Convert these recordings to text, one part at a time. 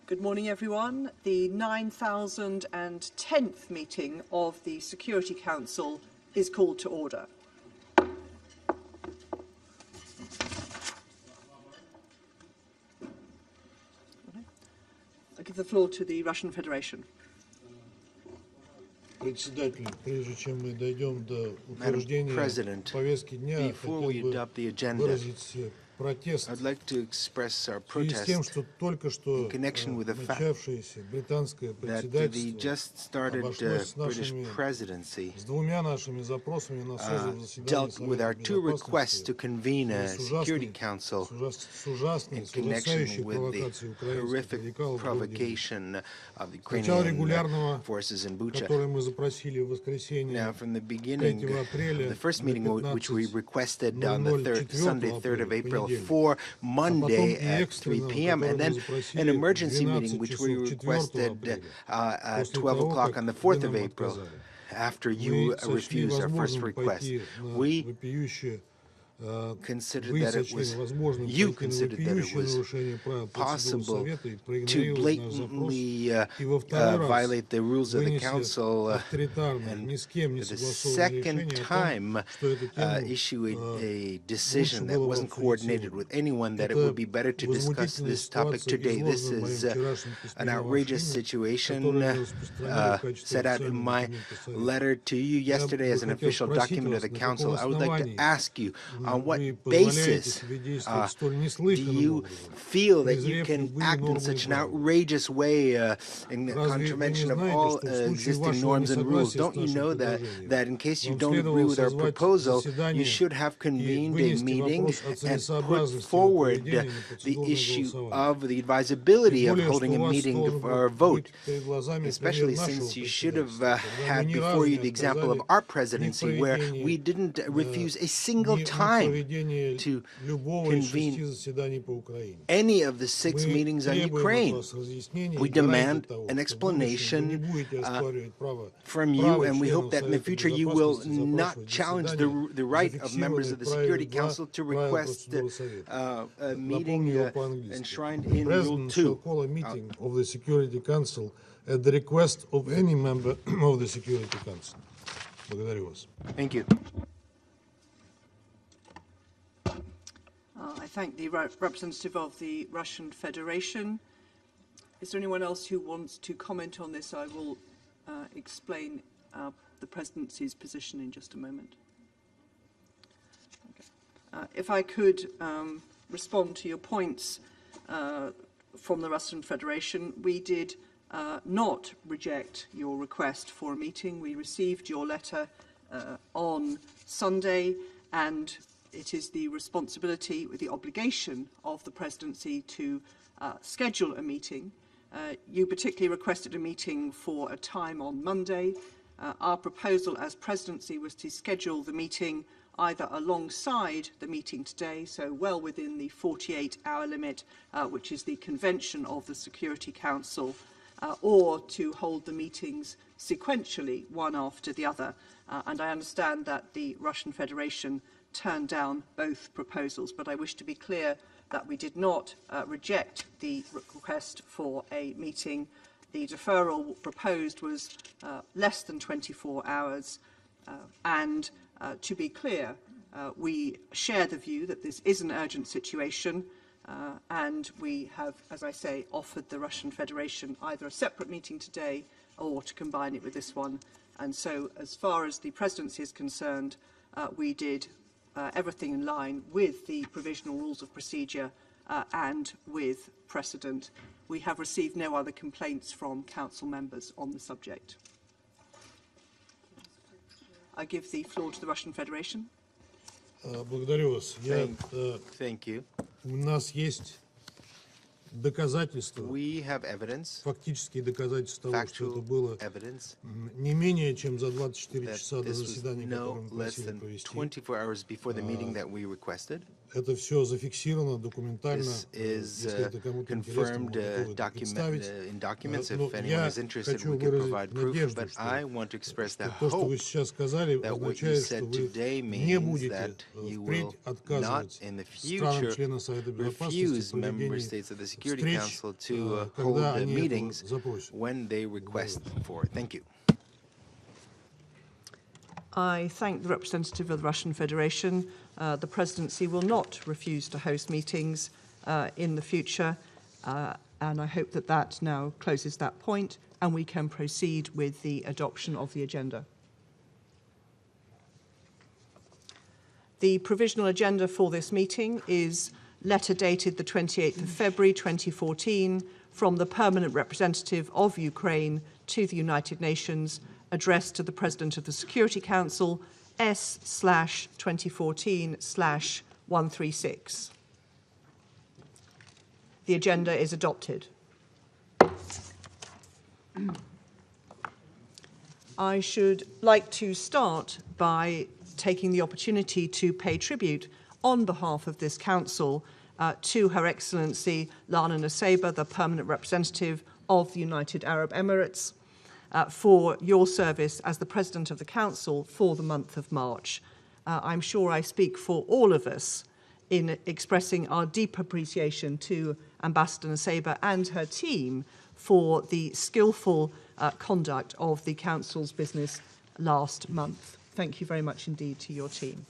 Good morning, everyone. The 9,010th meeting of the Security Council is called to order. I give the floor to the Russian Federation. Madam President, before we adopt the agenda, I'd like to express our protest in connection with the fact that the just started British presidency dealt with our two requests to convene a Security Council in connection with the horrific provocation of the Ukrainian forces in Bucha. Now, from the beginning, the first meeting which we requested on the Sunday, 3rd of April, for Monday at 3 p.m., and then an emergency meeting which we requested at 12 o'clock on the 4th of April, after you refused our first request. We considered that it was possible to blatantly violate the rules of the Council and for the second time issue a decision that wasn't coordinated with anyone, that it would be better to discuss this topic today. This is an outrageous situation set out in my letter to you yesterday as an official document of the Council. I would like to ask you, on what basis do you feel that you can act in such an outrageous way in contravention of all existing norms and rules? Don't you know that in case you don't agree with our proposal, you should have convened a meeting and put forward the issue of the advisability of holding a meeting for a vote, especially since you should have had before you the example of our presidency, where we didn't refuse a single time to convene any of the 6 meetings on Ukraine. We demand an explanation from you, and we hope that in the future you will not challenge the right of members of the Security Council to request a meeting enshrined in Rule 2. Meeting of the Security Council at the request of any member of the Security Council. Thank you. I thank the representative of the Russian Federation. Is there anyone else who wants to comment on this? I will explain the Presidency's position in just a moment. Okay. If I could respond to your points from the Russian Federation, we did not reject your request for a meeting. We received your letter on Sunday, and it is the responsibility, with the obligation of the Presidency to schedule a meeting. You particularly requested a meeting for a time on Monday. Our proposal as Presidency was to schedule the meeting either alongside the meeting today, so well within the 48-hour limit, which is the convention of the Security Council, or to hold the meetings sequentially, one after the other. And I understand that the Russian Federation turned down both proposals, but I wish to be clear that we did not reject the request for a meeting. The deferral proposed was less than 24 hours, and to be clear, we share the view that this is an urgent situation, and we have, as I say, offered the Russian Federation either a separate meeting today or to combine it with this one. And so, as far as the Presidency is concerned, we did everything in line with the provisional rules of procedure and with precedent. We have received no other complaints from Council members on the subject. I give the floor to the Russian Federation. Thank you. У нас есть доказательства, we have evidence, фактические доказательства того, что это было не менее чем за 24 часа до заседания, которое мы просили провести. 24 hours before the meeting that we requested. Это все зафиксировано документально. This is confirmed in documents. If anyone is interested, we can provide proof. But I want to express the hope that what you said today means that you will not in the future refuse member states of the Security Security Council to hold meetings when they request for it. Thank you. I thank the representative of the Russian Federation. The Presidency will not refuse to host meetings in the future, and I hope that that now closes that point and we can proceed with the adoption of the agenda. The provisional agenda for this meeting is letter dated the 28th of February 2014 from the Permanent Representative of Ukraine to the United Nations, addressed to the President of the Security Council, S/2014/136. The agenda is adopted. I should like to start by taking the opportunity to pay tribute on behalf of this Council to Her Excellency Lana Naseba, the Permanent Representative of the United Arab Emirates, for your service as the President of the Council for the month of March. I'm sure I speak for all of us in expressing our deep appreciation to Ambassador Naseba and her team for the skillful conduct of the Council's business last month. Thank you very much indeed to your team.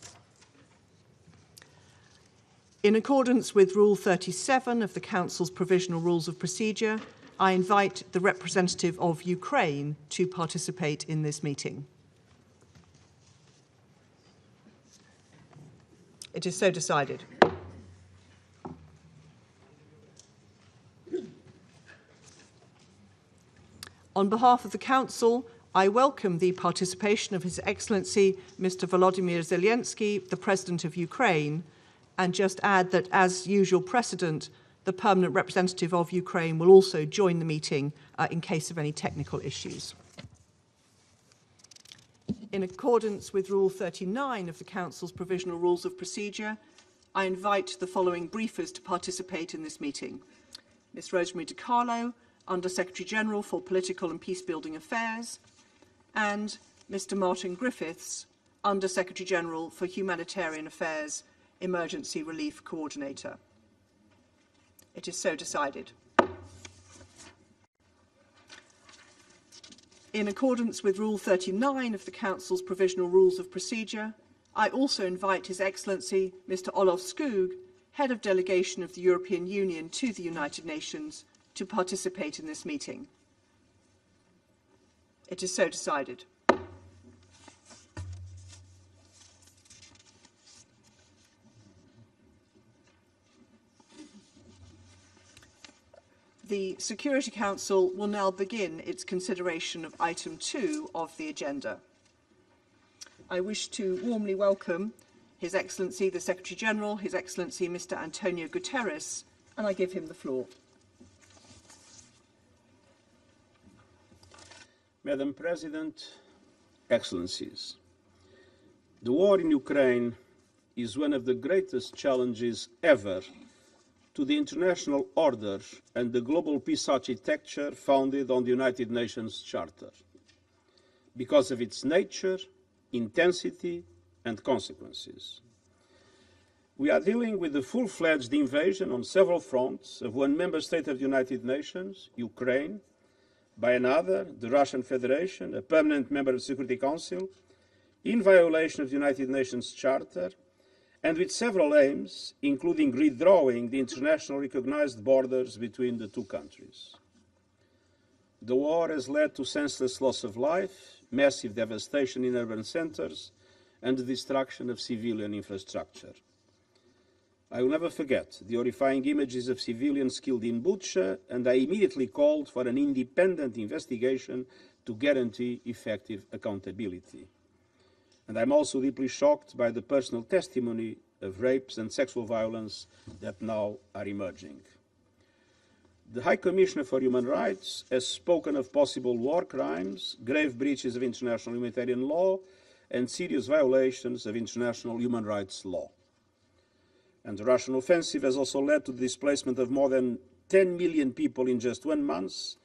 In accordance with Rule 37 of the Council's Provisional Rules of Procedure, I invite the representative of Ukraine to participate in this meeting. It is so decided. On behalf of the Council, I welcome the participation of His Excellency Mr. Volodymyr Zelensky, the President of Ukraine, and just add that, as usual precedent, the Permanent Representative of Ukraine will also join the meeting in case of any technical issues. In accordance with Rule 39 of the Council's Provisional Rules of Procedure, I invite the following briefers to participate in this meeting. Ms. Rosemary DiCarlo, Under Secretary-General for Political and Peacebuilding Affairs, and Mr. Martin Griffiths, Under Secretary-General for Humanitarian Affairs, Emergency Relief Coordinator. It is so decided. In accordance with Rule 39 of the Council's Provisional Rules of Procedure, I also invite His Excellency Mr. Olof Skog, Head of Delegation of the European Union to the United Nations, to participate in this meeting. It is so decided. The Security Council will now begin its consideration of item 2 of the agenda. I wish to warmly welcome His Excellency the Secretary-General, His Excellency Mr. Antonio Guterres, and I give him the floor. Madam President, Excellencies, the war in Ukraine is one of the greatest challenges ever to the international order and the global peace architecture founded on the United Nations Charter, because of its nature, intensity, and consequences. We are dealing with the full-fledged invasion on several fronts of one member state of the United Nations, Ukraine, by another, the Russian Federation, a permanent member of the Security Council, in violation of the United Nations Charter, and with several aims, including redrawing the internationally recognized borders between the two countries. The war has led to senseless loss of life, massive devastation in urban centers, and the destruction of civilian infrastructure. I will never forget the horrifying images of civilians killed in Bucha, and I immediately called for an independent investigation to guarantee effective accountability. And I'm also deeply shocked by the personal testimony of rapes and sexual violence that now are emerging. The High Commissioner for Human Rights has spoken of possible war crimes, grave breaches of international humanitarian law, and serious violations of international human rights law. And the Russian offensive has also led to the displacement of more than 10 million people in just 1 month,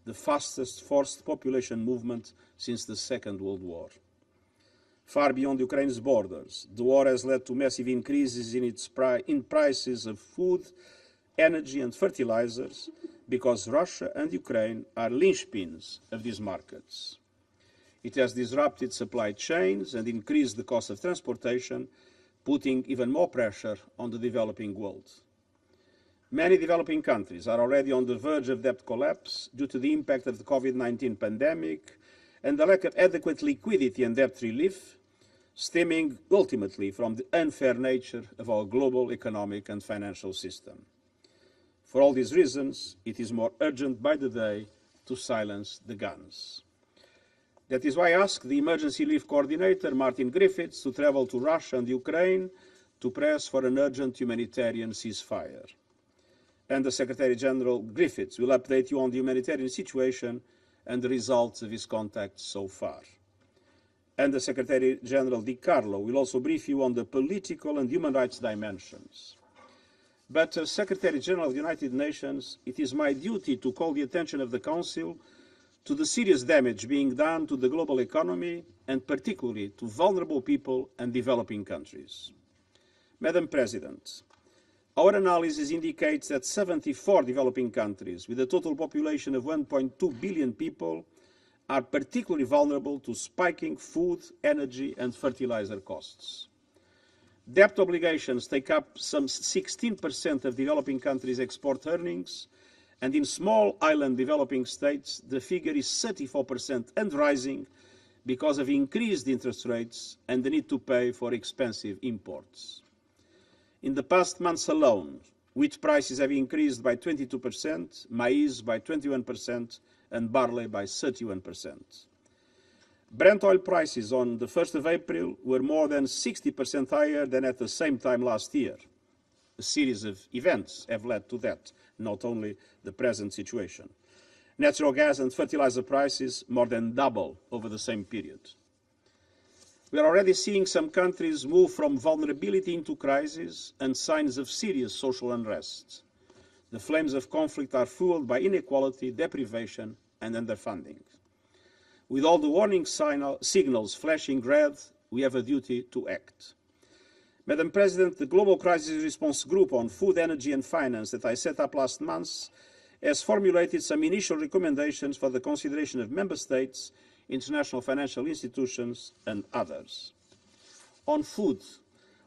the fastest forced population movement since the Second World War. Far beyond Ukraine's borders, the war has led to massive increases in prices of food energy and fertilizers, because Russia and Ukraine are linchpins of these markets. It has disrupted supply chains and increased the cost of transportation, putting even more pressure on the developing world. Many developing countries are already on the verge of debt collapse due to the impact of the COVID-19 pandemic and the lack of adequate liquidity and debt relief, stemming ultimately from the unfair nature of our global economic and financial system. For all these reasons, it is more urgent by the day to silence the guns. That is why I asked the Emergency Relief Coordinator, Martin Griffiths, to travel to Russia and Ukraine to press for an urgent humanitarian ceasefire. And the Secretary-General Griffiths will update you on the humanitarian situation and the results of his contacts so far. And the Secretary-General Di Carlo will also brief you on the political and human rights dimensions. But as Secretary-General of the United Nations, it is my duty to call the attention of the Council to the serious damage being done to the global economy and particularly to vulnerable people and developing countries. Madam President, our analysis indicates that 74 developing countries with a total population of 1.2 billion people are particularly vulnerable to spiking food, energy and fertilizer costs. Debt obligations take up some 16% of developing countries' export earnings, and in small island developing states, the figure is 34% and rising because of increased interest rates and the need to pay for expensive imports. In the past months alone, wheat prices have increased by 22%, maize by 21%, and barley by 31%. Brent oil prices on the 1st of April were more than 60% higher than at the same time last year. A series of events have led to that, not only the present situation. Natural gas and fertilizer prices more than double over the same period. We are already seeing some countries move from vulnerability into crisis and signs of serious social unrest. The flames of conflict are fueled by inequality, deprivation, and underfunding. With all the warning signals flashing red, we have a duty to act. Madam President, the Global Crisis Response Group on Food, Energy and Finance that I set up last month has formulated some initial recommendations for the consideration of Member States, international financial institutions and others. On food,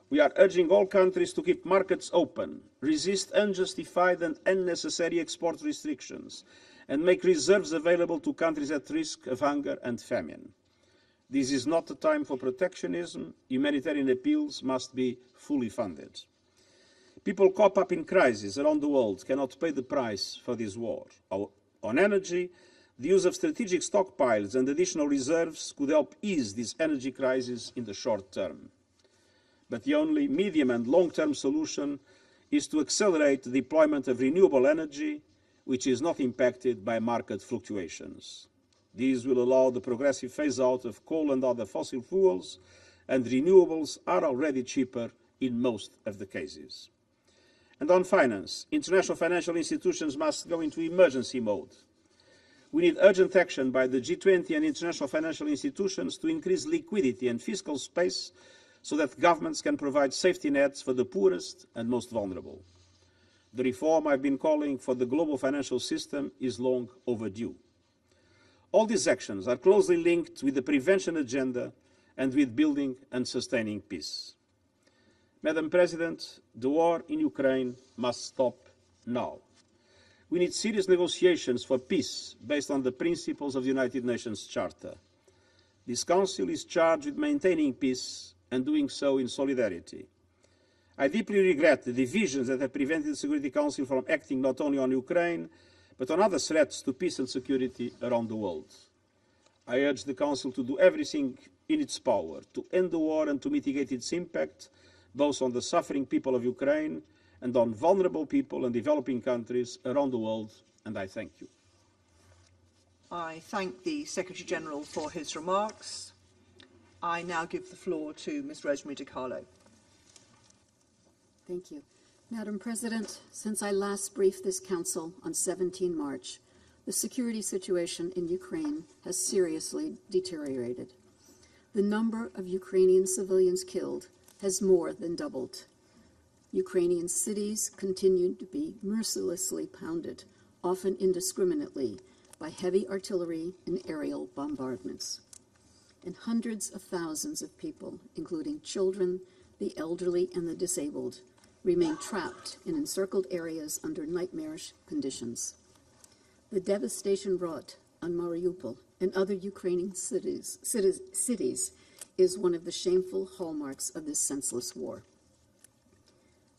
we are urging all countries to keep markets open, resist unjustified and unnecessary export restrictions, and make reserves available to countries at risk of hunger and famine. This is not the time for protectionism. Humanitarian appeals must be fully funded. People caught up in crisis around the world cannot pay the price for this war. On energy, the use of strategic stockpiles and additional reserves could help ease this energy crisis in the short term. But the only medium and long-term solution is to accelerate the deployment of renewable energy, which is not impacted by market fluctuations. These will allow the progressive phase-out of coal and other fossil fuels, and renewables are already cheaper in most of the cases. And on finance, international financial institutions must go into emergency mode. We need urgent action by the G20 and international financial institutions to increase liquidity and fiscal space so that governments can provide safety nets for the poorest and most vulnerable. The reform I've been calling for the global financial system is long overdue. All these actions are closely linked with the prevention agenda and with building and sustaining peace. Madam President, the war in Ukraine must stop now. We need serious negotiations for peace based on the principles of the United Nations Charter. This Council is charged with maintaining peace and doing so in solidarity. I deeply regret the divisions that have prevented the Security Council from acting not only on Ukraine, but on other threats to peace and security around the world. I urge the Council to do everything in its power to end the war and to mitigate its impact, both on the suffering people of Ukraine and on vulnerable people and developing countries around the world, and I thank you. I thank the Secretary-General for his remarks. I now give the floor to Ms. Rosemary DiCarlo. Thank you. Madam President, since I last briefed this Council on 17 March, the security situation in Ukraine has seriously deteriorated. The number of Ukrainian civilians killed has more than doubled. Ukrainian cities continued to be mercilessly pounded, often indiscriminately, by heavy artillery and aerial bombardments. And hundreds of thousands of people, including children, the elderly, and the disabled, remain trapped in encircled areas under nightmarish conditions. The devastation wrought on Mariupol and other Ukrainian cities is one of the shameful hallmarks of this senseless war.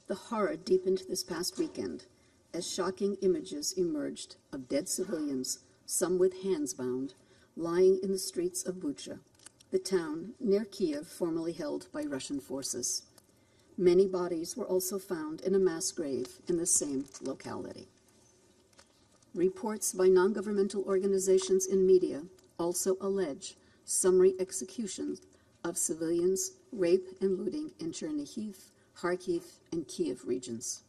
The horror deepened this past weekend as shocking images emerged of dead civilians, some with hands bound, lying in the streets of Bucha, the town near Kyiv formerly held by Russian forces. Many bodies were also found in a mass grave in the same locality. Reports by non-governmental organizations and media also allege summary executions of civilians, rape and looting in Chernihiv, Kharkiv, and Kyiv regions.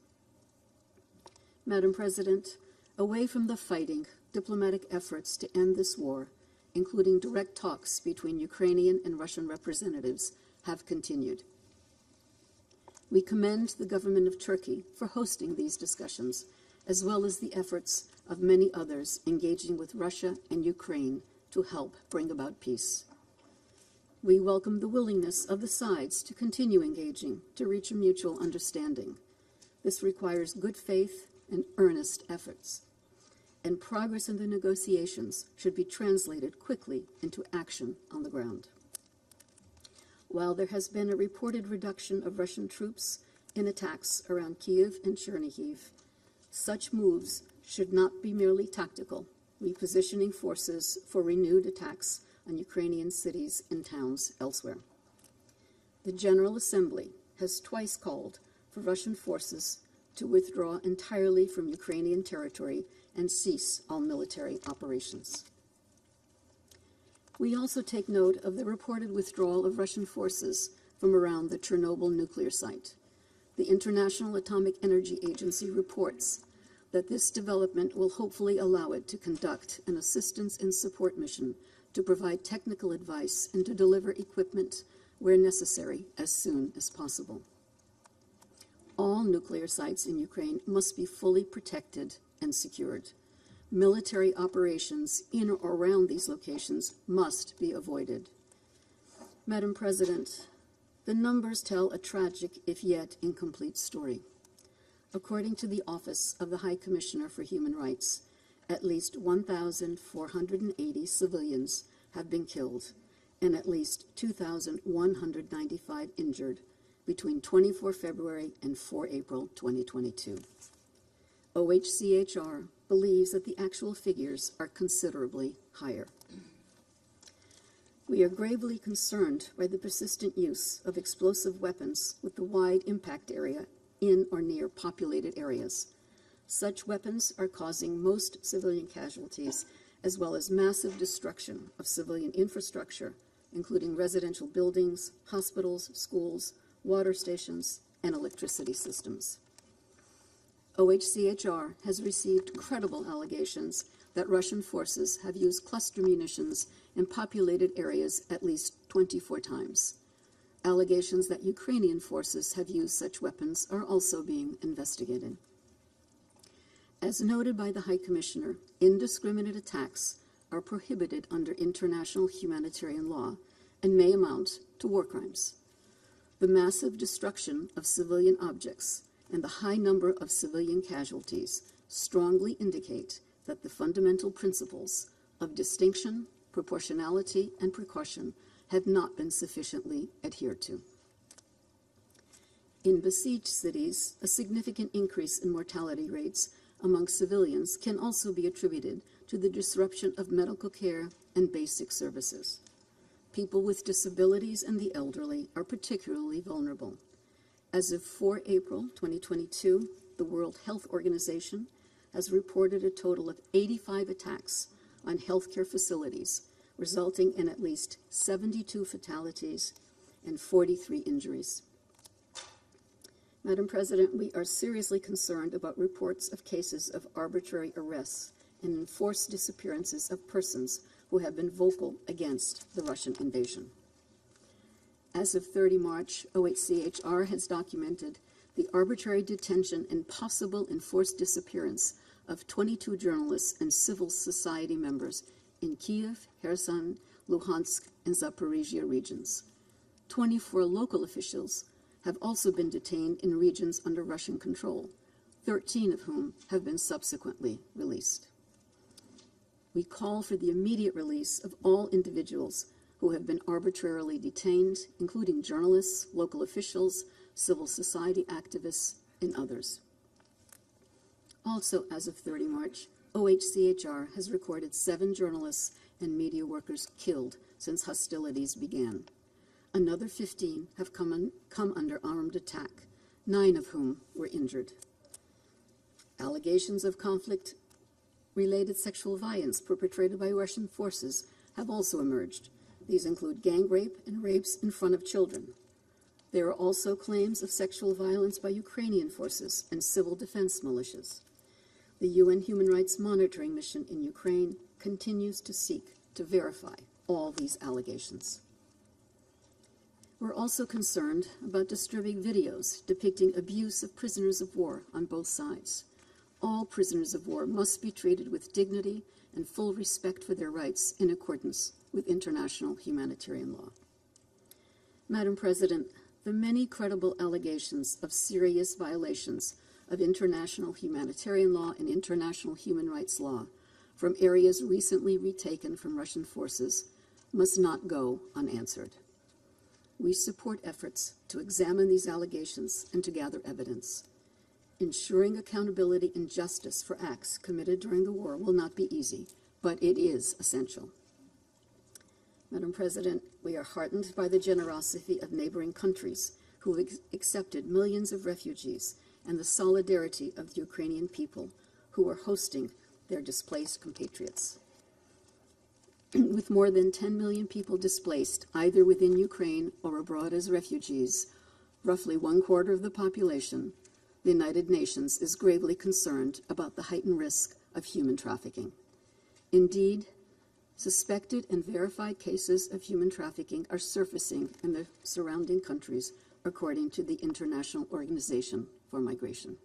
Madam President, away from the fighting, diplomatic efforts to end this war, including direct talks between Ukrainian and Russian representatives, have continued. We commend the government of Turkey for hosting these discussions, as well as the efforts of many others engaging with Russia and Ukraine to help bring about peace. We welcome the willingness of the sides to continue engaging to reach a mutual understanding. This requires good faith and earnest efforts, and progress in the negotiations should be translated quickly into action on the ground. While there has been a reported reduction of Russian troops in attacks around Kyiv and Chernihiv, such moves should not be merely tactical, repositioning forces for renewed attacks on Ukrainian cities and towns elsewhere. The General Assembly has twice called for Russian forces to withdraw entirely from Ukrainian territory and cease all military operations. We also take note of the reported withdrawal of Russian forces from around the Chernobyl nuclear site. The International Atomic Energy Agency reports that this development will hopefully allow it to conduct an assistance and support mission to provide technical advice and to deliver equipment where necessary as soon as possible. All nuclear sites in Ukraine must be fully protected and secured. Military operations in or around these locations must be avoided. Madam President, the numbers tell a tragic, if yet incomplete, story. According to the Office of the High Commissioner for Human Rights, at least 1,480 civilians have been killed and at least 2,195 injured between 24 February and 4 April 2022. OHCHR believes that the actual figures are considerably higher. We are gravely concerned by the persistent use of explosive weapons with the wide impact area in or near populated areas. Such weapons are causing most civilian casualties, as well as massive destruction of civilian infrastructure, including residential buildings, hospitals, schools, water stations, and electricity systems. OHCHR has received credible allegations that Russian forces have used cluster munitions in populated areas at least 24 times. Allegations that Ukrainian forces have used such weapons are also being investigated. As noted by the High Commissioner, indiscriminate attacks are prohibited under international humanitarian law and may amount to war crimes. The massive destruction of civilian objects and the high number of civilian casualties strongly indicate that the fundamental principles of distinction, proportionality, and precaution have not been sufficiently adhered to. In besieged cities, a significant increase in mortality rates among civilians can also be attributed to the disruption of medical care and basic services. People with disabilities and the elderly are particularly vulnerable. As of 4 April 2022, the World Health Organization has reported a total of 85 attacks on healthcare facilities, resulting in at least 72 fatalities and 43 injuries. Madam President, we are seriously concerned about reports of cases of arbitrary arrests and enforced disappearances of persons who have been vocal against the Russian invasion. As of 30 March, OHCHR has documented the arbitrary detention and possible enforced disappearance of 22 journalists and civil society members in Kyiv, Kherson, Luhansk, and Zaporizhia regions. 24 local officials have also been detained in regions under Russian control, 13 of whom have been subsequently released. We call for the immediate release of all individuals who have been arbitrarily detained, including journalists, local officials, civil society activists, and others. Also, as of 30 March, OHCHR has recorded 7 journalists and media workers killed since hostilities began. Another 15 have come under armed attack, 9 of whom were injured. Allegations of conflict-related sexual violence perpetrated by Russian forces have also emerged. These include gang rape and rapes in front of children. There are also claims of sexual violence by Ukrainian forces and civil defense militias. The UN Human Rights Monitoring Mission in Ukraine continues to seek to verify all these allegations. We're also concerned about disturbing videos depicting abuse of prisoners of war on both sides. All prisoners of war must be treated with dignity and full respect for their rights in accordance with international humanitarian law. Madam President, the many credible allegations of serious violations of international humanitarian law and international human rights law from areas recently retaken from Russian forces must not go unanswered. We support efforts to examine these allegations and to gather evidence. Ensuring accountability and justice for acts committed during the war will not be easy, but it is essential. Madam President, we are heartened by the generosity of neighboring countries who have accepted millions of refugees and the solidarity of the Ukrainian people who are hosting their displaced compatriots. With more than 10 million people displaced, either within Ukraine or abroad as refugees, roughly 1/4 of the population, the United Nations is gravely concerned about the heightened risk of human trafficking. Indeed, suspected and verified cases of human trafficking are surfacing in the surrounding countries, according to the International Organization for Migration.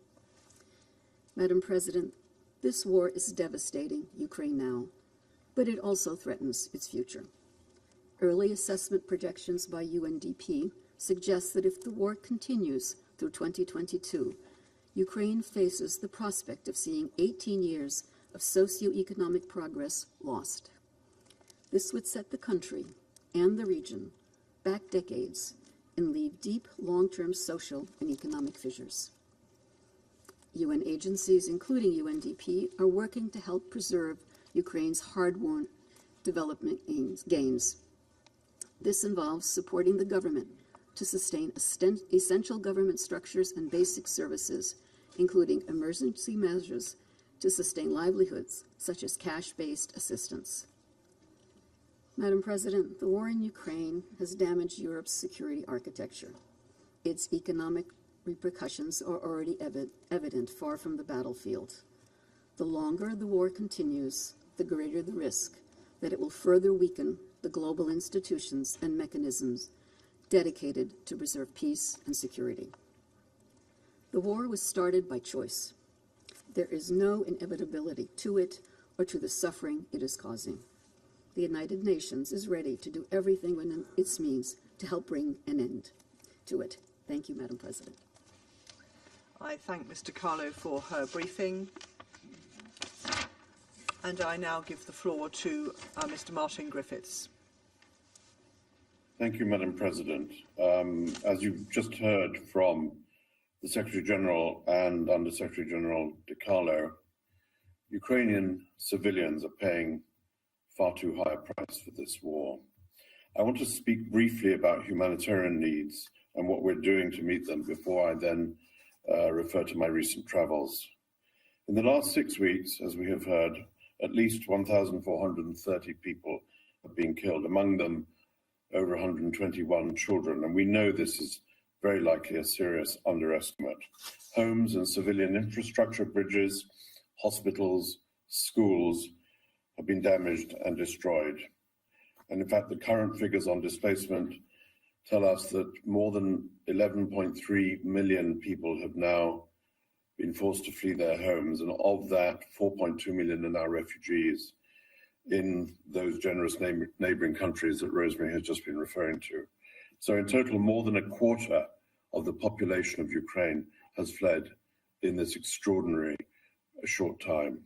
Madam President, this war is devastating Ukraine now, but it also threatens its future. Early assessment projections by UNDP suggest that if the war continues through 2022, Ukraine faces the prospect of seeing 18 years of socioeconomic progress lost. This would set the country and the region back decades and leave deep long-term social and economic fissures. UN agencies, including UNDP, are working to help preserve Ukraine's hard-won development gains. This involves supporting the government to sustain essential government structures and basic services, including emergency measures to sustain livelihoods, such as cash-based assistance. Madam President, the war in Ukraine has damaged Europe's security architecture. Its economic repercussions are already evident far from the battlefield. The longer the war continues, the greater the risk that it will further weaken the global institutions and mechanisms dedicated to preserve peace and security. The war was started by choice. There is no inevitability to it or to the suffering it is causing. The United Nations is ready to do everything within its means to help bring an end to it. Thank you, Madam President. I thank Mr. Carlo for her briefing. And I now give the floor to Mr. Martin Griffiths. Thank you, Madam President. As you've just heard from the Secretary-General and Under-Secretary-General De Carlo, Ukrainian civilians are paying far too high a price for this war. I want to speak briefly about humanitarian needs and what we're doing to meet them before I then refer to my recent travels. In the last 6 weeks, as we have heard, at least 1,430 people have been killed, among them over 121 children, and we know this is very likely a serious underestimate. Homes and civilian infrastructure, bridges, hospitals, schools have been damaged and destroyed. And in fact, the current figures on displacement tell us that more than 11.3 million people have now been forced to flee their homes, and of that, 4.2 million are now refugees in those generous neighboring countries that Rosemary has just been referring to. So in total, more than a quarter of the population of Ukraine has fled in this extraordinary short time.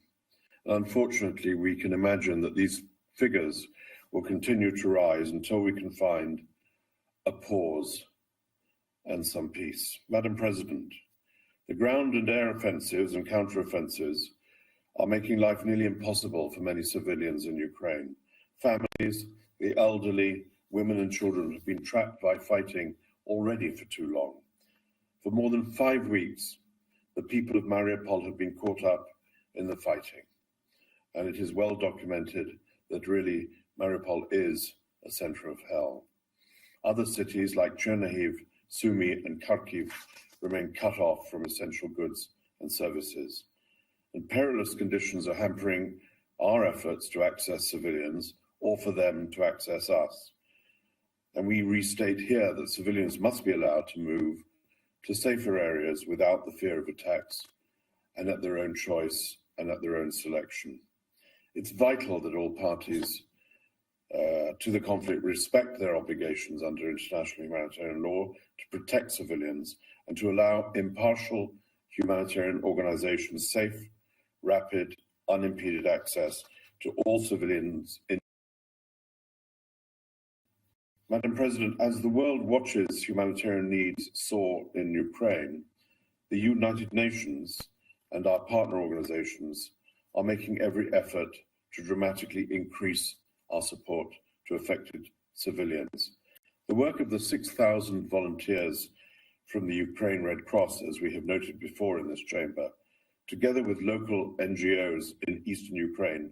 And unfortunately, we can imagine that these figures will continue to rise until we can find a pause and some peace. Madam President, the ground and air offensives and counteroffensives are making life nearly impossible for many civilians in Ukraine. Families, the elderly, women and children have been trapped by fighting already for too long. For more than 5 weeks, the people of Mariupol have been caught up in the fighting. And it is well documented that really Mariupol is a center of hell. Other cities like Chernihiv, Sumy and Kharkiv remain cut off from essential goods and services. And perilous conditions are hampering our efforts to access civilians or for them to access us. And we restate here that civilians must be allowed to move to safer areas without the fear of attacks and at their own choice and at their own selection. It's vital that all parties to the conflict respect their obligations under international humanitarian law to protect civilians and to allow impartial humanitarian organizations safe, rapid, unimpeded access to all civilians in. Madam President, as the world watches humanitarian needs soar in Ukraine, the United Nations and our partner organizations are making every effort to dramatically increase our support to affected civilians. The work of the 6,000 volunteers from the Ukraine Red Cross, as we have noted before in this chamber, together with local NGOs in eastern Ukraine,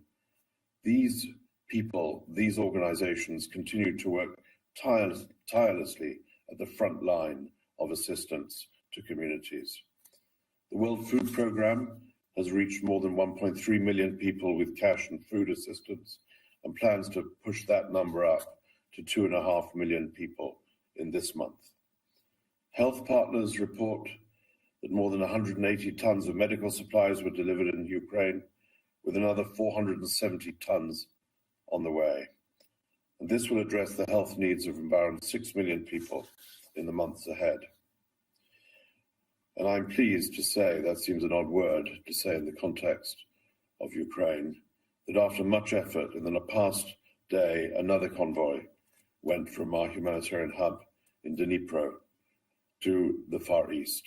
these people, these organizations continue to work tirelessly at the front line of assistance to communities. The World Food Programme has reached more than 1.3 million people with cash and food assistance and plans to push that number up to 2.5 million people in this month. Health partners report that more than 180 tons of medical supplies were delivered in Ukraine, with another 470 tons on the way. And this will address the health needs of around 6 million people in the months ahead. And I'm pleased to say, that seems an odd word to say in the context of Ukraine, that after much effort in the past day, another convoy went from our humanitarian hub in Dnipro to the Far East.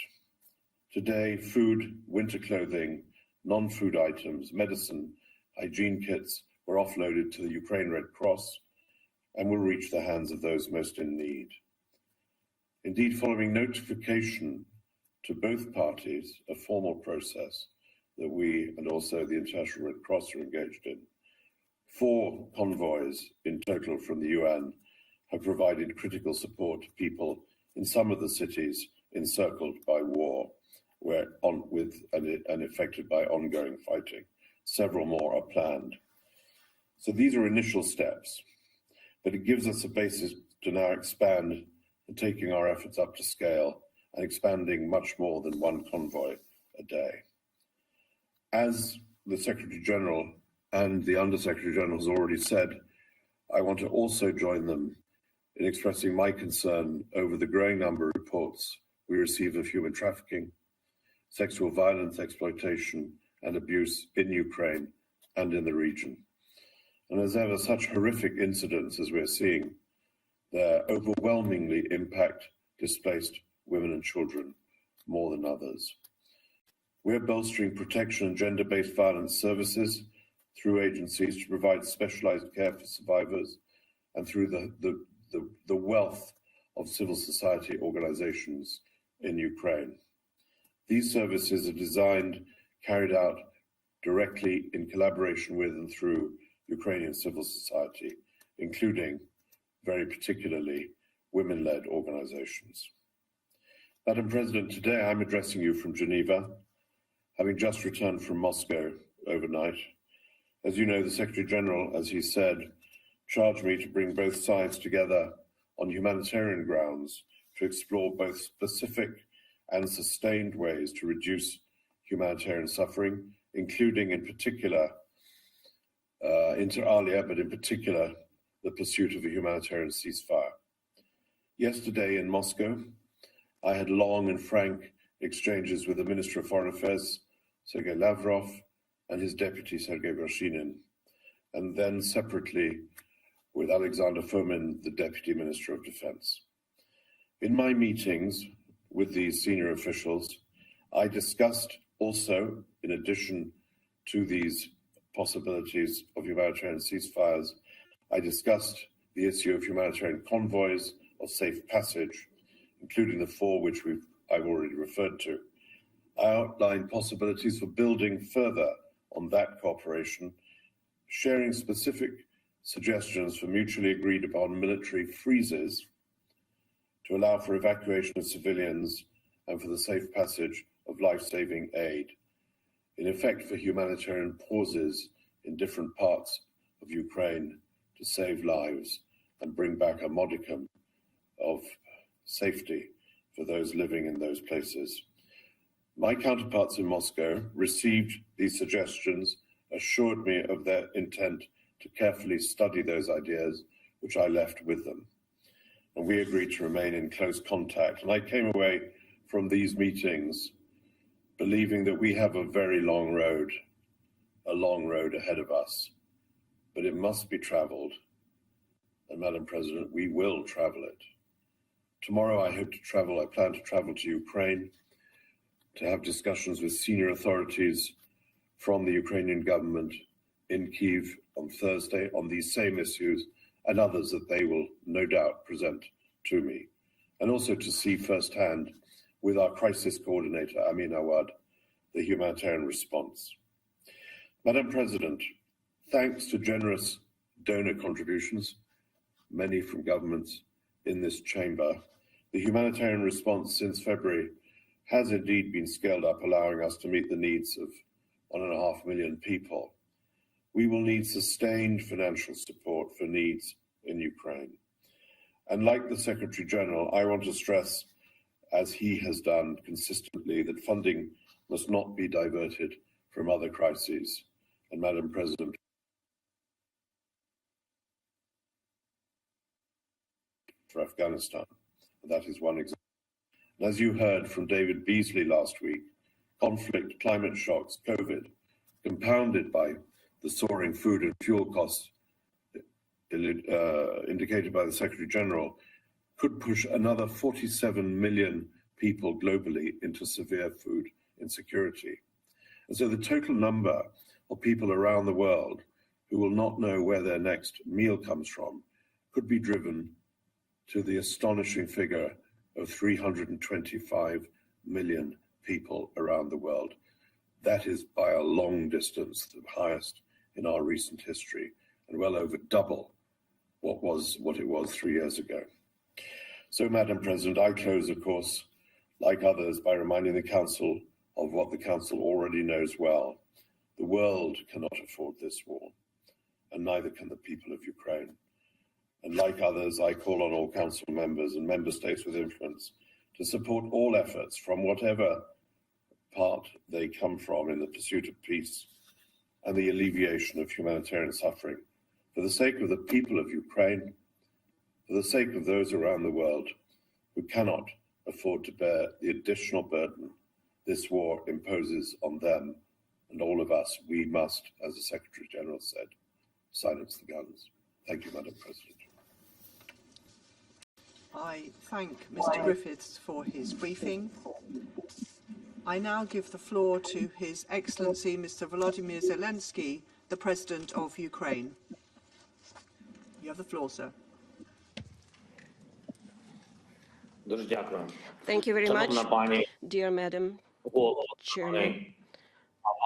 Today, food, winter clothing, non-food items, medicine, hygiene kits were offloaded to the Ukraine Red Cross and will reach the hands of those most in need. Indeed, following notification to both parties, a formal process that we and also the International Red Cross are engaged in, 4 convoys in total from the UN have provided critical support to people in some of the cities encircled by war and affected by ongoing fighting. Several more are planned. So these are initial steps, but it gives us a basis to now expand and taking our efforts up to scale and expanding much more than 1 convoy a day. As the Secretary General and the Under-Secretary General has already said, I want to also join them in expressing my concern over the growing number of reports we receive of human trafficking, sexual violence, exploitation, and abuse in Ukraine and in the region. And as ever, such horrific incidents as we're seeing there overwhelmingly impact displaced women and children more than others. We're bolstering protection and gender-based violence services through agencies to provide specialized care for survivors and through the wealth of civil society organizations in Ukraine. These services are designed, carried out directly in collaboration with and through Ukrainian civil society, including, very particularly, women-led organizations. Madam President, today I'm addressing you from Geneva, having just returned from Moscow overnight. As you know, the Secretary General, as he said, charged me to bring both sides together on humanitarian grounds to explore both specific and sustained ways to reduce humanitarian suffering, including in particular, inter alia, but in particular, the pursuit of a humanitarian ceasefire. Yesterday in Moscow, I had long and frank exchanges with the Minister of Foreign Affairs, Sergei Lavrov, and his deputy, Sergei Vershinin, and then separately with Alexander Fomin, the Deputy Minister of Defense. In my meetings with these senior officials, I discussed also, in addition to these possibilities of humanitarian ceasefires, I discussed the issue of humanitarian convoys of safe passage, including the 4 which I've already referred to. I outlined possibilities for building further on that cooperation, sharing specific suggestions for mutually agreed upon military freezes to allow for evacuation of civilians and for the safe passage of life-saving aid, in effect for humanitarian pauses in different parts of Ukraine to save lives and bring back a modicum of safety for those living in those places. My counterparts in Moscow received these suggestions, assured me of their intent to carefully study those ideas, which I left with them. And we agreed to remain in close contact. And I came away from these meetings believing that we have a very long road ahead of us, but it must be traveled. And Madam President, we will travel it. Tomorrow I plan to travel to Ukraine to have discussions with senior authorities from the Ukrainian government in Kyiv on Thursday on these same issues and others that they will no doubt present to me, and also to see firsthand with our crisis coordinator, Amin Awad, the humanitarian response. Madam President, thanks to generous donor contributions, many from governments in this chamber, the humanitarian response since February has indeed been scaled up, allowing us to meet the needs of 1.5 million people. We will need sustained financial support for needs in Ukraine. And like the Secretary General, I want to stress, as he has done consistently, that funding must not be diverted from other crises. And Madam President, for Afghanistan, and that is one example. And as you heard from David Beasley last week, conflict, climate shocks, COVID, compounded by the soaring food and fuel costs indicated by the Secretary General, could push another 47 million people globally into severe food insecurity. And so the total number of people around the world who will not know where their next meal comes from could be driven to the astonishing figure of 325 million people around the world. That is by a long distance the highest in our recent history, and well over double what it was 3 years ago. So, Madam President, I close, of course, like others, by reminding the Council of what the Council already knows well. The world cannot afford this war, and neither can the people of Ukraine. And like others, I call on all Council members and member states with influence to support all efforts from whatever part they come from in the pursuit of peace and the alleviation of humanitarian suffering, for the sake of the people of Ukraine, for the sake of those around the world who cannot afford to bear the additional burden this war imposes on them and all of us. We must, as the Secretary General said, silence the guns. Thank you, Madam President. I thank Mr. Griffiths for his briefing. I now give the floor to His Excellency Mr. Volodymyr Zelensky, the President of Ukraine. You have the floor, sir. Thank you very much, dear Madam Chairman,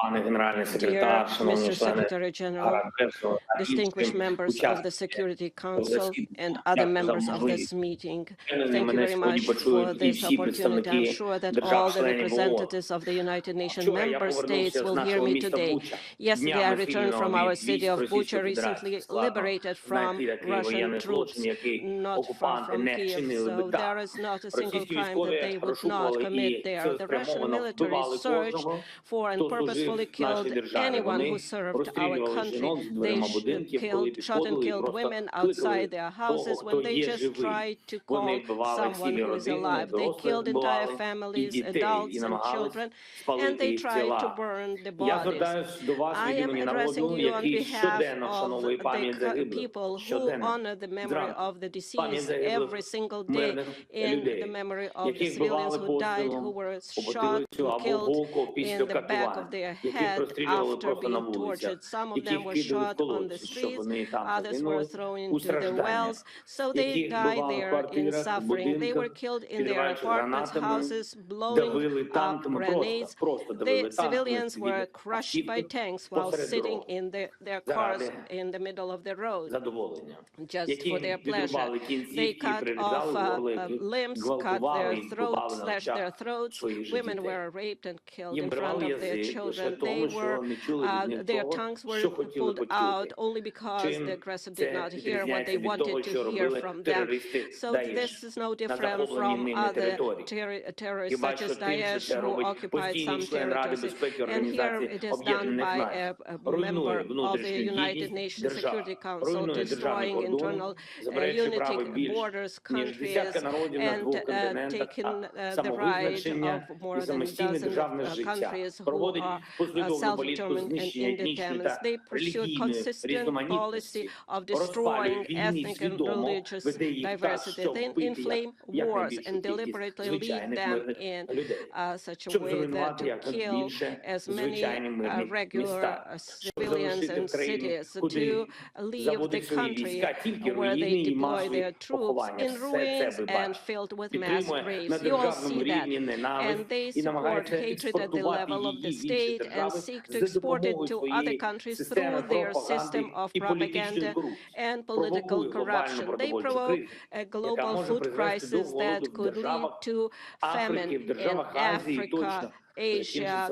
Dear Mr. Secretary General, distinguished members of the Security Council and other members of this meeting, thank you very much for this opportunity. I'm sure that all the representatives of the United Nations member states will hear me today. Yesterday, I returned from our city of Bucha, recently liberated from Russian troops, not far from Kyiv. So there is not a single crime that they would not commit there. The Russian military searched for and purposefully killed anyone who served our country. They shot and killed women outside their houses when they just tried to call someone who is alive. They killed entire families, adults and children, and they tried to burn the bodies. I am addressing you on behalf of the people who honor the memory of the deceased every single day, in the memory of the civilians who died, who were shot and killed in the back of their head after being tortured. Some of them were shot on the streets, others were thrown into the wells, so they died there in suffering. They were killed in their apartments, houses, blowing up grenades. The civilians were crushed by tanks while sitting in their cars in the middle of the road, just for their pleasure. They cut off limbs, cut their throats, slashed their throats. Women were raped and killed in front of their children. Their tongues were pulled out only because the aggressor did not hear what they wanted to hear from them. So this is no different from other terrorists such as Daesh, who occupied some territories. And here it is done by a member of the United Nations Security Council, destroying internal unity, borders, countries, and taking the right of more than a dozen countries who are self-determined and independent. They pursue a consistent policy of destroying ethnic and religious diversity. They inflame wars and deliberately lead them in such a way that to kill as many regular civilians and cities, to leave the country where they deploy their troops in ruins and filled with mass graves. You all see that. And they support hatred at the level of the state and seek to export it to other countries through their system of propaganda and political corruption. They provoke a global food crisis that could lead to famine in Africa, Asia,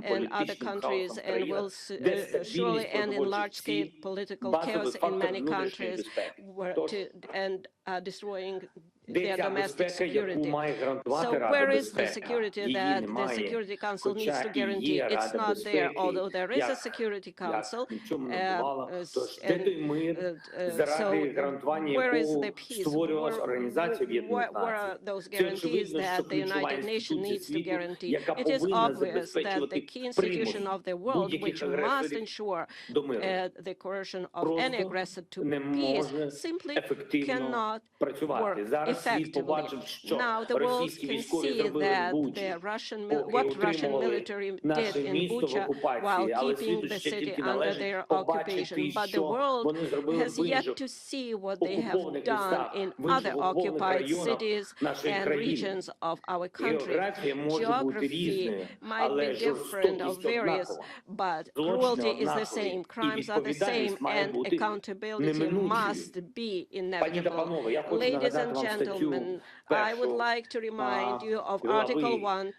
and other countries, and will surely end in large-scale political chaos in many countries, and destroying their domestic security. So where is the security that the Security Council needs to guarantee? It's not there, although there is a Security Council. So where is the peace? Where are those guarantees that the United Nations needs to guarantee? It is obvious that the key institution of the world, which must ensure the coercion of any aggressor to peace, simply cannot work effectively. Now the world can see that what Russian military did in Bucha while keeping the city under their occupation, but the world has yet to see what they have done in other occupied cities and regions of our country. Geography might be different or various, but cruelty is the same, crimes are the same, and accountability must be inevitable. Ladies and gentlemen, I would like to remind you of Article 1,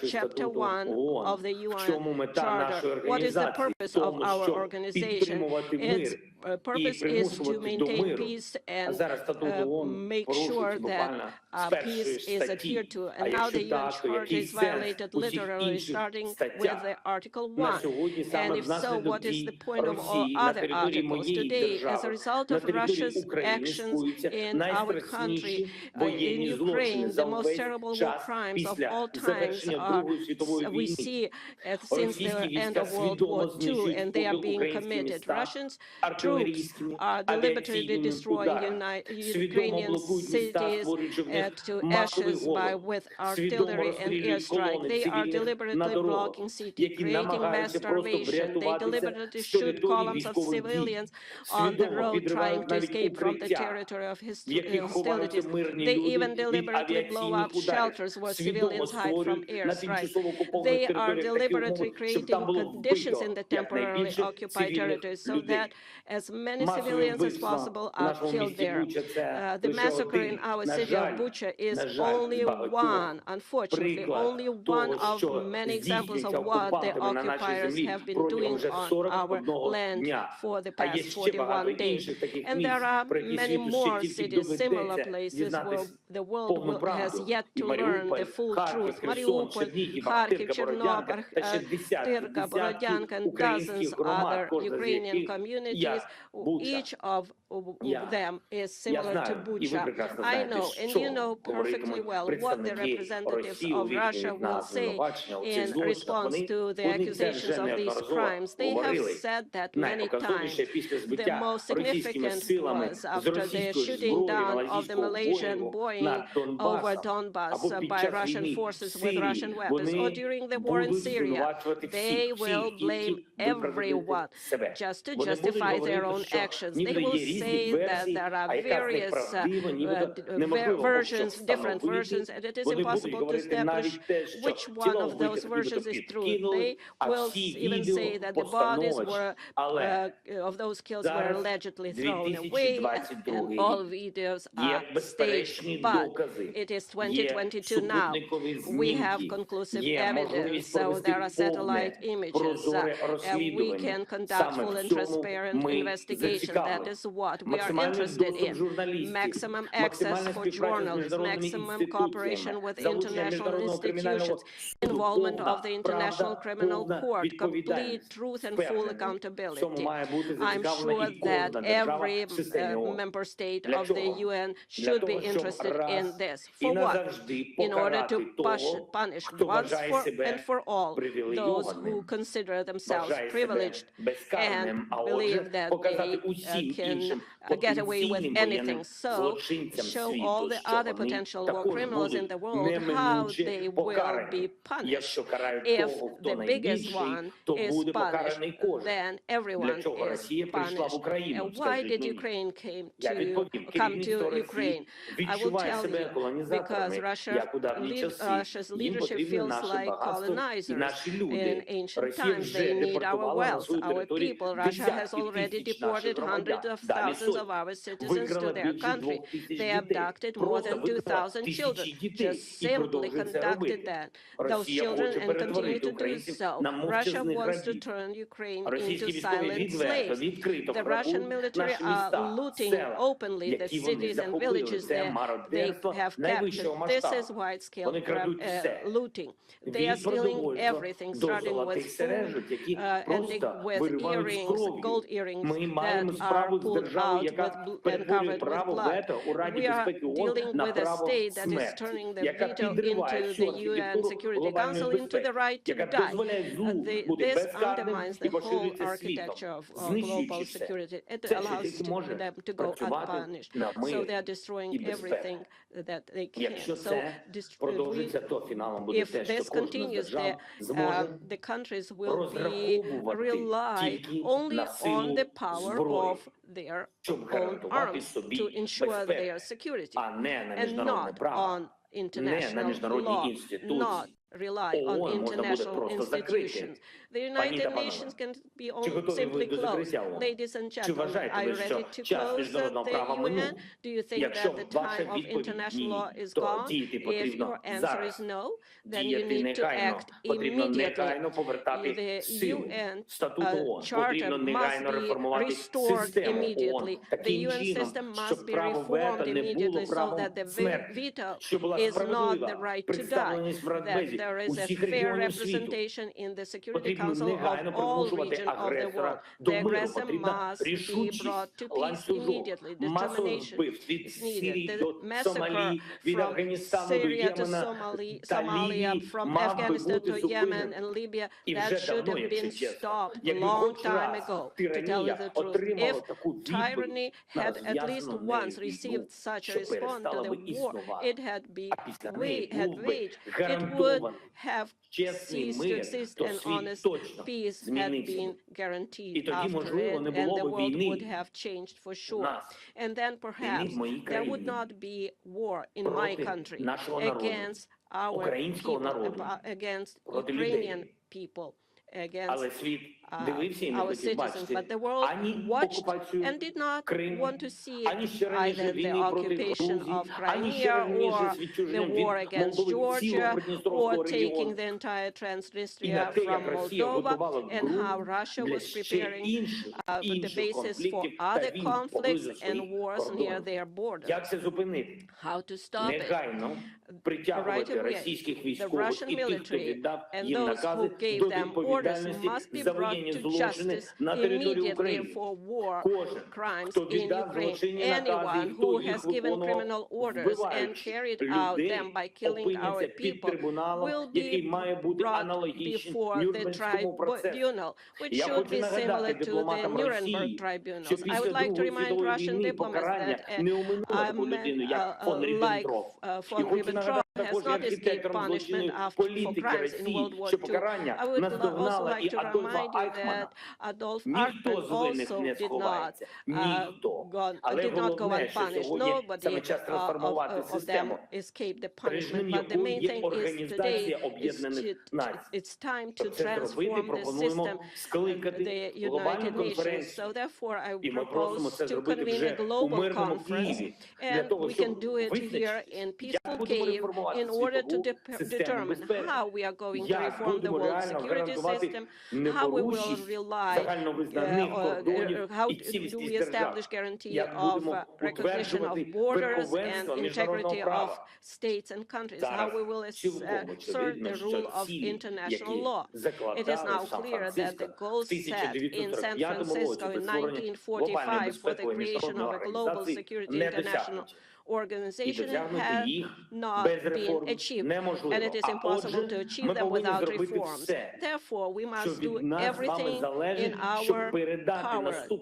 Chapter 1 of the UN Charter. What is the purpose of our organization? Its purpose is to maintain peace and make sure that peace is adhered to. And now the UN Charter is violated literally, starting with the Article 1. And if so, what is the point of all other articles? Today, as a result of Russia's actions in our country, in Ukraine, the most terrible war crimes of all times we see since the end of World War II, and they are being committed. Russian troops groups are deliberately destroying Ukrainian cities to ashes with artillery and airstrike. They are deliberately blocking cities, creating mass starvation. They deliberately shoot columns of civilians on the road trying to escape from the territory of hostilities. They even deliberately blow up shelters where civilians hide from airstrikes. They are deliberately creating conditions in the temporarily occupied territories so that as many civilians as possible are killed there. The massacre in our city of Bucha is only one, unfortunately, only one of many examples of what the occupiers have been doing on our land for the past 41 days. And there are many more cities, similar places where the world has yet to learn the full truth. Mariupol, Kharkiv, Chernobyl, Tyrka, Borodyanka, and dozens other Ukrainian communities. Each of them is similar to Bucha. I know, and you know perfectly well what the representatives of Russia will say in response to the accusations of these crimes. They have said that many times. The most significant was after the shooting down of the Malaysian Boeing over Donbass by Russian forces with Russian weapons, or during the war in Syria. They will blame everyone just to justify their own actions. They will say that there are various versions, different versions, and it is impossible to establish which one of those versions is true. They will even say that the bodies were of those kills were allegedly thrown away, and all videos are staged. But it is 2022 now. We have conclusive evidence, so there are satellite images, and we can conduct full and transparent investigation. That is what we are interested in. Maximum access for journalists, maximum cooperation with international institutions, involvement of the International Criminal Court, complete truth and full accountability. I'm sure that every member state of the UN should be interested in this. For what? In order to punish once and for all those who consider themselves privileged and believe that they can get away with anything. So show all the other potential war criminals in the world how they will be punished. If the biggest one is punished, then everyone is punished. And why did Ukraine come to Ukraine? I will tell you, because Russia's leadership feels like colonizers. In ancient times, they need our wealth, our people. Russia has already deported hundreds of thousands of our citizens to their country. They abducted more than 2,000 children, just simply conducted those children and continue to do so. Russia wants to turn Ukraine into silent slaves. The Russian military are looting openly the cities and villages that they have captured. This is wide-scale looting. They are stealing everything, starting with food, ending with earrings, gold earrings that are pulled out and covered with blood. We are dealing with a state that is turning the veto into the UN Security Council into the right to die. This undermines the whole architecture of global security. It allows them to go unpunished. So they are destroying everything that they can. So if this continues, the countries will rely only on the power of their own arms to ensure their security, and not on international law, not rely on international institutions. The United Nations can be simply closed. Ladies and gentlemen, are you ready to close the UN? Do you think that the time of international law is gone? If your answer is no, then you need to act immediately. The UN Charter must be restored immediately. The UN system must be reformed immediately so that the veto is not the right to die. That there is a fair representation in the Security Council of all regions of the world. The aggressor must be brought to peace immediately. Determination is needed. The massacre from Syria to Somalia, from Afghanistan to Yemen and Libya, that should have been stopped a long time ago, to tell you the truth. If tyranny had at least once received such a response to the war it had waged, it would have ceased to exist, and honest peace had been guaranteed after it, and the world would have changed for sure. And then perhaps there would not be war in my country against our people, against Ukrainian people, against our citizens, but the world watched and did not want to see either the occupation of Crimea or the war against Georgia or taking the entire Transnistria from Moldova, and how Russia was preparing the basis for other conflicts and wars near their borders. How to stop it? Right away, the Russian military and those who gave them orders must be brought to justice immediately for war crimes in Ukraine. Anyone who has given criminal orders and carried out them by killing our people will be brought before the tribunal, which should be similar to the Nuremberg tribunals. I would like to remind Russian diplomats that a man like von Ribbentrop has not escaped punishment for crimes in World War II. I would also like to remind you that Adolf Eichmann also did not go unpunished. Nobody of them escaped the punishment. But the main thing is today it's time to transform the system, the United Nations. So therefore, I propose to convene a global conference, and we can do it here in peaceful Kyiv in order to determine how we are going to reform the world security system, how we will rely, how do we establish guarantee of recognition of borders and integrity of states and countries, how we will assert the rule of international law. It is now clear that the goals set in San Francisco in 1945 for the creation of a global security international organization have not been achieved, and it is impossible to achieve them without reforms. Therefore, we must do everything in our power to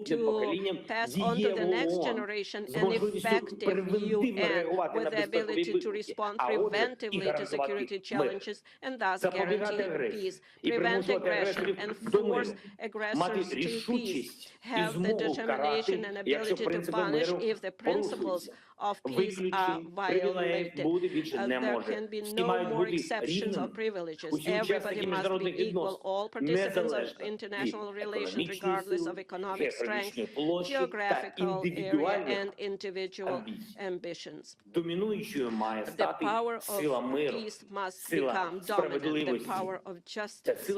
pass on to the next generation an effective UN with the ability to respond preventively to security challenges and thus guarantee peace, prevent aggression, and force aggressors to peace, have the determination and ability to punish if the principles of peace are violated. There can be no more exceptions or privileges. Everybody must be equal, all participants of international relations, regardless of economic strength, geographical area, and individual ambitions. The power of peace must become dominant, the power of justice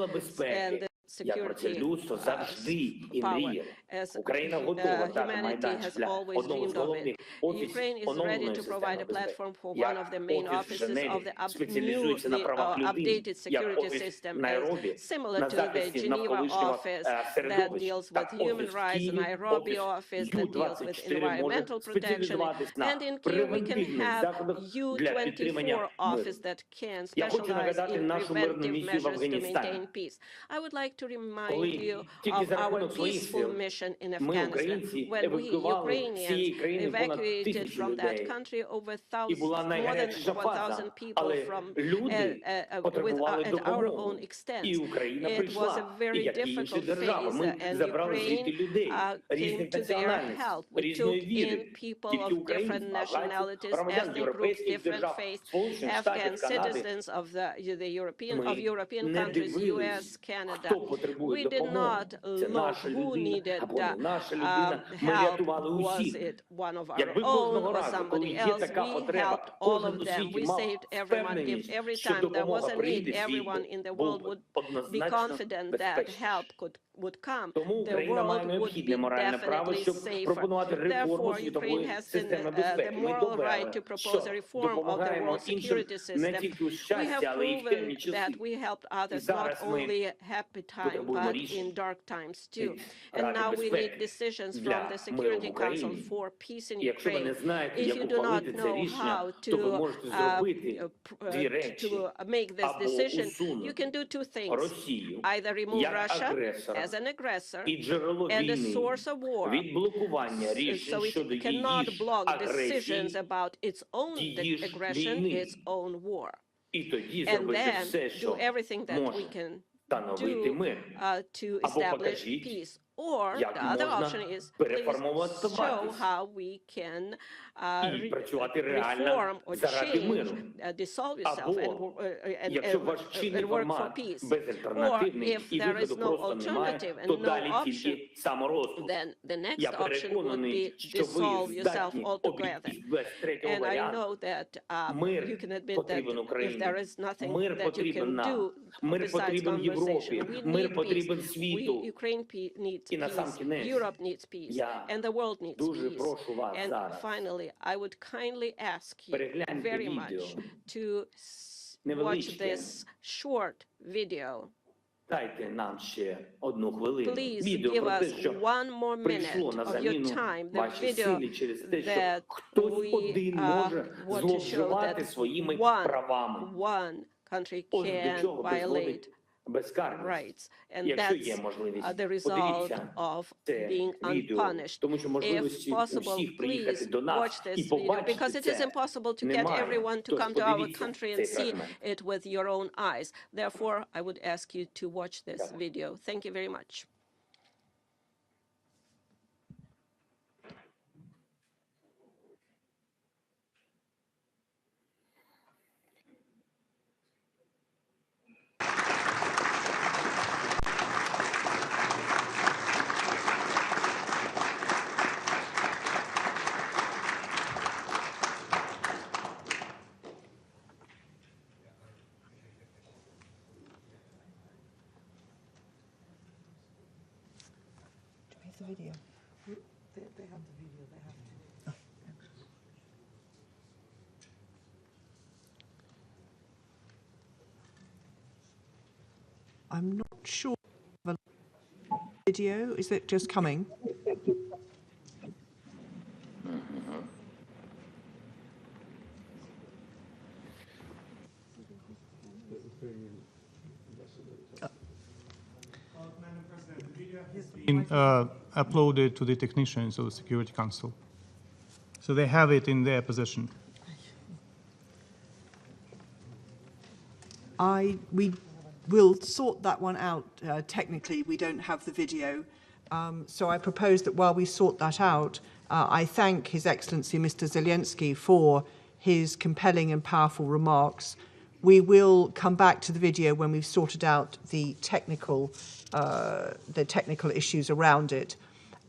and the security power, as humanity has always dreamed of it. Ukraine is ready to provide a platform for one of the main offices of the newly updated security system, similar to the Geneva office that deals with human rights, the Nairobi office that deals with environmental protection, and in Kyiv we can have U24 office that can specialize in preventive measures to maintain peace. I would like to remind you of our peaceful mission in Afghanistan, when we Ukrainians evacuated from that country over more than 1,000 people from at our own expense. It was a very difficult phase, and Ukraine came to their help. We took in people of different nationalities, ethnic groups, different faiths, Afghan citizens of European countries, US, Canada. We did not look who needed help. Was it one of our own or somebody else? We helped all of them. We saved everyone. If every time there was a need, everyone in the world would be confident that help could would come, the world would be definitely safer. Therefore, Ukraine has the moral right to propose a reform of the world security system. We have proven that we helped others not only happy time, but in dark times too. And now we need decisions from the Security Council for peace in Ukraine. If you do not know how to make this decision, you can do two things. Either remove Russia as an aggressor and a source of war, so it cannot block decisions about its own aggression, its own war. And then do everything that we can do to establish peace. Or the other option is, please show how we can reform or change, dissolve yourself and work for peace. Or if there is no alternative and no option, then the next option would be dissolve yourself altogether. And I know that you can admit that if there is nothing that you can do besides conversation, we need peace. Ukraine needs peace, Europe needs peace, and the world needs peace. And finally, I would kindly ask you very much to watch this short video. Please give us 1 more minute of your time, the video that we want to show that one country can violate rights, and that's the result of being unpunished. If possible, please watch this video, because it is impossible to get everyone to come to our country and see it with your own eyes. Therefore, I would ask you to watch this video. Thank you very much. The video. They have the video. They have it. I'm not sure. The video, is it just coming? Been uploaded to the technicians of the Security Council. So they have it in their possession. We will sort that one out. Technically, we don't have the video. So I propose that while we sort that out, I thank His Excellency Mr. Zelensky for his compelling and powerful remarks. We will come back to the video when we've sorted out the technical issues around it.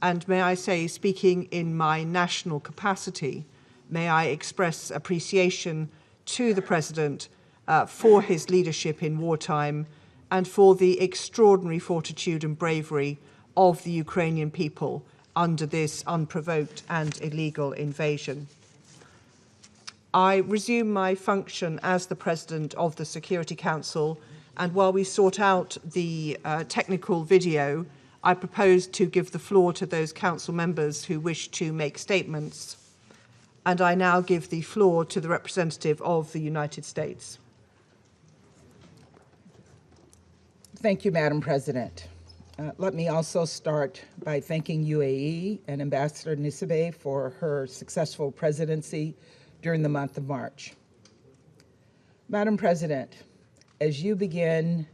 And may I say, speaking in my national capacity, may I express appreciation to the President for his leadership in wartime and for the extraordinary fortitude and bravery of the Ukrainian people under this unprovoked and illegal invasion. I resume my function as the President of the Security Council, and while we sort out the technical video, I propose to give the floor to those Council members who wish to make statements. And I now give the floor to the representative of the United States. Thank you, Madam President. Let me also start by thanking UAE and Ambassador Nisbet for her successful presidency during the month of March. Madam President, as you begin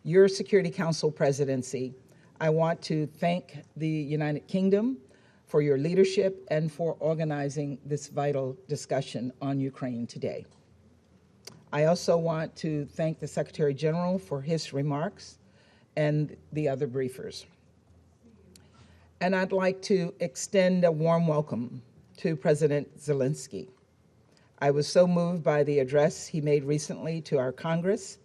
your Security Council presidency, I want to thank the United Kingdom for your leadership and for organizing this vital discussion on Ukraine today. I also want to thank the Secretary General for his remarks and the other briefers. And I'd like to extend a warm welcome to President Zelensky. I was so moved by the address he made recently to our Congress,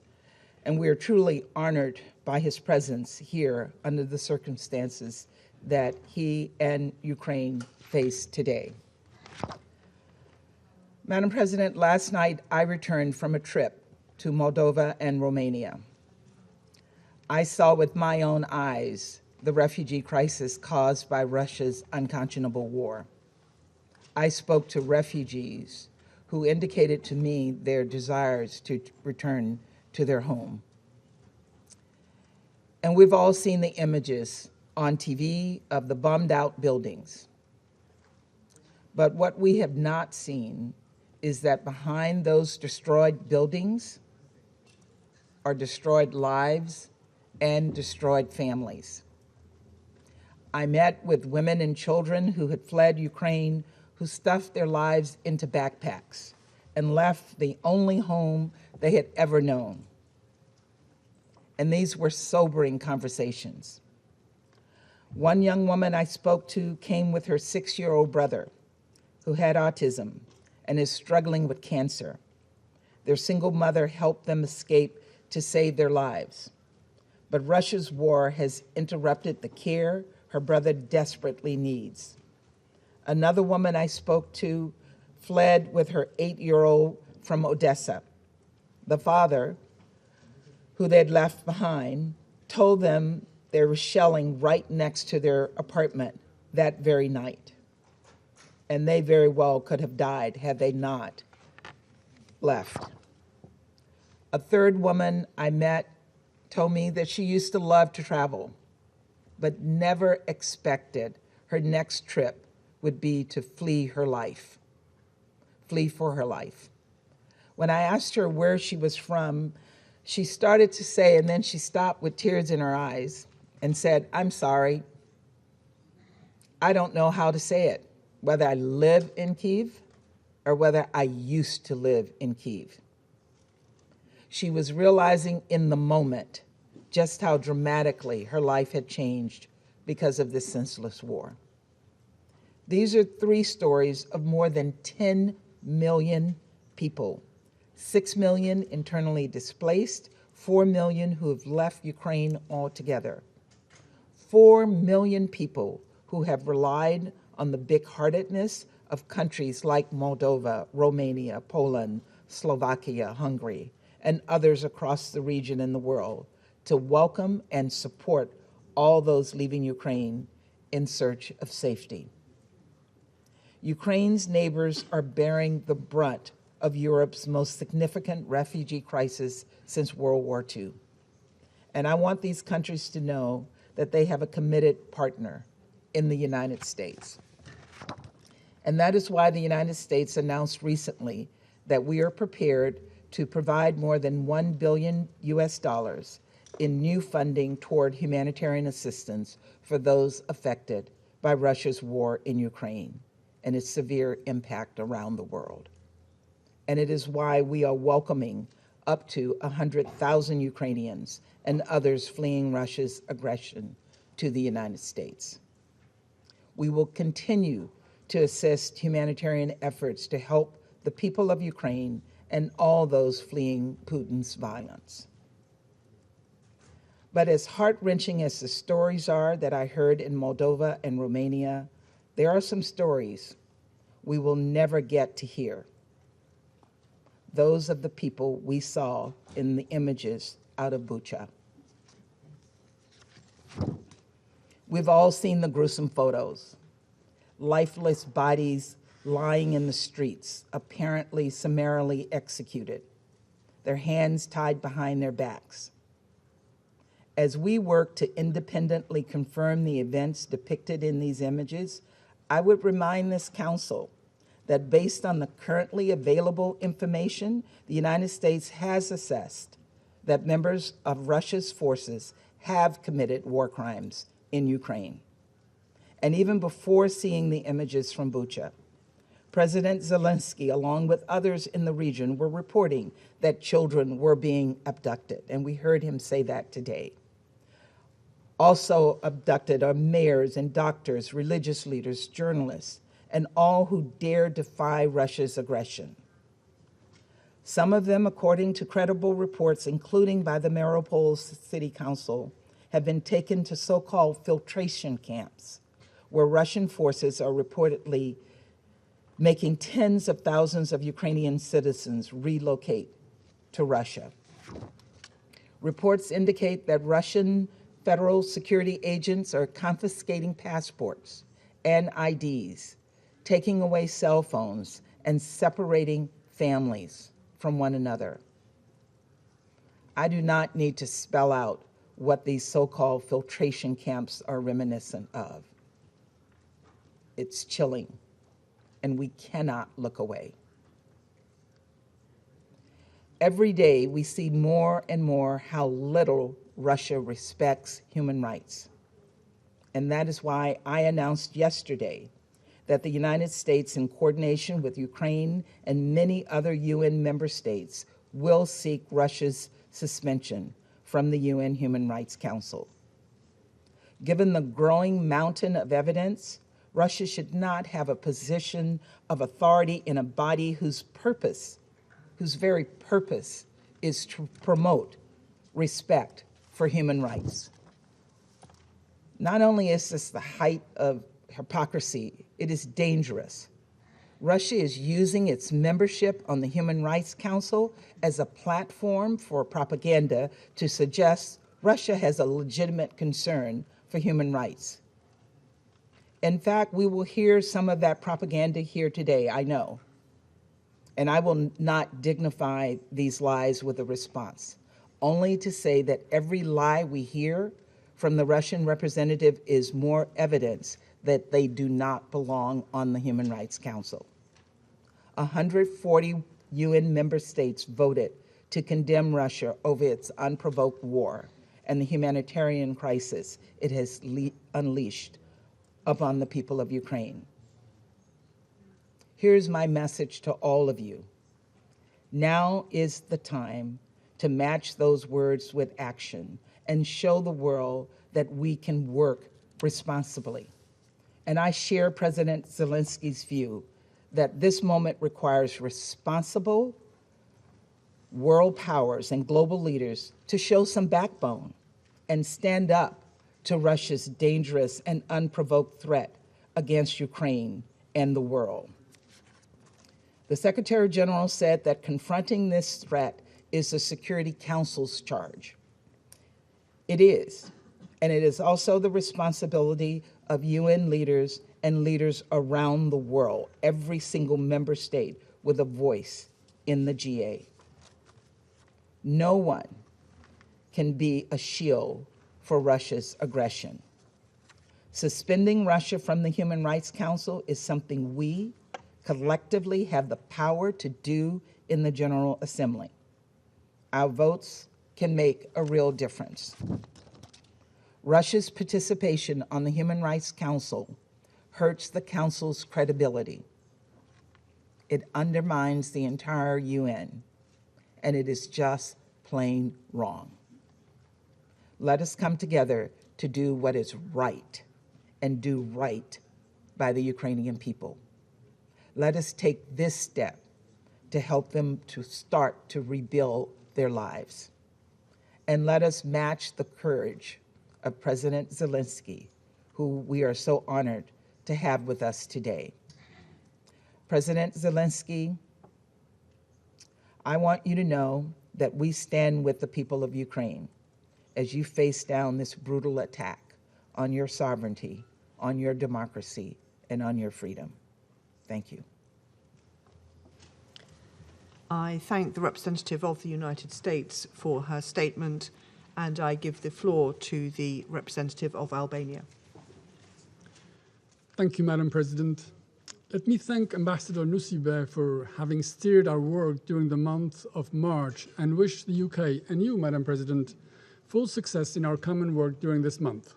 and we are truly honored by his presence here under the circumstances that he and Ukraine face today. Madam President, last night I returned from a trip to Moldova and Romania. I saw with my own eyes the refugee crisis caused by Russia's unconscionable war. I spoke to refugees who indicated to me their desires to return to their home. And we've all seen the images on TV of the bombed out buildings. But what we have not seen is that behind those destroyed buildings are destroyed lives and destroyed families. I met with women and children who had fled Ukraine, who stuffed their lives into backpacks and left the only home they had ever known. And these were sobering conversations. One young woman I spoke to came with her 6-year-old brother who had autism and is struggling with cancer. Their single mother helped them escape to save their lives. But Russia's war has interrupted the care her brother desperately needs. Another woman I spoke to fled with her 8-year-old from Odessa. The father, who they'd left behind, told them there was shelling right next to their apartment that very night. And they very well could have died had they not left. A third woman I met told me that she used to love to travel, but never expected her next trip would be to flee for her life. When I asked her where she was from, she started to say, and then she stopped with tears in her eyes and said, "I'm sorry. I don't know how to say it, whether I live in Kyiv or whether I used to live in Kyiv." She was realizing in the moment just how dramatically her life had changed because of this senseless war. These are 3 stories of more than 10 million people, 6 million internally displaced, 4 million who have left Ukraine altogether, 4 million people who have relied on the big-heartedness of countries like Moldova, Romania, Poland, Slovakia, Hungary, and others across the region and the world to welcome and support all those leaving Ukraine in search of safety. Ukraine's neighbors are bearing the brunt of Europe's most significant refugee crisis since World War II. And I want these countries to know that they have a committed partner in the United States. And that is why the United States announced recently that we are prepared to provide more than $1 billion in new funding toward humanitarian assistance for those affected by Russia's war in Ukraine and its severe impact around the world. And it is why we are welcoming up to 100,000 Ukrainians and others fleeing Russia's aggression to the United States. We will continue to assist humanitarian efforts to help the people of Ukraine and all those fleeing Putin's violence. But as heart-wrenching as the stories are that I heard in Moldova and Romania, there are some stories we will never get to hear. Those of the people we saw in the images out of Bucha. We've all seen the gruesome photos. Lifeless bodies lying in the streets, apparently summarily executed, their hands tied behind their backs. As we work to independently confirm the events depicted in these images, I would remind this council that based on the currently available information, the United States has assessed that members of Russia's forces have committed war crimes in Ukraine. And even before seeing the images from Bucha, President Zelensky, along with others in the region, were reporting that children were being abducted, and we heard him say that today. Also abducted are mayors and doctors, religious leaders, journalists, and all who dare defy Russia's aggression. Some of them, according to credible reports, including by the Mariupol City Council, have been taken to so-called filtration camps, where Russian forces are reportedly making tens of thousands of Ukrainian citizens relocate to Russia. Reports indicate that Russian federal security agents are confiscating passports and IDs, taking away cell phones, and separating families from one another. I do not need to spell out what these so-called filtration camps are reminiscent of. It's chilling, and we cannot look away. Every day, we see more and more how little Russia respects human rights. And that is why I announced yesterday that the United States, in coordination with Ukraine and many other UN member states, will seek Russia's suspension from the UN Human Rights Council. Given the growing mountain of evidence, Russia should not have a position of authority in a body whose very purpose is to promote respect for human rights. Not only is this the height of hypocrisy, it is dangerous. Russia is using its membership on the Human Rights Council as a platform for propaganda to suggest Russia has a legitimate concern for human rights. In fact, we will hear some of that propaganda here today, I know. And I will not dignify these lies with a response, only to say that every lie we hear from the Russian representative is more evidence that they do not belong on the Human Rights Council. 140 UN member states voted to condemn Russia over its unprovoked war and the humanitarian crisis it has unleashed upon the people of Ukraine. Here's my message to all of you. Now is the time to match those words with action and show the world that we can work responsibly. And I share President Zelensky's view that this moment requires responsible world powers and global leaders to show some backbone and stand up to Russia's dangerous and unprovoked threat against Ukraine and the world. The Secretary General said that confronting this threat is the Security Council's charge. It is, and it is also the responsibility of UN leaders and leaders around the world, every single member state with a voice in the GA. No one can be a shield for Russia's aggression. Suspending Russia from the Human Rights Council is something we collectively have the power to do in the General Assembly. Our votes can make a real difference. Russia's participation on the Human Rights Council hurts the Council's credibility. It undermines the entire UN, and it is just plain wrong. Let us come together to do what is right and do right by the Ukrainian people. Let us take this step to help them to start to rebuild their lives. And let us match the courage of President Zelensky, who we are so honored to have with us today. President Zelensky, I want you to know that we stand with the people of Ukraine as you face down this brutal attack on your sovereignty, on your democracy, and on your freedom. Thank you. I thank the representative of the United States for her statement, and I give the floor to the representative of Albania. Thank you, Madam President. Let me thank Ambassador Nusibe for having steered our work during the month of March and wish the UK and you, Madam President, full success in our common work during this month.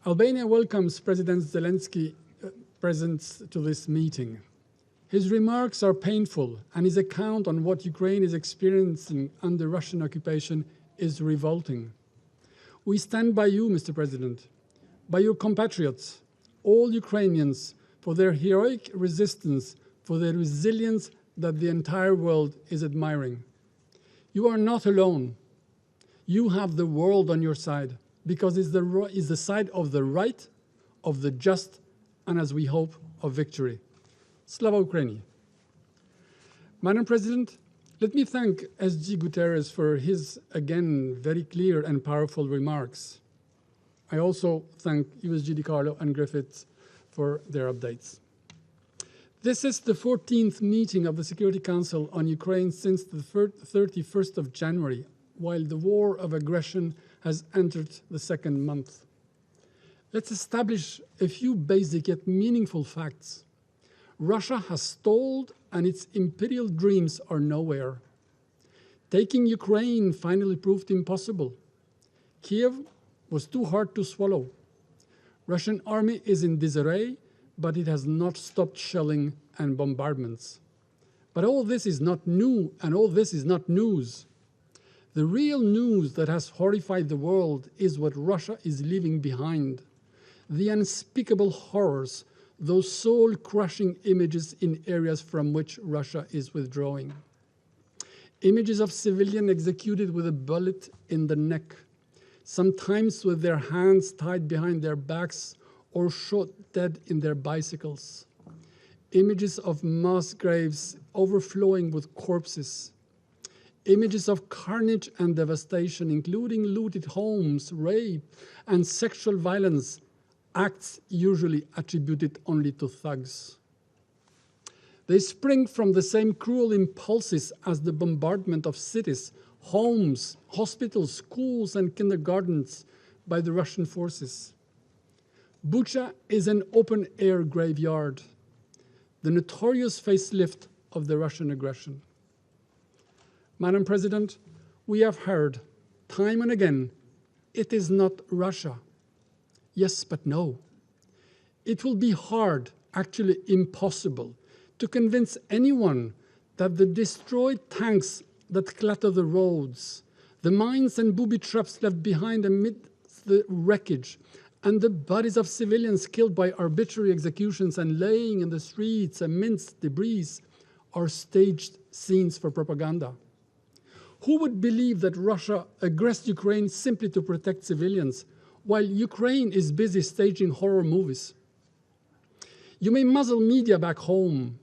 Albania welcomes President Zelensky's presence to this meeting. His remarks are painful, and his account on what Ukraine is experiencing under Russian occupation is revolting. We stand by you, Mr. President, by your compatriots, all Ukrainians, for their heroic resistance, for their resilience that the entire world is admiring. You are not alone. You have the world on your side, because it's the side of the right, of the just, and as we hope, of victory. Slava Ukraini. Madam President, let me thank SG Guterres for his, again, very clear and powerful remarks. I also thank USG DiCarlo and Griffiths for their updates. This is the 14th meeting of the Security Council on Ukraine since the 31st of January, while the war of aggression has entered the second month. Let's establish a few basic yet meaningful facts. Russia has stalled and its imperial dreams are nowhere. Taking Ukraine finally proved impossible. Kyiv was too hard to swallow. Russian army is in disarray, but it has not stopped shelling and bombardments. But all this is not new, and all this is not news. The real news that has horrified the world is what Russia is leaving behind. The unspeakable horrors, those soul-crushing images in areas from which Russia is withdrawing. Images of civilians executed with a bullet in the neck, sometimes with their hands tied behind their backs or shot dead in their bicycles. Images of mass graves overflowing with corpses. Images of carnage and devastation, including looted homes, rape, and sexual violence, acts usually attributed only to thugs. They spring from the same cruel impulses as the bombardment of cities, homes, hospitals, schools, and kindergartens by the Russian forces. Bucha is an open-air graveyard, the notorious facelift of the Russian aggression. Madam President, we have heard time and again, it is not Russia. Yes, but no. It will be hard, actually impossible, to convince anyone that the destroyed tanks that clutter the roads, the mines and booby traps left behind amidst the wreckage, and the bodies of civilians killed by arbitrary executions and laying in the streets amidst debris are staged scenes for propaganda. Who would believe that Russia aggressed Ukraine simply to protect civilians, while Ukraine is busy staging horror movies? You may muzzle media back home,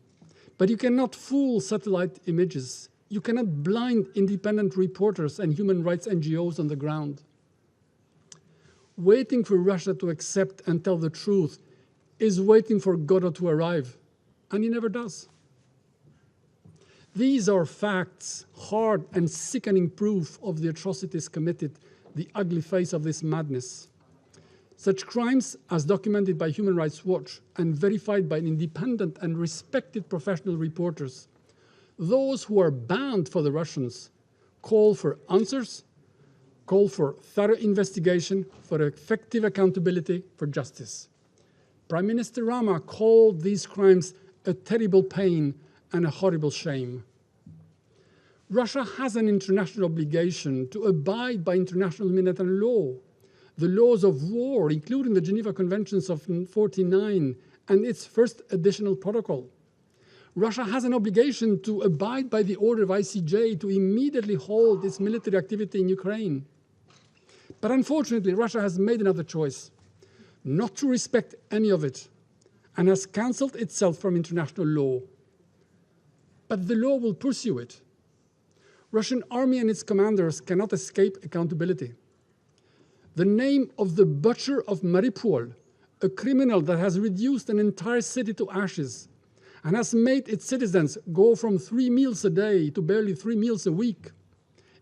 but you cannot fool satellite images. You cannot blind independent reporters and human rights NGOs on the ground. Waiting for Russia to accept and tell the truth is waiting for Godot to arrive, and he never does. These are facts, hard and sickening proof of the atrocities committed, the ugly face of this madness. Such crimes, as documented by Human Rights Watch and verified by independent and respected professional reporters, those who are banned for the Russians call for answers, call for thorough investigation, for effective accountability, for justice. Prime Minister Rama called these crimes a terrible pain and a horrible shame. Russia has an international obligation to abide by international humanitarian law, the laws of war, including the Geneva Conventions of 1949 and its first additional protocol. Russia has an obligation to abide by the order of ICJ to immediately hold its military activity in Ukraine. But unfortunately, Russia has made another choice, not to respect any of it, and has cancelled itself from international law. But the law will pursue it. Russian army and its commanders cannot escape accountability. The name of the butcher of Mariupol, a criminal that has reduced an entire city to ashes and has made its citizens go from 3 meals a day to barely 3 meals a week,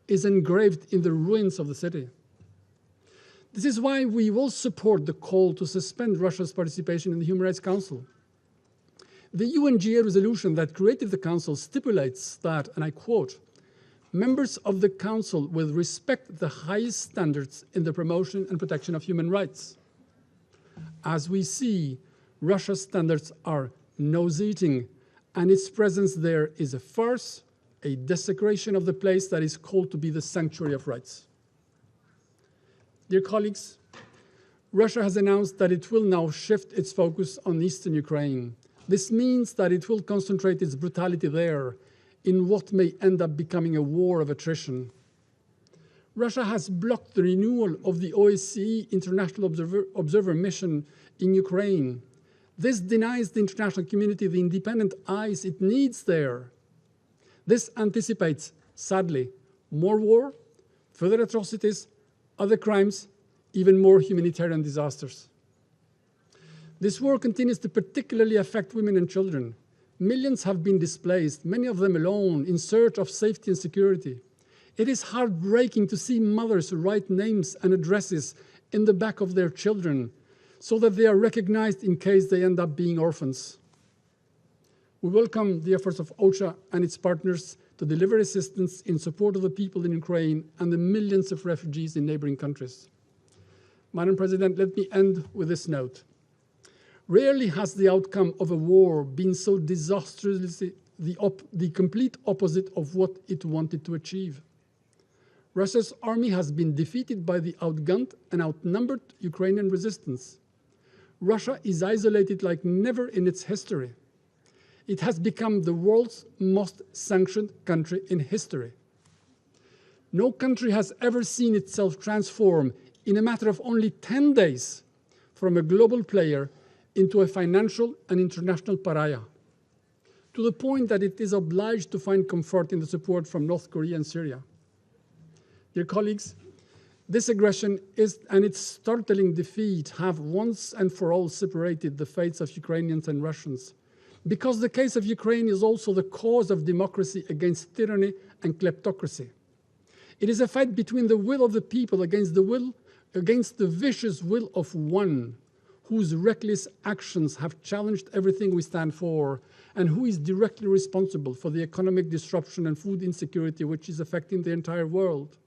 is engraved in the ruins of the city. This is why we will support the call to suspend Russia's participation in the Human Rights Council. The UNGA resolution that created the Council stipulates that, and I quote, members of the Council will respect the highest standards in the promotion and protection of human rights. As we see, Russia's standards are nose-eating, and its presence there is a farce, a desecration of the place that is called to be the sanctuary of rights. Dear colleagues, Russia has announced that it will now shift its focus on eastern Ukraine. This means that it will concentrate its brutality there, in what may end up becoming a war of attrition. Russia has blocked the renewal of the OSCE International Observer Mission in Ukraine. This denies the international community the independent eyes it needs there. This anticipates, sadly, more war, further atrocities, other crimes, even more humanitarian disasters. This war continues to particularly affect women and children. Millions have been displaced, many of them alone, in search of safety and security. It is heartbreaking to see mothers write names and addresses in the back of their children so that they are recognized in case they end up being orphans. We welcome the efforts of OCHA and its partners to deliver assistance in support of the people in Ukraine and the millions of refugees in neighboring countries. Madam President, let me end with this note. Rarely has the outcome of a war been so disastrously the complete opposite of what it wanted to achieve. Russia's army has been defeated by the outgunned and outnumbered Ukrainian resistance. Russia is isolated like never in its history. It has become the world's most sanctioned country in history. No country has ever seen itself transform in a matter of only 10 days from a global player into a financial and international pariah, to the point that it is obliged to find comfort in the support from North Korea and Syria. Dear colleagues, this aggression and its startling defeat have once and for all separated the fates of Ukrainians and Russians, because the case of Ukraine is also the cause of democracy against tyranny and kleptocracy. It is a fight between the will of the people against the vicious will of one, whose reckless actions have challenged everything we stand for, and who is directly responsible for the economic disruption and food insecurity which is affecting the entire world.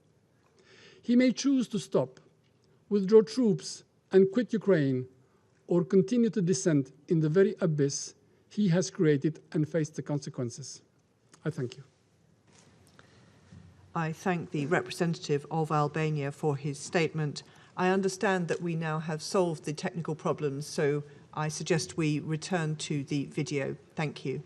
He may choose to stop, withdraw troops, and quit Ukraine, or continue to descend in the very abyss he has created and face the consequences. I thank you. I thank the representative of Albania for his statement. I understand that we now have solved the technical problems, so I suggest we return to the video. Thank you.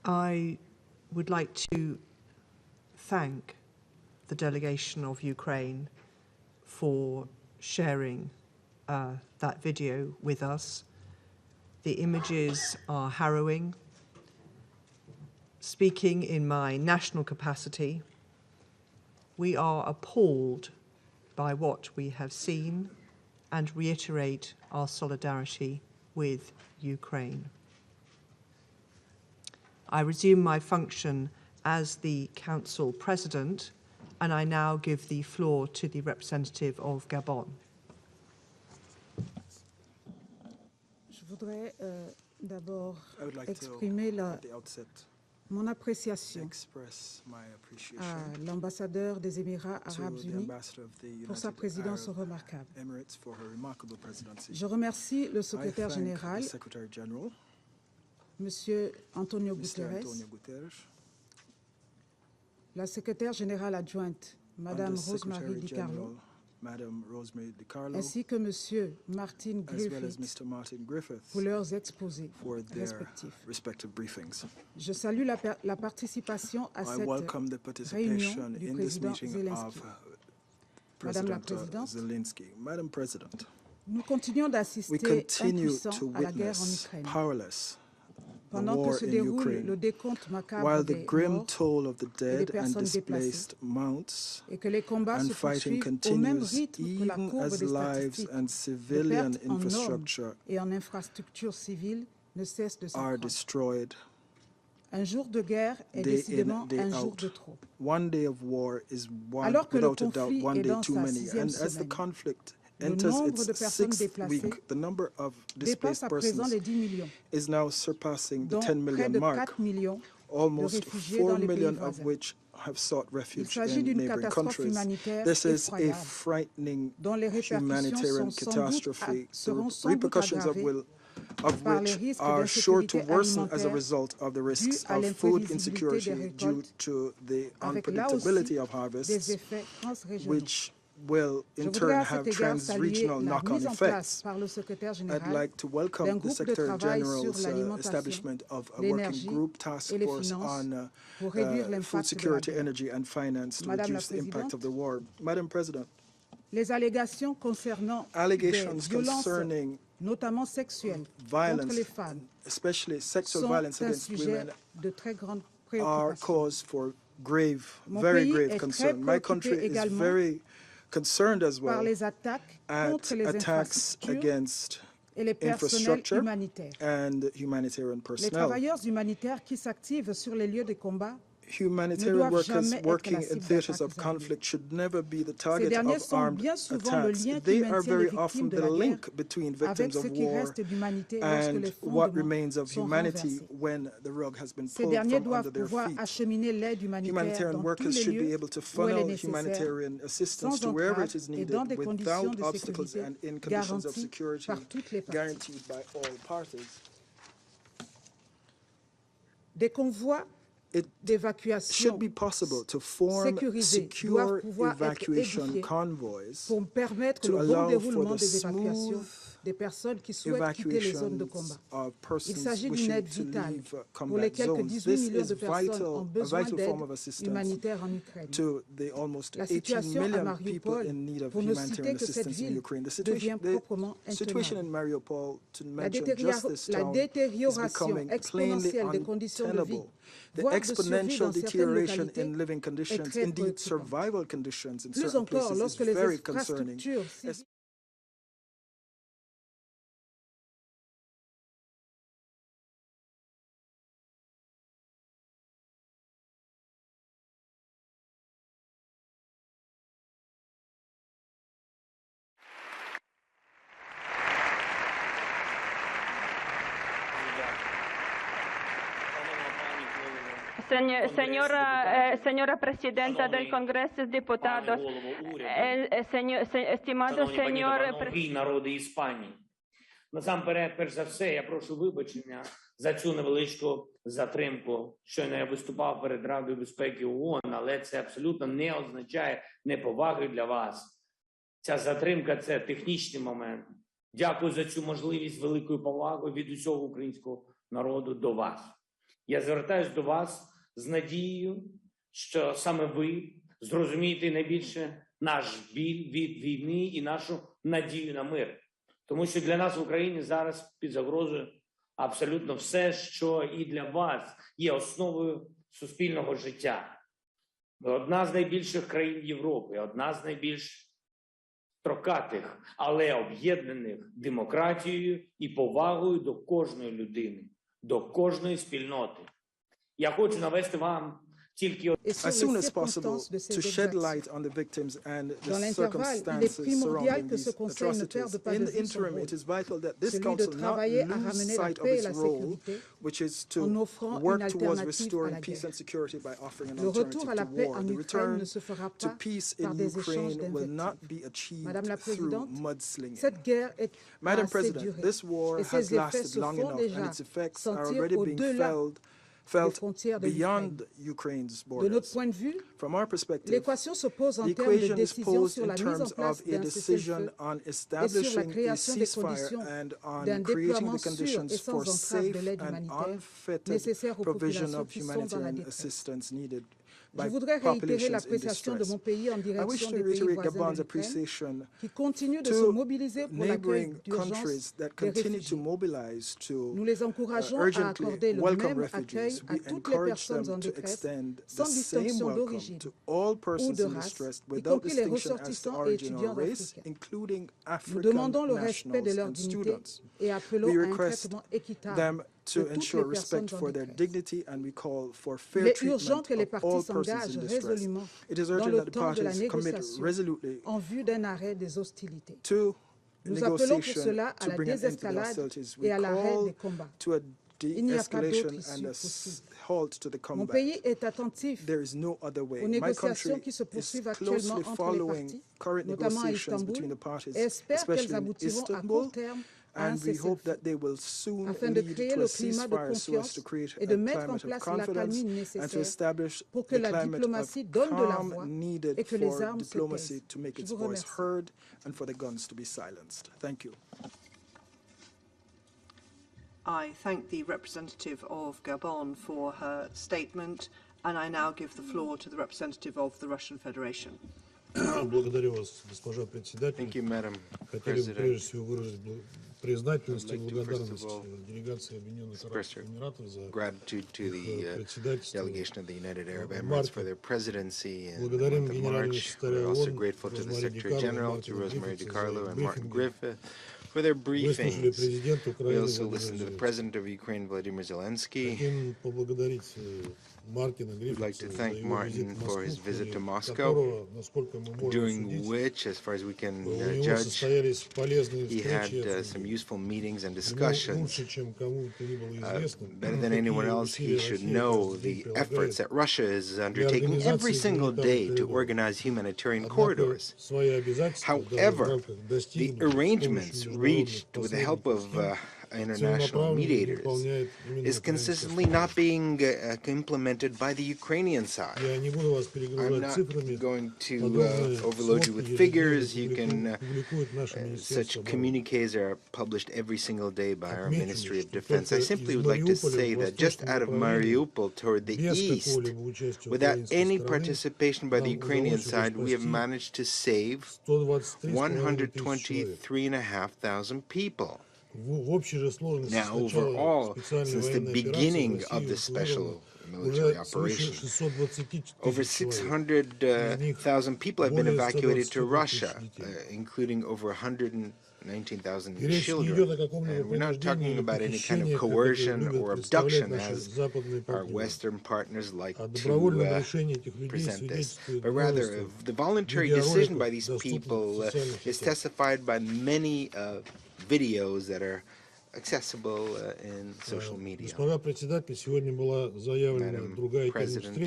I would like to thank the delegation of Ukraine for sharing that video with us. The images are harrowing. Speaking in my national capacity, we are appalled by what we have seen and reiterate our solidarity with Ukraine. I resume my function as the Council President, and I now give the floor to the representative of Gabon. Je voudrais d'abord exprimer mon appréciation à l'ambassadeur des Émirats arabes unis pour sa présidence remarquable. Je remercie le secrétaire général, Monsieur Antonio Guterres, la secrétaire générale adjointe Madame Rosemary DiCarlo, Madame Rosemary DiCarlo, ainsi que Monsieur Martin as well as Griffith Mr. Martin Griffith pour leurs exposés for their respectifs. respective briefings. Je salue la participation à I cette welcome the réunion participation du in this président meeting Zelensky. of Madame la President Présidente, Zelensky. Madam President, nous continuons we d'assister continue impuissants to à la guerre en witness Ukraine. powerless the Pendant que war se in déroule le Ukraine, décompte macabre while the des grim morts toll of the et des dead and personnes displaced mounts, et que les combats and se fighting poursuivent au même continues rythme que la even courbe as des lives statistiques. and Les civilian pertes en hommes infrastructure et en infrastructures civiles ne cessent de are s'accroître. destroyed Un jour de guerre est day in, décidément day un jour out. de trop. One day of war is one, Alors que le without a doubt, conflit one est day dans too sa many. sixième And as the semaine, conflict le enters nombre de its personnes sixth déplacées week, the number of dépasse displaced à présent persons les 10 millions, is now surpassing the dont 10 près million de mark, 4 millions de almost réfugiés 4 dans les pays million of voisins. which have sought Il refuge s'agit in d'une neighboring catastrophe countries. humanitaire This is a effroyable, frightening dont les répercussions humanitarian catastrophe. seront The sans doute repercussions aggravées of par les which risques are sure to d'insécurité worsen as a alimentaire result of the risks dus à of food l'imprévisibilité des insecurity due récoltes, to the avec là unpredictability aussi of des harvests, effets transrégionaux. which will Je in voudrais turn à cet have égard saluer trans-regional la knock-on mise en place effects. par le secrétaire I'd général like to d'un welcome the groupe de Secretary travail sur General's l'alimentation, establishment of a working l'énergie group task et les force finances on pour réduire food l'impact de la security, guerre. energy and finance to Madame la reduce the impact of the Présidente, war. Madam President, les allégations concernant des allegations violences, concerning notamment sexuelles, contre violence, les femmes, especially sexual sont violence un against sujet women, de très grande are préoccupation. cause for grave, Mon very pays grave est concern. très My préoccupé country is également very concerned as par well les attaques at contre les attacks infrastructures against et les personnels infrastructure humanitaires. and humanitarian Les personnel. travailleurs humanitaires qui s'activent sur les lieux de combat Humanitarian workers jamais être working la in cible theaters of d'attaques conflict should never be the Ces target derniers of sont armed bien souvent le attacks. lien qui They are maintient les very often victimes de the la guerre link between avec victims ce of qui war reste d'humanité lorsque les and what fondements remains of sont humanity renversés. when the rug has been Ces pulled derniers from under doivent their pouvoir feet. acheminer l'aide humanitaire Humanitarian dans tous workers les should be lieux able to où elle funnel est nécessaire, humanitarian assistance sans to wherever entrave it is et dans needed des conditions without de obstacles sécurité and in conditions of garanties security par toutes les parties. guaranteed by all parties. Des convois It d'évacuation should be possible to form sécurisés secure doivent pouvoir être evacuation édifiés convoys pour permettre to le bon allow for déroulement the des évacuations smooth des personnes qui souhaitent quitter les zones de combat. evacuations of Il persons s'agit d'une wishing aide to vitale leave pour combat les quelques zones. 18 This millions is de personnes ont a besoin vital d'aide form of assistance humanitaire en Ukraine. to the almost La 18 situation à million people Mariupol, in need of pour ne citer humanitarian que cette assistance in ville, Ukraine. devient proprement The situation intenable. in Mariupol, to La mention just this town, is détérioration becoming plainly exponentielle des conditions de vie, untenable. The voire de survie exponential dans certaines deterioration localités, in living est conditions, très indeed préoccupante. survival conditions in Plus certain encore, places, lorsque is les very concerning. infrastructures civiles Señora Presidenta del Congreso de Diputados, estimado señor народи Іспанії. Насамперед, перш за все, я прошу вибачення за цю невеличку затримку. Щойно я виступав перед Радою безпеки ООН, але це абсолютно не означає неповаги для вас. Ця затримка – це технічний момент. Дякую за цю можливість, великою повагою від усього українського народу до вас. Я звертаюсь до вас з надією, що саме ви зрозумієте найбільше наш біль від війни і нашу надію на мир. Тому що для нас в Україні зараз під загрозою абсолютно все, що і для вас є основою суспільного життя. Ми одна з найбільших країн Європи, одна з найбільш строкатих, але об'єднаних демократією і повагою до кожної людини, до кожної спільноти. Я хочу навести вам as soon as possible to shed light on the victims and the circumstances surrounding these atrocities. In the interim, it is vital that this Council not lose sight of its role, which is to work towards restoring peace and security by offering an alternative to war. The return to peace in Ukraine will not be achieved through mudslinging. Madam President, this war has lasted long enough and its effects are already being felt felt beyond Ukraine's borders. From our perspective, the equation is posed in terms of a decision on establishing a ceasefire and on creating the conditions for safe and unfettered provision of humanitarian assistance needed by populations in distress. I wish to reiterate Gabon's appreciation to neighboring countries that continue to mobilize to urgently welcome refugees. We encourage them to extend the same welcome to all persons in distress without distinction as to origin or race, including African nationals and students. We request them to ensure respect for their dignity, and we call for fair treatment of all persons in distress. It is urgent that the parties commit resolutely to negotiation to bring an end to the hostilities. We call to a de-escalation and a halt to the combat. There is no other way. My country is closely following current negotiations between the parties, especially in Istanbul, and we hope that they will soon lead to a ceasefire so as to create a climate of confidence and to establish the climate of calm needed for diplomacy to make its voice heard and for the guns to be silenced. Thank you. I thank the representative of Gabon for her statement, and I now give the floor to the representative of the Russian Federation. Thank you, Madam President. признательность и благодарность делегации Объединенных Арабских Эмиратов за gratitude to the delegation of the United Arab Emirates for their presidency in the month of March. We're also grateful to the Secretary General, to Rosemary DiCarlo and Martin Griffith for their briefings. We also listened to the President of Ukraine, Volodymyr Zelensky. We'd like to thank Martin for his visit to Moscow, during which, as far as we can judge, he had some useful meetings and discussions. Better than anyone else, he should know the efforts that Russia is undertaking every single day to organize humanitarian corridors. However, the arrangements reached with the help of international mediators is consistently not being implemented by the Ukrainian side. I'm not going to overload you with figures. You can such communiques are published every single day by our Ministry of Defense. I simply would like to say that just out of Mariupol toward the east, without any participation by the Ukrainian side, we have managed to save 123,500 people. Now, overall, since the beginning of the special military operation, over 600,000 people have been evacuated to Russia, including over 119,000 children. And we're not talking about any kind of coercion or abduction, as our Western partners like to present this, but rather the voluntary decision by these people is testified by many videos that are accessible in social media. Madam President,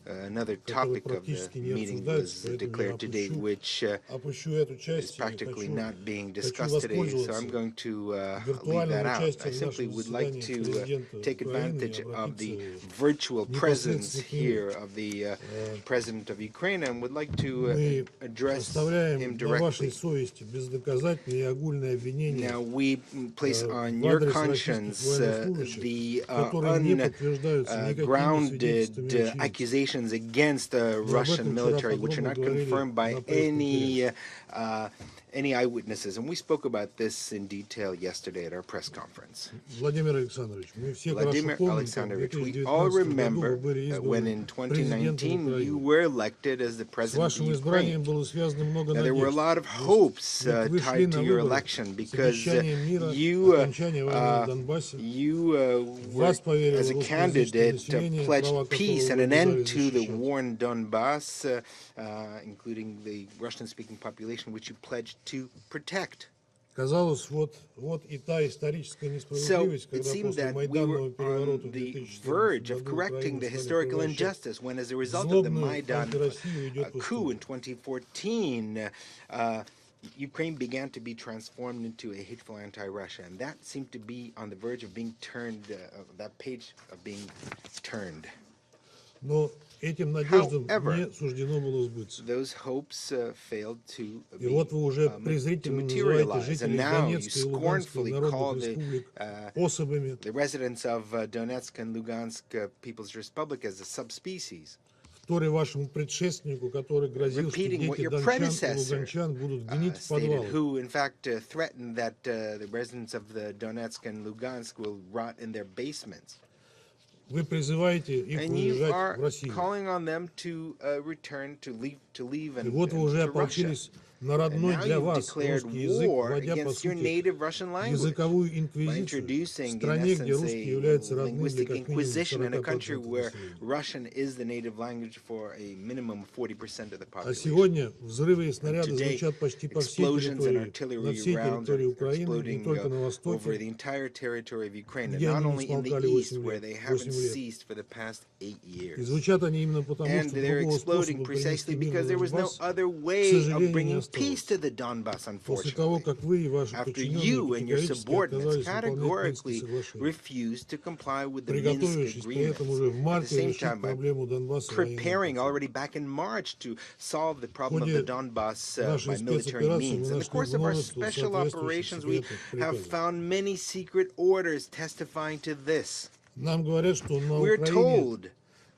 another topic of the meeting was declared today, which is practically not being discussed today, so I'm going to leave that out. I simply would like to take advantage of the virtual presence here of the President of Ukraine and would like to address him directly. Now, we place on your conscience the ungrounded accusations against the Russian military, which are not confirmed by any eyewitnesses, and we spoke about this in detail yesterday at our press conference. Vladimir Alexandrovich, we all remember when in 2019 you were elected as the President of Ukraine. Now, there were a lot of hopes tied to your election because you were, as a candidate, pledged peace and an end to the war in Donbass, including the Russian-speaking population, which you pledged to protect. So it seemed that we were on the verge of correcting the historical injustice when, as a result of the Maidan coup in 2014, Ukraine began to be transformed into a hateful anti-Russia, and that seemed to be on the verge of being turned, that page of being turned. Но этим надеждам However, не суждено было сбыться. those hopes failed to И вот вы уже презрительно называете жителей Донецкой и Луганской народных республик особами. The residents of Donetsk and Lugansk People's Republic as a subspecies. Второй вашему предшественнику, который грозил, что дети дончан и луганчан будут гнить в подвалах. Who, in fact, threatened that the residents of the Donetsk and Lugansk will rot in their basements. Вы призываете их уезжать в Россию. Calling on them to return, to leave, and И вот вы уже to Russia. ополчились на родной для вас русский язык, вводя, по сути, языковую инквизицию в стране, где русский является родным для как минимум 40%. А сегодня взрывы и снаряды звучат почти по всей территории, на всей территории Украины, не только на востоке, где они не смолкали 8 лет. И звучат они именно потому, что другого способа принести мир на Донбасс, к сожалению, не peace to the Donbass, После того, как вы и ваши after подчиненные you and your категорически subordinates отказались выполнять Минские categorically соглашения, refused to comply with the Minsk приготовившись при agreements. этом уже в At the марте same решить time, by проблему Донбасса preparing военным already back in March to solve the В problem of ходе the Donbass нашей by military спецоперации means. мы In the нашли course of our множество special operations, we соответствующих have секретных found many secret orders testifying to this. Нам говорят, что на We're Украине told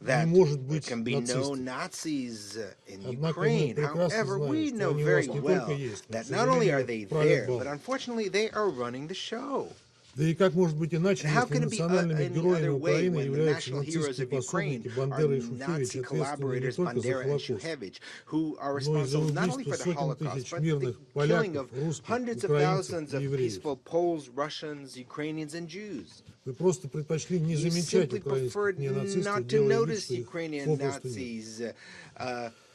that не может there быть can be no нацистов. Nazis in Однако мы Ukraine. прекрасно However, we знаем, что know они у very вас не well только есть, но, к that not only are сожалению, they правят there, бал. but unfortunately they are running the show. Да и как может быть иначе, And how если can it be национальными any героями other way Украины when the являются national heroes нацистские of Ukraine пособники are Бандера и Шухевич, Nazi ответственные не collaborators только за Bandera and Холокост, Shухevich, who are но и за responsible not only убийство for the сотен Holocaust, тысяч but the мирных killing поляков, of русских, hundreds of украинцев thousands и of евреев. peaceful Poles, Russians, Ukrainians, and Jews. Вы просто предпочли не You замечать simply украинских preferred неонацистов, not to делая вид, notice что их Ukrainian попросту нет. Nazis,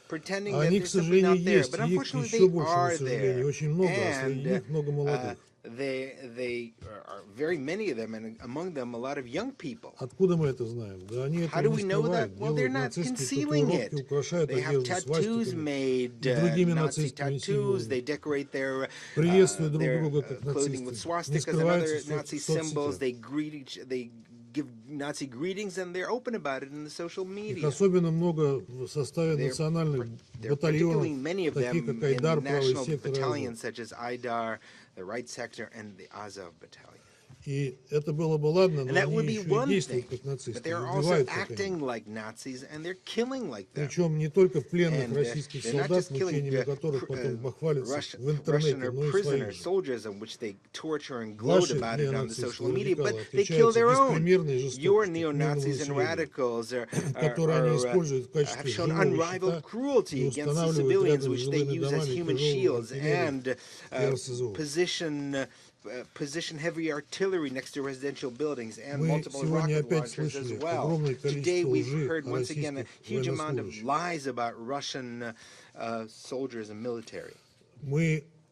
pretending А that они, they're к simply сожалению, not there. есть, But и их unfortunately, еще they больше, are к сожалению, there. очень много, а среди них много молодых. They are very many of them, and among them a lot of young people. Откуда мы это знаем? Да они How этого do не we know that? скрывают, Well, they're делают not нацистские concealing татуировки, it. украшают They have одежду tattoos свастиками made, и другими Nazi нацистскими tattoos. They символами. decorate their Приветствуют друг друга как clothing with нацисты. Не swastikas and скрываются other в Nazi соцсетях. symbols. They give Nazi greetings, and they're open about it in the social Их media. особенно много в составе национальных батальонов, Particularly many of them таких как in Айдар, the правый national сектор, battalions such as Aidar, the Right Sector, and the Azov Battalion. И это было бы ладно, And но that would они be еще и one действуют thing, как нацисты, but they're also убивают как они. acting like Nazis, and they're killing like them. Причем не только пленных And российских they're not солдат, just killing мучениями которых потом бахвалятся в Russian интернете, or но и prisoner своих же. soldiers, of which they torture and gloat Ваши about it on the social неонацистские media, but радикалы they kill отличаются their own. беспримерной Your жестокостью к мирному neo-Nazis and населению, radicals которые они используют в have качестве shown живого unrivaled щита cruelty и against the устанавливают civilians, рядом с which they жилыми use as домами human тяжелую shields артиллерию and и РСЗО. position heavy artillery next to residential buildings and Мы multiple сегодня rocket опять launchers as слышали well. огромное Today количество we've лжи heard о once again a российских huge amount of военнослужащих. lies about Russian soldiers and military.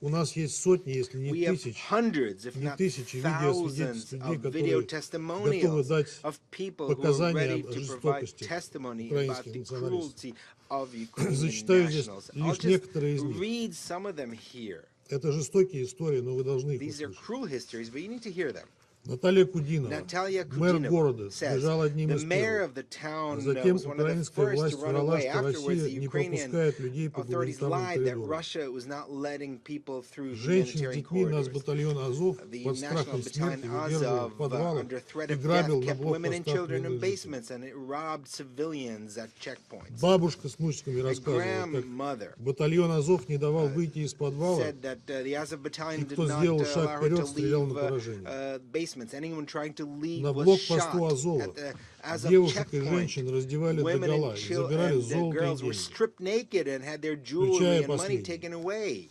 У нас есть сотни, если не We have тысячи, hundreds, if не not тысячи thousands видеосвидетельств людей, of video которые готовы testimonials дать of people who are показания ready о to provide жестокости testimony about украинских the националистов. cruelty of Ukrainian Зачитаю здесь nationals. I'll лишь just некоторые из них. read some of them here. Это жестокие истории, но вы должны их These are услышать. cruel histories, but you need to hear them. Наталья Кудинова, Natalia мэр Kudinova города, says сбежал одним the из mayor первых. of the town Затем was one of the украинская first власть to run врала, away. что Afterwards, Россия the не Ukrainian пропускает людей по authorities гуманитарным lied that коридорам. Russia was not letting people through Женщин с humanitarian детьми наш corridors. батальон Азов The под National страхом Battalion смерти выдерживал в Azov, подвалах under threat и of death, грабил на kept women and блокпостах children in мирных жителей. basements, and it robbed civilians at checkpoints. Бабушка с внучками My рассказывала, как grandmother батальон Азов не давал выйти из подвала, said that the Azov battalion и did кто not сделал шаг allow her to вперед, стрелял на leave поражение. basements. Anyone trying to leave На was блокпосту shot Азова at the Azov девушек и checkpoint. женщин раздевали Women догола and и забирали золото и girls were деньги. stripped naked and had their jewelry Включая and money последнее. taken away.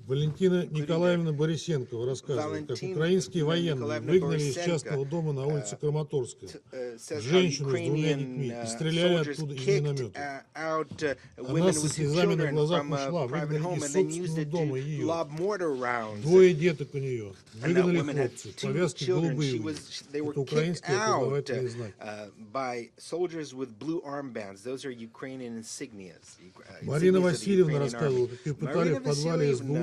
Валентина Николаевна Борисенкова рассказывает, как украинские военные выгнали из частного дома на улице Краматорская женщину с двумя детьми и стреляли оттуда из миномета. Она со слезами на глазах ушла, выгнали из собственного дома ее. Двое деток у нее. Выгнали хлопцы, повязки голубые. Это украинские опознавательные знаки. Марина Васильевна рассказывала, как ее пытали в подвале СБУ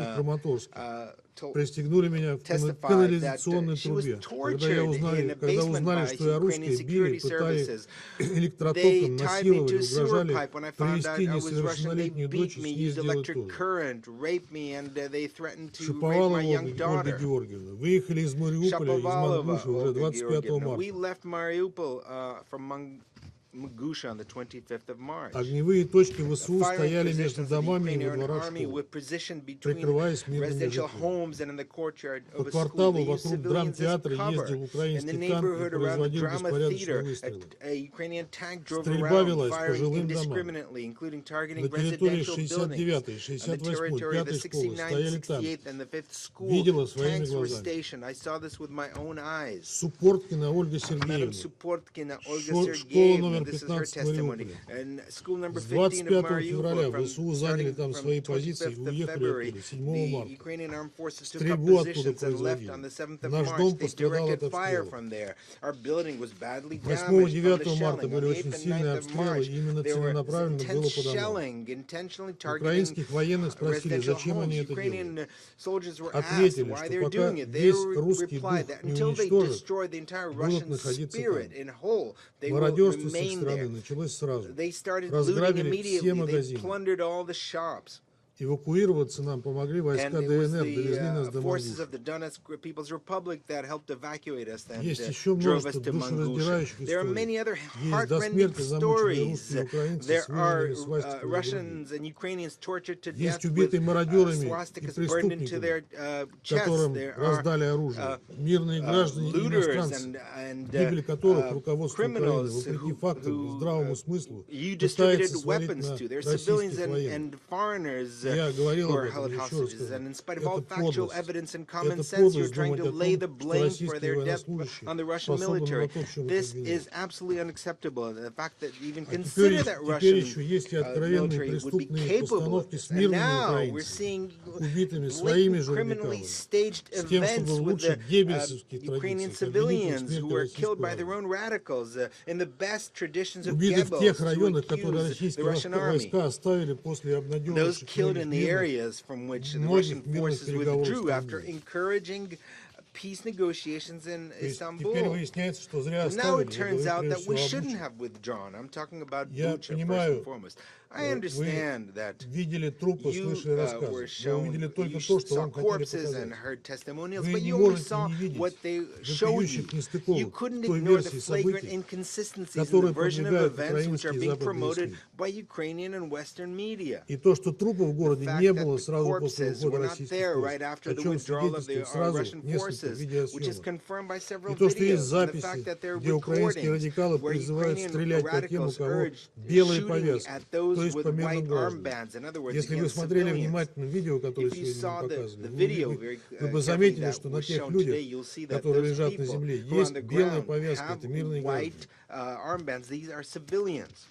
пристегнули меня в канализационной трубе. Когда узнали, что я русский, били, пытали электротоком, насиловали, угрожали привести несовершеннолетнюю дочь и с ней сделать то же. Шаповалова Ольга Георгиевна. Выехали из Мариуполя, из Мангуши уже 25 марта. Огневые точки ВСУ стояли между домами и во дворах школ, прикрываясь мирными жителями. По кварталу вокруг драмтеатра ездил украинский танк и производил беспорядочные выстрелы. Стрельба велась по жилым домам. На территории 69-й, 68-й, 5-й школы стояли танки. Видела своими глазами. Суппорткина Ольга Сергеевна. Школа номер 15 Мариуполя. С 25 февраля ВСУ заняли там свои позиции и уехали оттуда 7 марта. Стрельбу оттуда производили. Наш дом пострадал от обстрелов. 8-9 марта были очень сильные обстрелы, и именно целенаправленно было по домам. Украинских военных спросили, зачем они это делают. Ответили, что пока весь русский дух не уничтожит, будут находиться там. Мародерство с их стороны началось сразу. Разграбили все магазины. Эвакуироваться нам помогли войска ДНР, довезли нас до Мангуши. Есть еще множество душераздирающих историй. Есть до смерти замученные русские украинцы с вырванными свастиками. Есть убитые мародерами и преступниками, которым раздали оружие. Мирные граждане и иностранцы, гибель которых руководство Украины, вопреки фактам и здравому смыслу, пытается свалить на российских военных. Я говорил об этом, еще раз скажу. Это подлость. Это подлость думать о том, что российские военнослужащие способны на то, в чем это обвиняют. Теперь еще есть и откровенные преступные постановки с мирными украинцами, убитыми своими же радикалами, с тем, чтобы в лучших геббельсовских традициях обвинить в смерти российского народа. Убиты в тех районах, которые российские войска оставили после обнадеживших in the areas from which the Russian forces withdrew after encouraging peace negotiations in Istanbul. Now it turns out that we shouldn't have withdrawn. I'm talking about Bucha first and foremost. I understand that you were shown, you saw corpses and heard testimonials, but you only saw what they showed you. You couldn't ignore the flagrant inconsistencies in the version of events which are being promoted by Ukrainian and Western media. И то, что трупов в городе не было сразу после Corpses were ухода not российских there войск, right after о the чем withdrawal of the свидетельствует сразу Russian несколько forces, which is видеосъемок. confirmed by several И то, что есть videos, and the записи, fact that there are где украинские recordings радикалы where призывают Ukrainian стрелять по тем, у radicals кого urged белые shooting повязки, at то those есть по with мирным white гражданам. armbands. In other words, Если вы against смотрели civilians. внимательно видео, которое If you сегодня saw нам the показывали, video very вы бы carefully заметили, that что на was тех shown людях, today, you'll see that которые those лежат на people земле, who are on есть the белая ground повязка, have это мирные граждане. white armbands. These are civilians.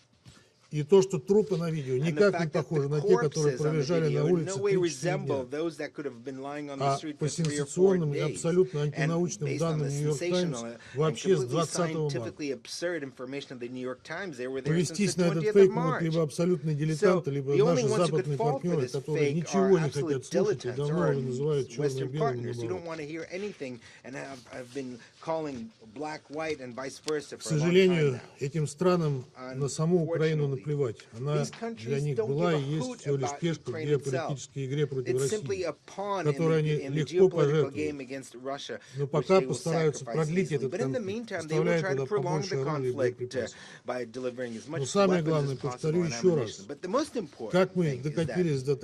И то, что трупы на видео никак не похожи на те, которые пролежали на улице 3-4 дня. А по сенсационным и абсолютно антинаучным данным Нью-Йорк Таймс вообще с 20 марта. Повестись на этот фейк могут либо абсолютные дилетанты, либо наши западные партнеры, которые ничего не хотят слушать и давно уже называют черно-белым и наоборот. К сожалению, этим странам на саму Украину наплевать. Она для них была и есть всего лишь пешка в геополитической игре против России, которой они легко пожертвуют. Но пока постараются продлить этот конфликт, оставляя туда побольше оружия и боеприпасов. Но самое главное, повторю еще раз, как мы докатились до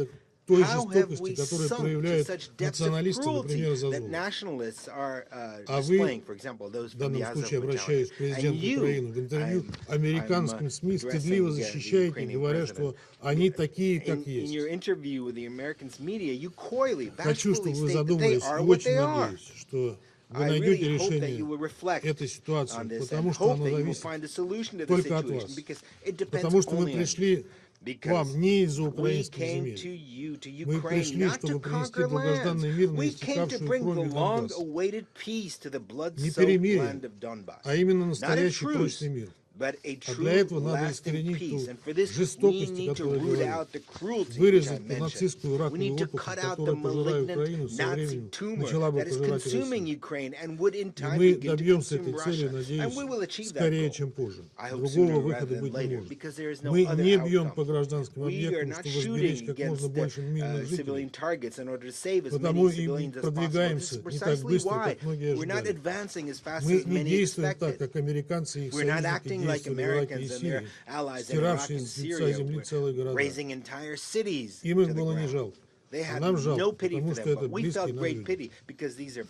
той жестокости, которую проявляют националисты, например, из Азова. А вы, в данном случае обращаюсь к президенту Украины, в интервью американским СМИ стыдливо защищаете, говоря, что они такие, как есть. Хочу, чтобы вы задумались, и очень надеюсь, что вы найдете решение этой ситуации, потому что оно зависит только от вас. Потому что мы пришли к вам не из-за украинских земель. Мы пришли, чтобы принести долгожданный мир на истекавшую кровью Донбасс. Не перемирие, а именно настоящий прочный мир. but a А true для этого надо lasting искоренить peace. ту And for this, we жестокость, need о to которой я root говорил, out the cruelty, which I вырезать ту mentioned. нацистскую We раковую need to опухоль, cut out the которая, пожирая malignant Украину, со Nazi временем tumor начала бы that is пожирать и consuming Россию. Ukraine and would in И time мы begin to добьемся consume этой цели, Russia. And надеюсь, we will achieve that скорее, goal. чем позже. I hope Другого sooner выхода rather than быть не later, может. because there is no Мы other не бьем outcome. по гражданским We are объектам, not чтобы сберечь shooting как можно against больше мирных civilian жителей. targets in order to save as Потому many и civilians as possible. This is продвигаемся не так precisely быстро, why как многие we're not ожидали. advancing as fast Мы as не many действуем так, expected. как американцы и их We're not союзники acting like действовали в Ираке и Americans and Сирии, their allies in Iraq стиравшие and с лица Syria земли целые were города. razing entire cities Им to их the было не ground. жалко. They А had нам no жалко, pity потому for что them, это but we близкие felt нам great люди. pity because these are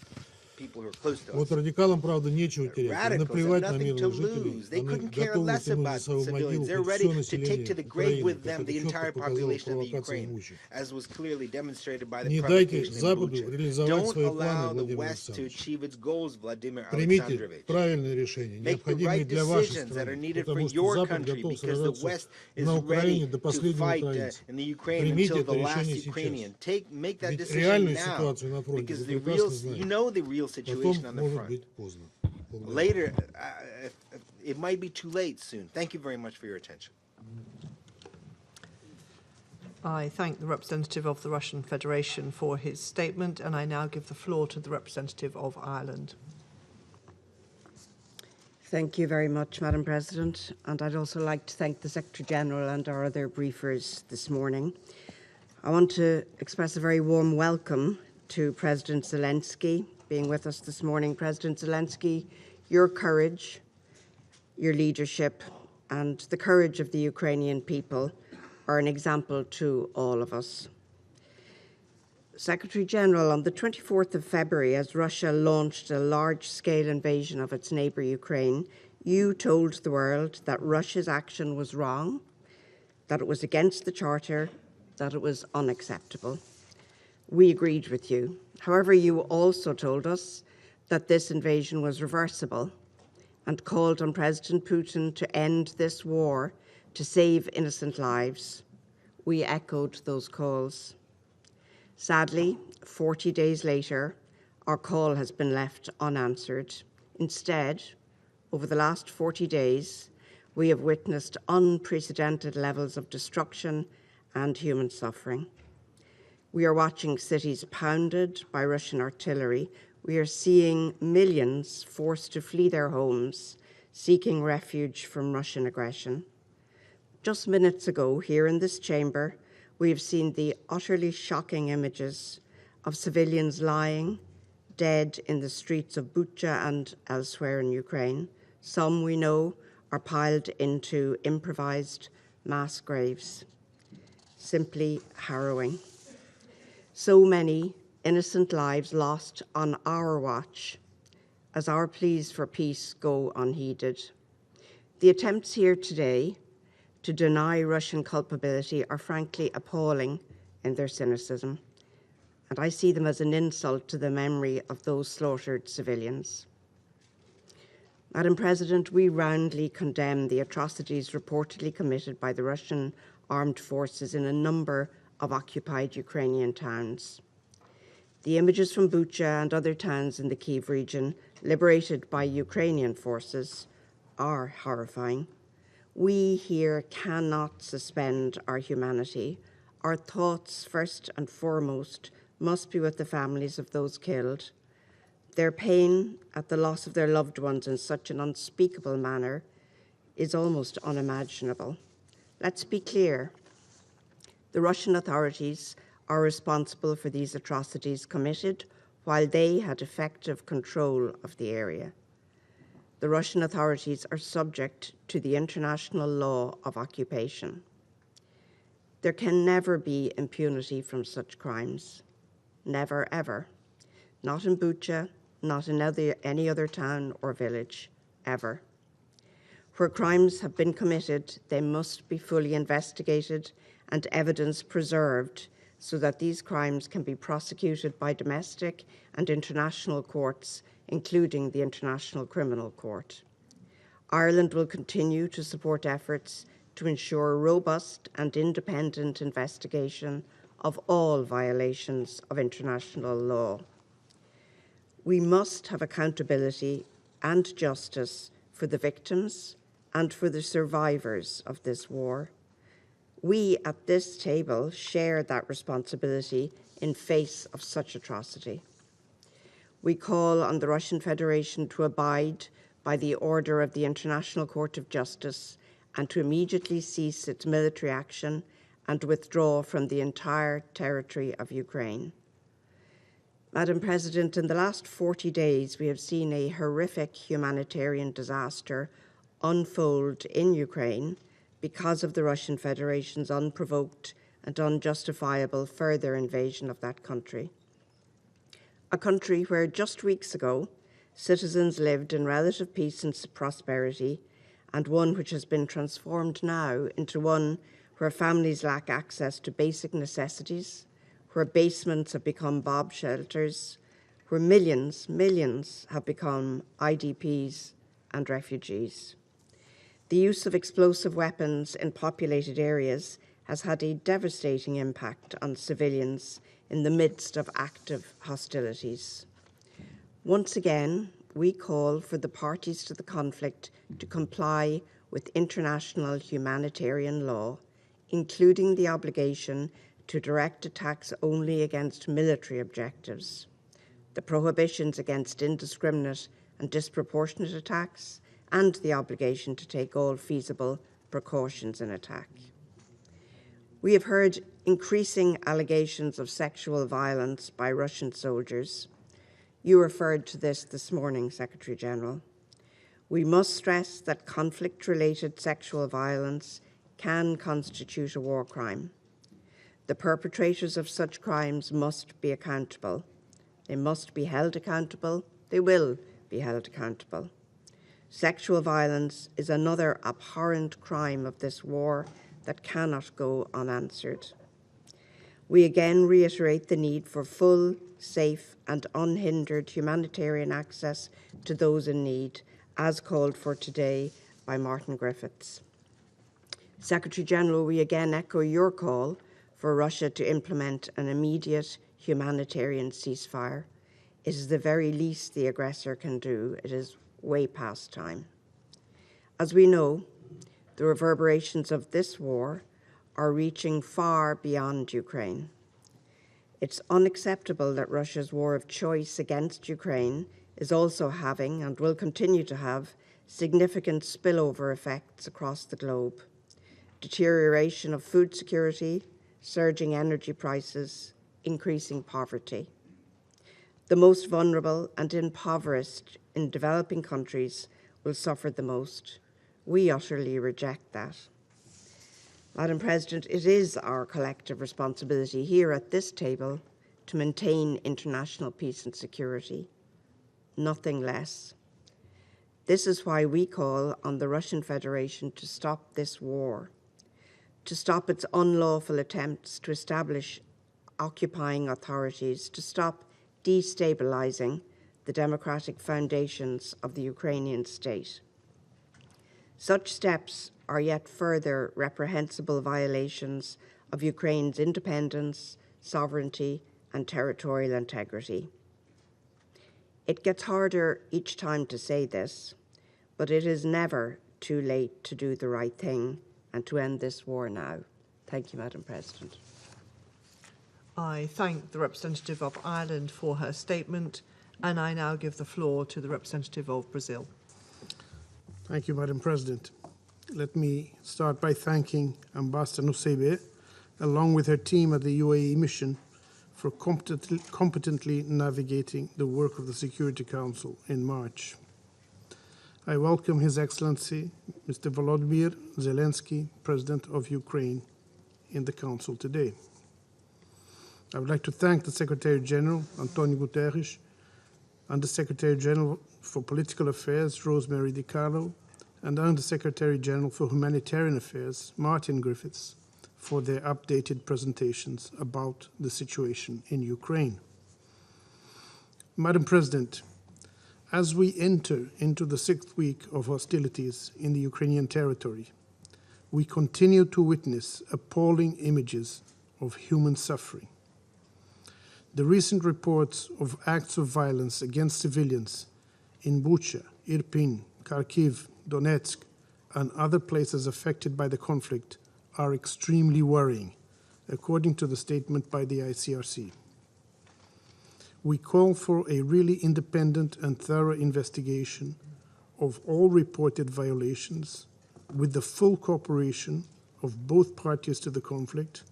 people who are close to us. Вот радикалам, правда, нечего терять. Им Radicals have наплевать на nothing to мирных жителей. lose. They Они couldn't care готовы less тянуть за about свою могилу civilians. They're хоть ready все to take to население the grave Украины, with как them это the четко entire показала population of the провокация в Ukraine, Буче. as was clearly demonstrated by the Не дайте provocation in Западу Bucha. реализовать Don't свои планы, allow the Владимир West to Александрович. achieve its goals, Vladimir Примите Alexandrovich. правильные решения, Make the необходимые right для вашей decisions that are страны, needed for потому что your Запад country, готов because the сражаться West is на Украине ready до to последнего fight украинца. in the Ukraine Примите until это the last решение Ukrainian. сейчас. Make that Ведь decision реальную now, ситуацию на фронте because вы the прекрасно real, you знаете. know the real situation Потом on the может front. быть поздно. Благодарю. Later, it might be too late soon. Thank you very much for your attention. I thank the representative of the Russian Federation for his statement, and I now give the floor to the representative of Ireland. Thank you very much, Madam President. And I'd also like to thank the Secretary-General and our other briefers this morning. I want to express a very warm welcome to President Zelensky being with us this morning. President Zelensky, your courage, your leadership, and the courage of the Ukrainian people are an example to all of us. Secretary-General, on the 24th of February, as Russia launched a large-scale invasion of its neighbour Ukraine, you told the world that Russia's action was wrong, that it was against the Charter, that it was unacceptable. We agreed with you. However, you also told us that this invasion was reversible and called on President Putin to end this war to save innocent lives. We echoed those calls. Sadly, 40 days later, our call has been left unanswered. Instead, over the last 40 days, we have witnessed unprecedented levels of destruction and human suffering. We are watching cities pounded by Russian artillery. We are seeing millions forced to flee their homes, seeking refuge from Russian aggression. Just minutes ago, here in this chamber, we have seen the utterly shocking images of civilians lying dead in the streets of Bucha and elsewhere in Ukraine. Some, we know, are piled into improvised mass graves. Simply harrowing. So many innocent lives lost on our watch as our pleas for peace go unheeded. The attempts here today to deny Russian culpability are frankly appalling in their cynicism, and I see them as an insult to the memory of those slaughtered civilians. Madam President, we roundly condemn the atrocities reportedly committed by the Russian armed forces in a number of occupied Ukrainian towns. The images from Bucha and other towns in the Kyiv region liberated by Ukrainian forces are horrifying. We here cannot suspend our humanity. Our thoughts, first and foremost, must be with the families of those killed. Their pain at the loss of their loved ones in such an unspeakable manner is almost unimaginable. Let's be clear. The Russian authorities are responsible for these atrocities committed while they had effective control of the area. The Russian authorities are subject to the international law of occupation. There can never be impunity from such crimes. Never, ever. Not in Bucha, not in any other town or village, ever. Where crimes have been committed, they must be fully investigated and evidence preserved so that these crimes can be prosecuted by domestic and international courts, including the International Criminal Court. Ireland will continue to support efforts to ensure robust and independent investigation of all violations of international law. We must have accountability and justice for the victims, and for the survivors of this war. We at this table share that responsibility in face of such atrocity. We call on the Russian Federation to abide by the order of the International Court of Justice and to immediately cease its military action and withdraw from the entire territory of Ukraine. Madam President, in the last 40 days, we have seen a horrific humanitarian disaster unfold in Ukraine because of the Russian Federation's unprovoked and unjustifiable further invasion of that country. A country where just weeks ago, citizens lived in relative peace and prosperity, and one which has been transformed now into one where families lack access to basic necessities, where basements have become bomb shelters, where millions have become IDPs and refugees. The use of explosive weapons in populated areas has had a devastating impact on civilians in the midst of active hostilities. Once again, we call for the parties to the conflict to comply with international humanitarian law, including the obligation to direct attacks only against military objectives, the prohibitions against indiscriminate and disproportionate attacks, and the obligation to take all feasible precautions in attack. We have heard increasing allegations of sexual violence by Russian soldiers. You referred to this morning, Secretary General. We must stress that conflict-related sexual violence can constitute a war crime. The perpetrators of such crimes must be accountable. They must be held accountable. They will be held accountable. Sexual violence is another abhorrent crime of this war that cannot go unanswered. We again reiterate the need for full, safe, and unhindered humanitarian access to those in need, as called for today by Martin Griffiths. Secretary General, we again echo your call for Russia to implement an immediate humanitarian ceasefire. It is the very least the aggressor can do. It is way past time. As we know, the reverberations of this war are reaching far beyond Ukraine. It's unacceptable that Russia's war of choice against Ukraine is also having, and will continue to have, significant spillover effects across the globe. Deterioration of food security, surging energy prices, increasing poverty. The most vulnerable and impoverished in developing countries will suffer the most. We utterly reject that. Madam President, it is our collective responsibility here at this table to maintain international peace and security, nothing less. This is why we call on the Russian Federation to stop this war, to stop its unlawful attempts to establish occupying authorities, to stop destabilizing the democratic foundations of the Ukrainian state. Such steps are yet further reprehensible violations of Ukraine's independence, sovereignty, and territorial integrity. It gets harder each time to say this, but it is never too late to do the right thing and to end this war now. Thank you, Madam President. I thank the representative of Ireland for her statement, and I now give the floor to the representative of Brazil. Thank you, Madam President. Let me start by thanking Ambassador Nusseibeh, along with her team at the UAE mission, for competently navigating the work of the Security Council in March. I welcome His Excellency, Mr. Volodymyr Zelensky, President of Ukraine, in the Council today. I would like to thank the Secretary General, Antonio Guterres, and the Secretary General for Political Affairs, Rosemary DiCarlo, and Under Secretary General for Humanitarian Affairs, Martin Griffiths, for their updated presentations about the situation in Ukraine. Madam President, as we enter into the 6th week of hostilities in the Ukrainian territory, we continue to witness appalling images of human suffering. The recent reports of acts of violence against civilians in Bucha, Irpin, Kharkiv, Donetsk, and other places affected by the conflict are extremely worrying, according to the statement by the ICRC. We call for a really independent and thorough investigation of all reported violations with the full cooperation of both parties to the conflict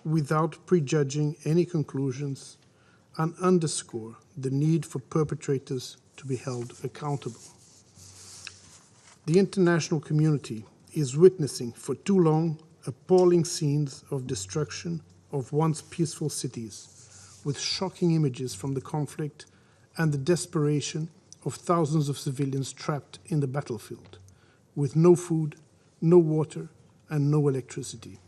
without prejudging any conclusions, and underscore the need for perpetrators to be held accountable. The international community is witnessing for too long appalling scenes of destruction of once peaceful cities, with shocking images from the conflict and the desperation of thousands of civilians trapped in the battlefield, with no food, no water, and no electricity.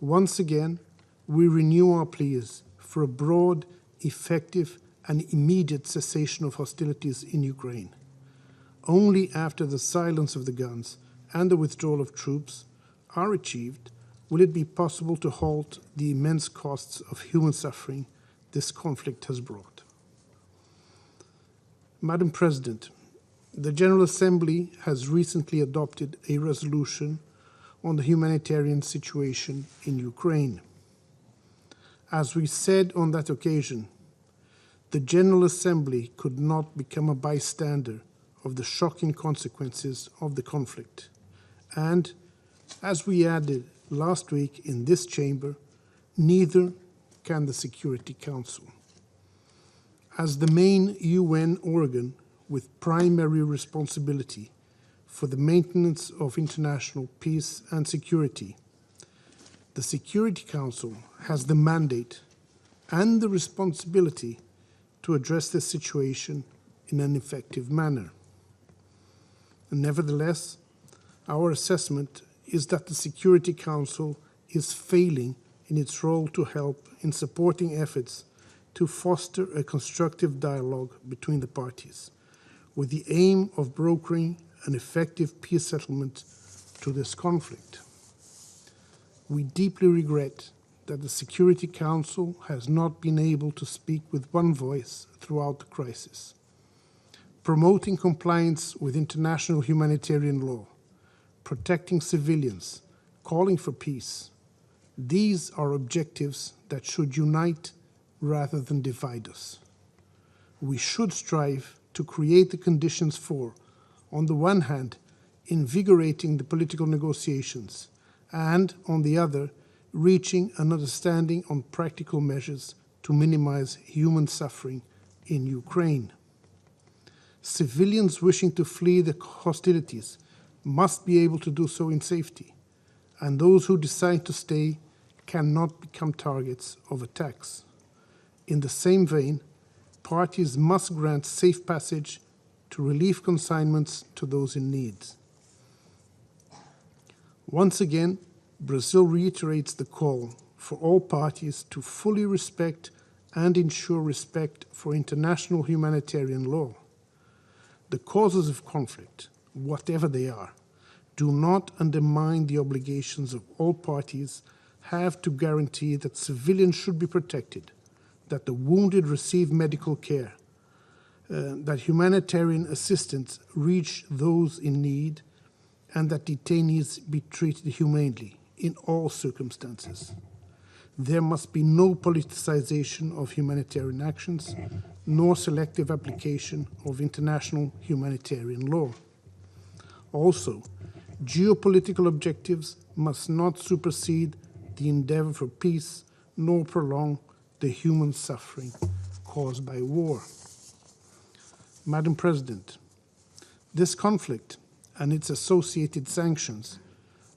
Once again, we renew our pleas for a broad, effective, and immediate cessation of hostilities in Ukraine. Only after the silence of the guns and the withdrawal of troops are achieved will it be possible to halt the immense costs of human suffering this conflict has brought. Madam President, the General Assembly has recently adopted a resolution on the humanitarian situation in Ukraine. As we said on that occasion, the General Assembly could not become a bystander of the shocking consequences of the conflict. And, as we added last week in this chamber, neither can the Security Council. As the main UN organ with primary responsibility for the maintenance of international peace and security, the Security Council has the mandate and the responsibility to address this situation in an effective manner. Nevertheless, our assessment is that the Security Council is failing in its role to help in supporting efforts to foster a constructive dialogue between the parties, with the aim of brokering an effective peace settlement to this conflict. We deeply regret that the Security Council has not been able to speak with one voice throughout the crisis. Promoting compliance with international humanitarian law, protecting civilians, calling for peace, these are objectives that should unite rather than divide us. We should strive to create the conditions for, on the one hand, invigorating the political negotiations, and, on the other, reaching an understanding on practical measures to minimize human suffering in Ukraine. Civilians wishing to flee the hostilities must be able to do so in safety, and those who decide to stay cannot become targets of attacks. In the same vein, parties must grant safe passage to relief consignments to those in need. Once again, Brazil reiterates the call for all parties to fully respect and ensure respect for international humanitarian law. The causes of conflict, whatever they are, do not undermine the obligations of all parties have to guarantee that civilians should be protected, that the wounded receive medical care, that humanitarian assistance reach those in need, and that detainees be treated humanely in all circumstances. There must be no politicization of humanitarian actions, nor selective application of international humanitarian law. Also, geopolitical objectives must not supersede the endeavor for peace, nor prolong the human suffering caused by war. Madam President, this conflict and its associated sanctions,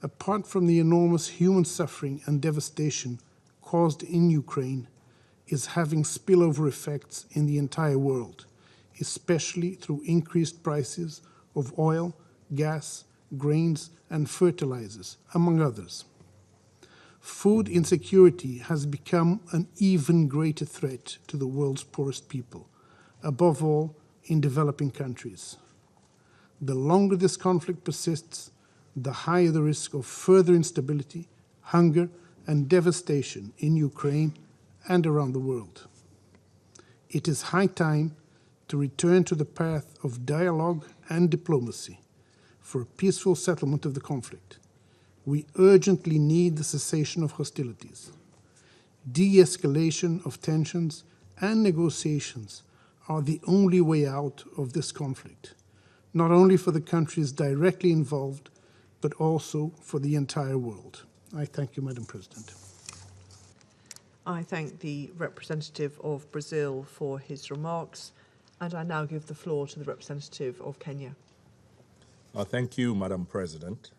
apart from the enormous human suffering and devastation caused in Ukraine, is having spillover effects in the entire world, especially through increased prices of oil, gas, grains, and fertilizers, among others. Food insecurity has become an even greater threat to the world's poorest people, above all in developing countries. The longer this conflict persists, the higher the risk of further instability, hunger, and devastation in Ukraine and around the world. It is high time to return to the path of dialogue and diplomacy, for a peaceful settlement of the conflict. We urgently need the cessation of hostilities. De-escalation of tensions and negotiations are the only way out of this conflict, not only for the countries directly involved, but also for the entire world. I thank you, Madam President. I thank the representative of Brazil for his remarks, and I now give the floor to the representative of Kenya. Thank you, Madam President.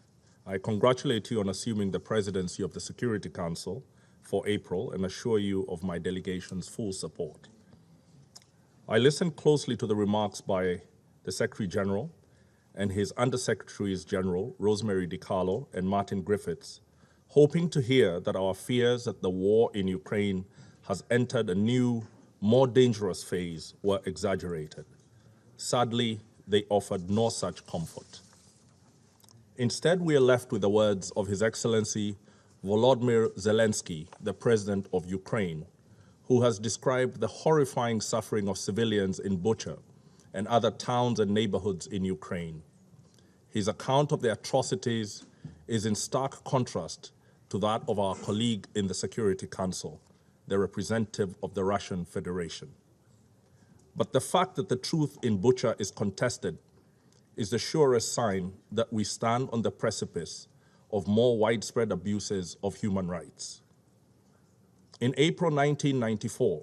I congratulate you on assuming the presidency of the Security Council for April and assure you of my delegation's full support. I listened closely to the remarks by the Secretary General and his Undersecretaries General, Rosemary DiCarlo and Martin Griffiths, hoping to hear that our fears that the war in Ukraine has entered a new, more dangerous phase were exaggerated. Sadly, they offered no such comfort. Instead, we are left with the words of His Excellency Volodymyr Zelensky, the President of Ukraine, who has described the horrifying suffering of civilians in Bucha and other towns and neighborhoods in Ukraine. His account of the atrocities is in stark contrast to that of our colleague in the Security Council, the representative of the Russian Federation. But the fact that the truth in Bucha is contested is the surest sign that we stand on the precipice of more widespread abuses of human rights. In April 1994,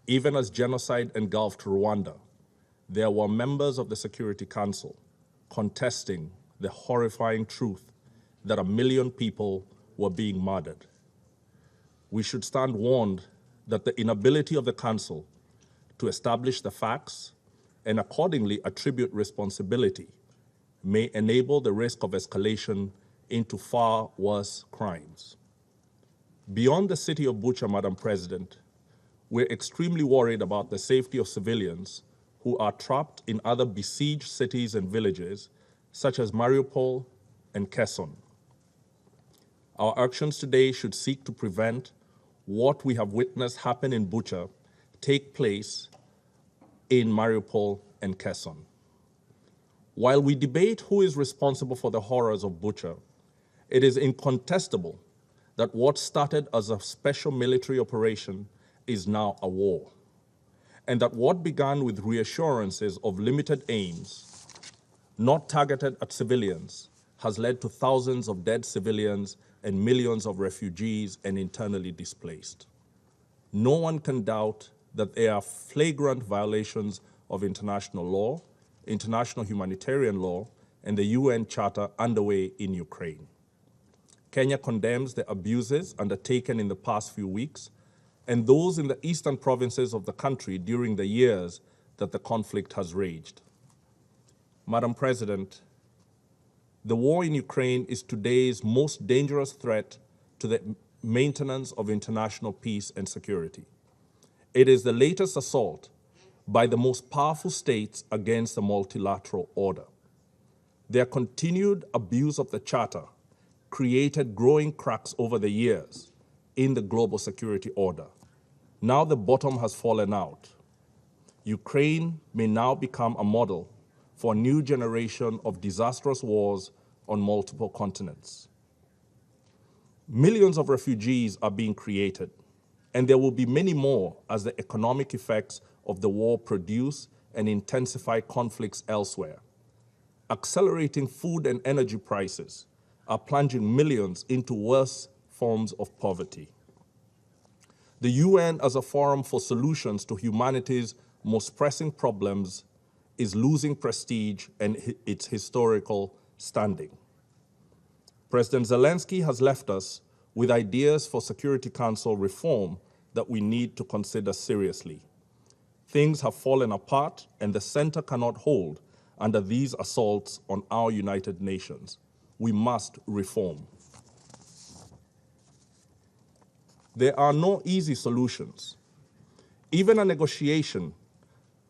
even as genocide engulfed Rwanda, there were members of the Security Council contesting the horrifying truth that 1 million people were being murdered. We should stand warned that the inability of the Council to establish the facts and accordingly attribute responsibility may enable the risk of escalation into far worse crimes. Beyond the city of Bucha, Madam President, we're extremely worried about the safety of civilians who are trapped in other besieged cities and villages, such as Mariupol and Kherson. Our actions today should seek to prevent what we have witnessed happen in Bucha take place in Mariupol and Kherson. While we debate who is responsible for the horrors of Bucha, it is incontestable that what started as a special military operation is now a war, and that what began with reassurances of limited aims, not targeted at civilians, has led to thousands of dead civilians and millions of refugees and internally displaced. No one can doubt that there are flagrant violations of international law, international humanitarian law, and the UN Charter underway in Ukraine. Kenya condemns the abuses undertaken in the past few weeks and those in the eastern provinces of the country during the years that the conflict has raged. Madam President, the war in Ukraine is today's most dangerous threat to the maintenance of international peace and security. It is the latest assault by the most powerful states against the multilateral order. Their continued abuse of the Charter created growing cracks over the years in the global security order. Now the bottom has fallen out. Ukraine may now become a model for a new generation of disastrous wars on multiple continents. Millions of refugees are being created, and there will be many more as the economic effects of the war produce and intensify conflicts elsewhere. Accelerating food and energy prices are plunging millions into worse forms of poverty. The UN, as a forum for solutions to humanity's most pressing problems, is losing prestige and its historical standing. President Zelensky has left us with ideas for Security Council reform that we need to consider seriously. Things have fallen apart, and the center cannot hold under these assaults on our United Nations. We must reform. There are no easy solutions. Even a negotiation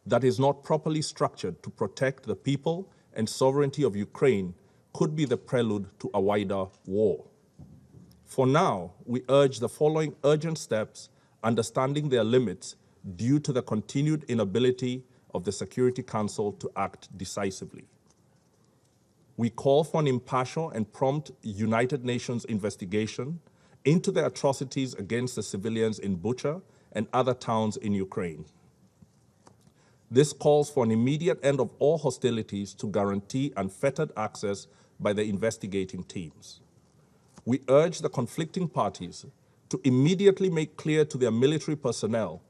that is not properly structured to protect the people and sovereignty of Ukraine could be the prelude to a wider war. For now, we urge the following urgent steps, understanding their limits due to the continued inability of the Security Council to act decisively. We call for an impartial and prompt United Nations investigation into the atrocities against the civilians in Bucha and other towns in Ukraine. This calls for an immediate end of all hostilities to guarantee unfettered access by the investigating teams. We urge the conflicting parties to immediately make clear to their military personnel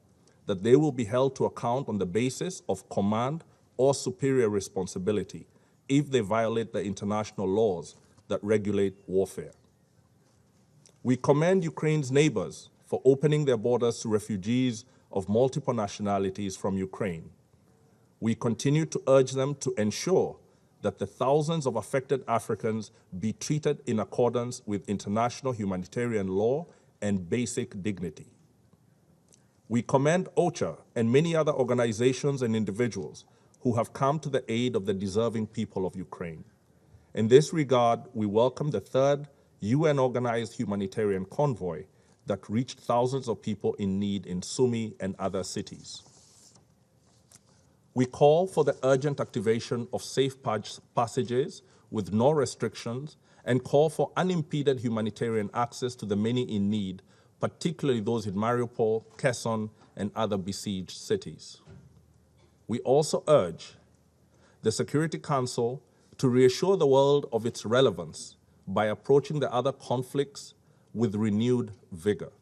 that they will be held to account on the basis of command or superior responsibility if they violate the international laws that regulate warfare. We commend Ukraine's neighbors for opening their borders to refugees of multiple nationalities from Ukraine. We continue to urge them to ensure that the thousands of affected Africans be treated in accordance with international humanitarian law and basic dignity. We commend OCHA and many other organizations and individuals who have come to the aid of the deserving people of Ukraine. In this regard, we welcome the third UN-organized humanitarian convoy that reached thousands of people in need in Sumy and other cities. We call for the urgent activation of safe passages with no restrictions and call for unimpeded humanitarian access to the many in need, particularly those in Mariupol, Kherson, and other besieged cities. We also urge the Security Council to reassure the world of its relevance by approaching the other conflicts with renewed vigor.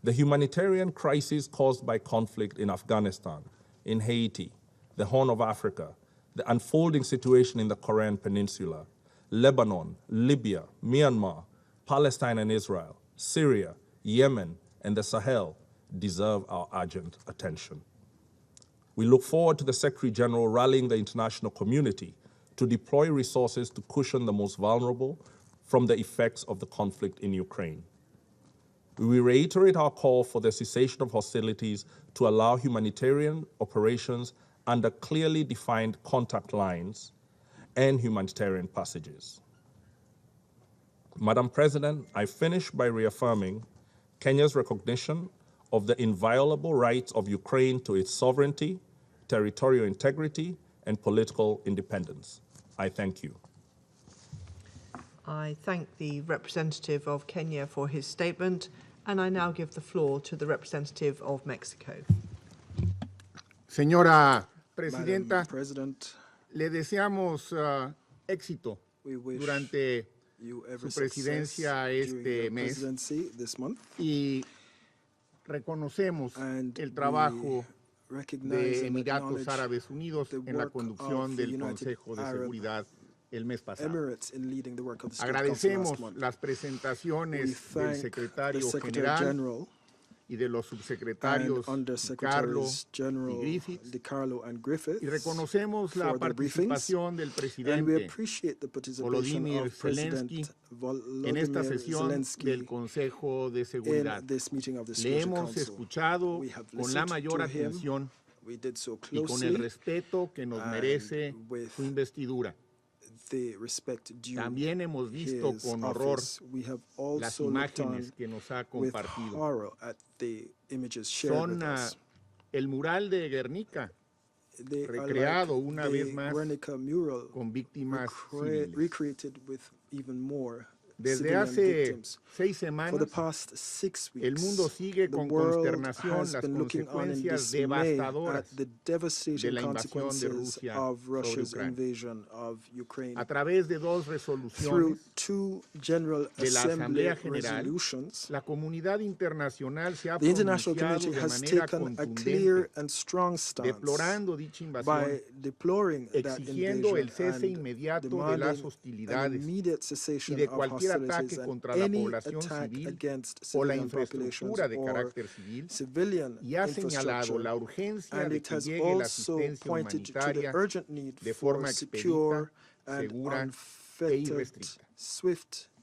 The humanitarian crisis caused by conflict in Afghanistan, in Haiti, the Horn of Africa, the unfolding situation in the Korean Peninsula, Lebanon, Libya, Myanmar, Palestine and Israel, Syria, Yemen, and the Sahel deserve our urgent attention. We look forward to the Secretary General rallying the international community to deploy resources to cushion the most vulnerable from the effects of the conflict in Ukraine. We reiterate our call for the cessation of hostilities to allow humanitarian operations under clearly defined contact lines and humanitarian passages. Madam President, I finish by reaffirming Kenya's recognition of the inviolable rights of Ukraine to its sovereignty, territorial integrity, and political independence. I thank you. I thank the representative of Kenya for his statement, and I now give the floor to the representative of Mexico. Señora Presidenta, le deseamos éxito durante su presidencia este mes y reconocemos el trabajo de Emiratos Árabes Unidos en la conducción del Consejo de Seguridad el mes pasado. Agradecemos las presentaciones del secretario general y de los subsecretarios DiCarlo y Griffith, y reconocemos la participación del presidente Volodymyr Zelensky en esta sesión del Consejo de Seguridad. Le hemos escuchado con la mayor atención y con el respeto que nos merece su investidura. También hemos visto con horror las imágenes que nos ha compartido. Son el mural de Guernica, recreado una vez más con víctimas civiles. Desde hace 6 semanas, el mundo sigue con consternación las consecuencias devastadoras de la invasión de Rusia sobre Ucrania. A través de 2 resoluciones de la Asamblea General, la comunidad internacional se ha pronunciado de manera contundente, deplorando dicha invasión, exigiendo el cese inmediato de las hostilidades y de cualquier ataque contra la población civil o la infraestructura de carácter civil, y ha señalado la urgencia de que llegue la asistencia humanitaria de forma expedita, segura e irrestricta.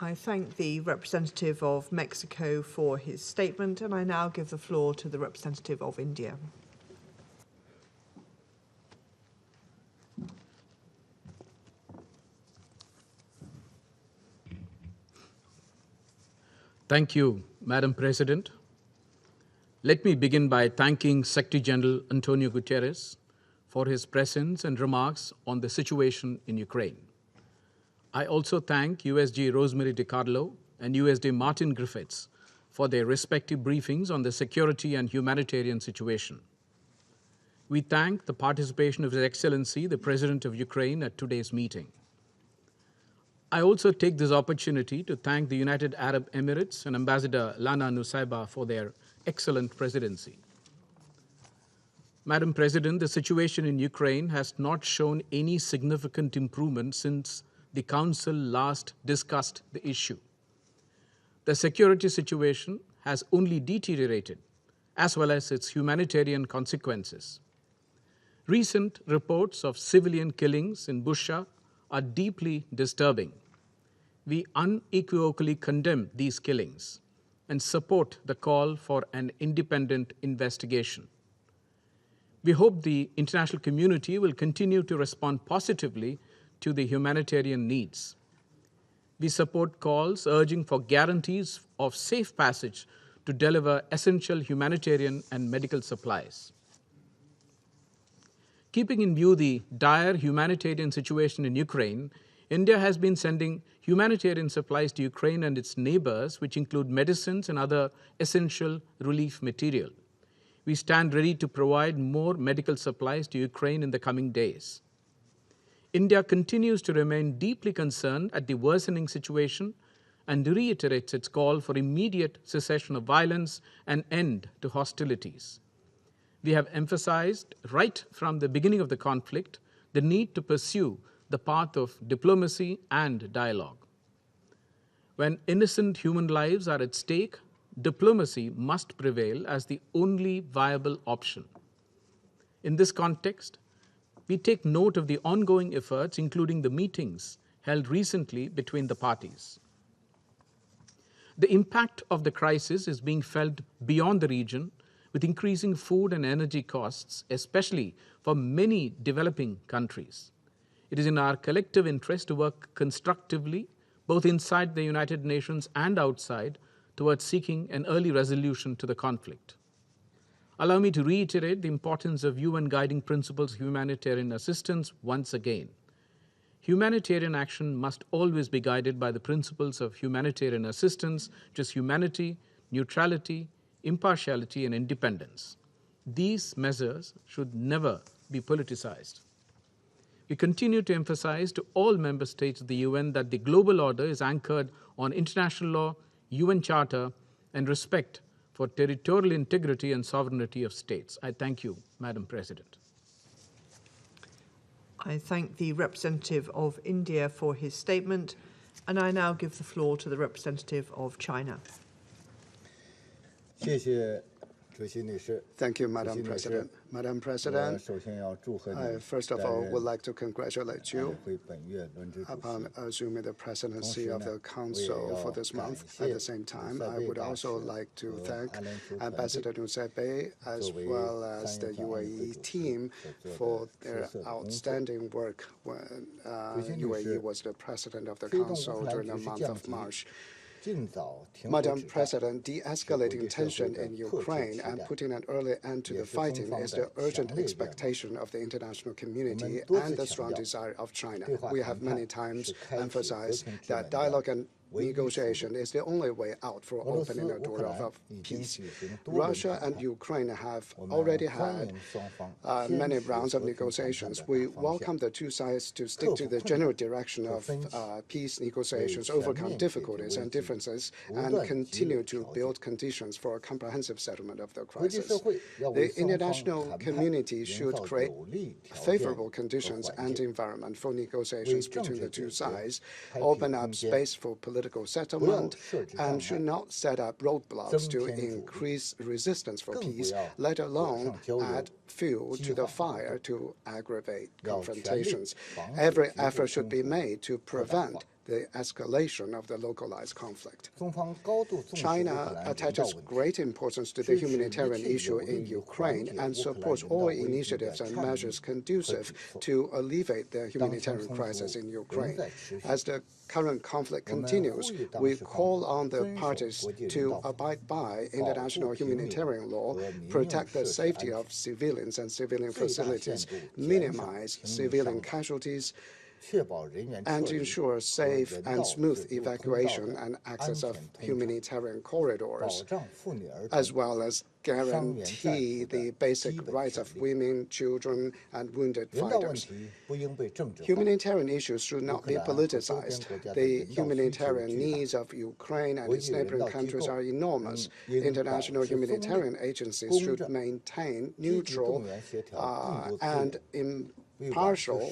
I thank the representative of Mexico for his statement, and I now give the floor to the representative of India. Thank you, Madam President. Let me begin by thanking Secretary General Antonio Guterres for his presence and remarks on the situation in Ukraine. I also thank USG Rosemary DiCarlo and USD Martin Griffiths for their respective briefings on the security and humanitarian situation. We thank the participation of His Excellency, the President of Ukraine, at today's meeting. I also take this opportunity to thank the United Arab Emirates and Ambassador Lana Nusaibah for their excellent presidency. Madam President, the situation in Ukraine has not shown any significant improvement since the Council last discussed the issue. The security situation has only deteriorated, as well as its humanitarian consequences. Recent reports of civilian killings in Bucha are deeply disturbing. We unequivocally condemn these killings and support the call for an independent investigation. We hope the international community will continue to respond positively to the humanitarian needs. We support calls urging for guarantees of safe passage to deliver essential humanitarian and medical supplies. Keeping in view the dire humanitarian situation in Ukraine, India has been sending humanitarian supplies to Ukraine and its neighbors, which include medicines and other essential relief material. We stand ready to provide more medical supplies to Ukraine in the coming days. India continues to remain deeply concerned at the worsening situation and reiterates its call for immediate cessation of violence and end to hostilities. We have emphasized right from the beginning of the conflict the need to pursue the path of diplomacy and dialogue. When innocent human lives are at stake, diplomacy must prevail as the only viable option. In this context, we take note of the ongoing efforts, including the meetings held recently between the parties. The impact of the crisis is being felt beyond the region, with increasing food and energy costs, especially for many developing countries. It is in our collective interest to work constructively, both inside the United Nations and outside, towards seeking an early resolution to the conflict. Allow me to reiterate the importance of UN guiding principles of humanitarian assistance once again. Humanitarian action must always be guided by the principles of humanitarian assistance, which is humanity, neutrality, impartiality, and independence. These measures should never be politicized. We continue to emphasize to all member states of the UN that the global order is anchored on international law, UN Charter, and respect for territorial integrity and sovereignty of states. I thank you, Madam President. I thank the representative of India for his statement, and I now give the floor to the representative of China. Thank you, Madam President. Madam President, I first of all would like to congratulate you upon assuming the presidency of the Council for this month. At the same time, I would also like to thank Ambassador Nusaibah as well as the UAE team for their outstanding work when UAE was the president of the Council during the month of March. Madam President, de-escalating tension in Ukraine and putting an early end to the fighting is the urgent expectation of the international community and the strong desire of China. We have many times emphasized that dialogue and negotiation is the only way out for opening a door of peace. Russia and Ukraine have already had many rounds of negotiations. We welcome the two sides to stick to the general direction of peace negotiations, overcome difficulties and differences, and continue to build conditions for a comprehensive settlement of the crisis. The international community should create favorable conditions and environment for negotiations between the two sides, open up space for political settlement, and should not set up roadblocks to increase resistance for peace, let alone add fuel to the fire to aggravate confrontations. Every effort should be made to prevent the escalation of the localized conflict. China attaches great importance to the humanitarian issue in Ukraine and supports all initiatives and measures conducive to alleviate the humanitarian crisis in Ukraine. As the current conflict continues, we call on the parties to abide by international humanitarian law, protect the safety of civilians and civilian facilities, minimize civilian casualties, and ensure safe and smooth evacuation and access of humanitarian corridors, as well as guarantee the basic rights of women, children, and wounded fighters. Humanitarian issues should not be politicized. The humanitarian needs of Ukraine and its neighboring countries are enormous. International humanitarian agencies should maintain neutral and impartial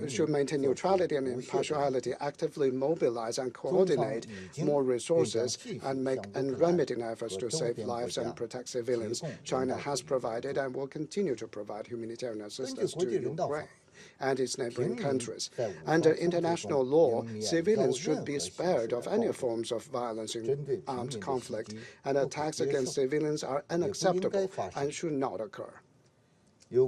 should maintain neutrality and impartiality, actively mobilize and coordinate more resources, and make unremitting efforts to save lives and protect civilians. China has provided and will continue to provide humanitarian assistance to Ukraine and its neighboring countries. Under international law, civilians should be spared of any forms of violence in armed conflict, and attacks against civilians are unacceptable and should not occur. The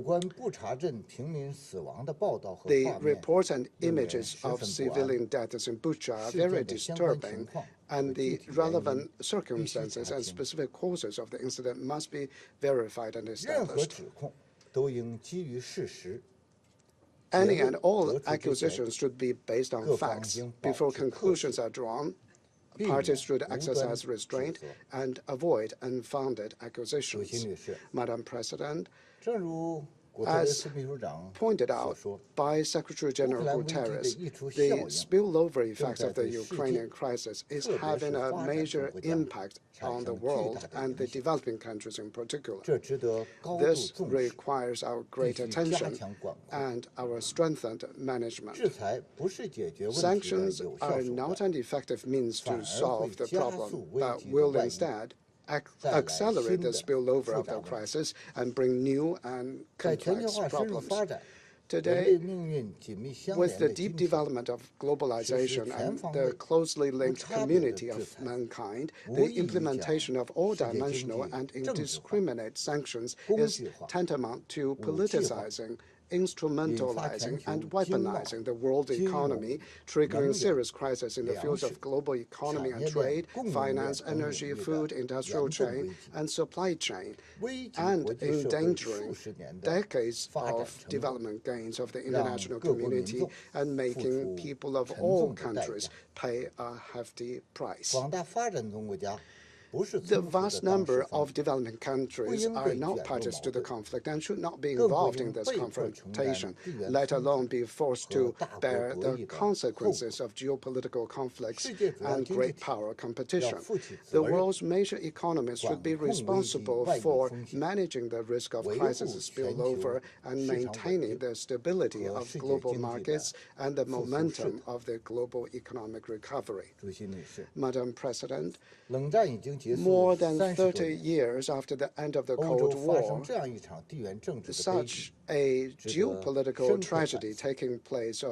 reports and images of civilian deaths in Bucha are very disturbing, and the relevant circumstances and specific causes of the incident must be verified and established. Any and all accusations should be based on facts. Before conclusions are drawn, parties should exercise restraint and avoid unfounded accusations. Madam President, as pointed out by Secretary General Guterres, the spillover effects of the Ukrainian crisis is having a major impact on the world and the developing countries in particular. This requires our great attention and our strengthened management. Sanctions are not an effective means to solve the problem, but will instead accelerate the spillover of the crisis and bring new and complex problems. Today, with the deep development of globalization and the closely linked community of mankind, the implementation of all-dimensional and indiscriminate sanctions is tantamount to politicizing, instrumentalizing and weaponizing the world economy, triggering serious crises in the fields of global economy and trade, finance, energy, food, industrial chain, and supply chain, and endangering decades of development gains of the international community and making people of all countries pay a hefty price. The vast number of developing countries are not parties to the conflict and should not be involved in this confrontation, let alone be forced to bear the consequences of geopolitical conflicts and great power competition. The world's major economies should be responsible for managing the risk of crisis spillover and maintaining the stability of global markets and the momentum of the global economic recovery. Madam President, more than 30 years after the end of the Cold War, such a geopolitical tragedy taking place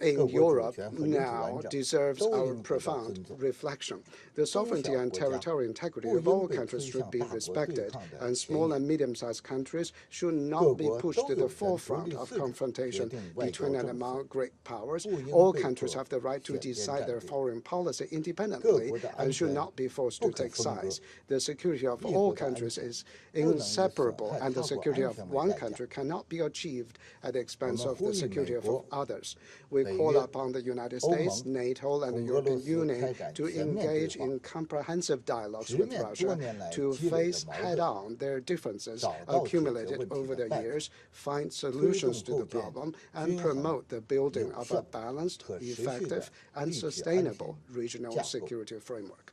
in Europe now deserves our profound reflection. The sovereignty and territorial integrity of all countries should be respected, and small and medium-sized countries should not be pushed to the forefront of confrontation between and among great powers. All countries have the right to decide their foreign policy independently and should not be forced to take sides. The security of all countries is inseparable, and the security of one country cannot be achieved at the expense of the security of others. We call upon the United States, NATO, and the European Union to engage in comprehensive dialogues with Russia to face head-on their differences accumulated over the years, find solutions to the problem, and promote the building of a balanced, effective, and sustainable regional security framework.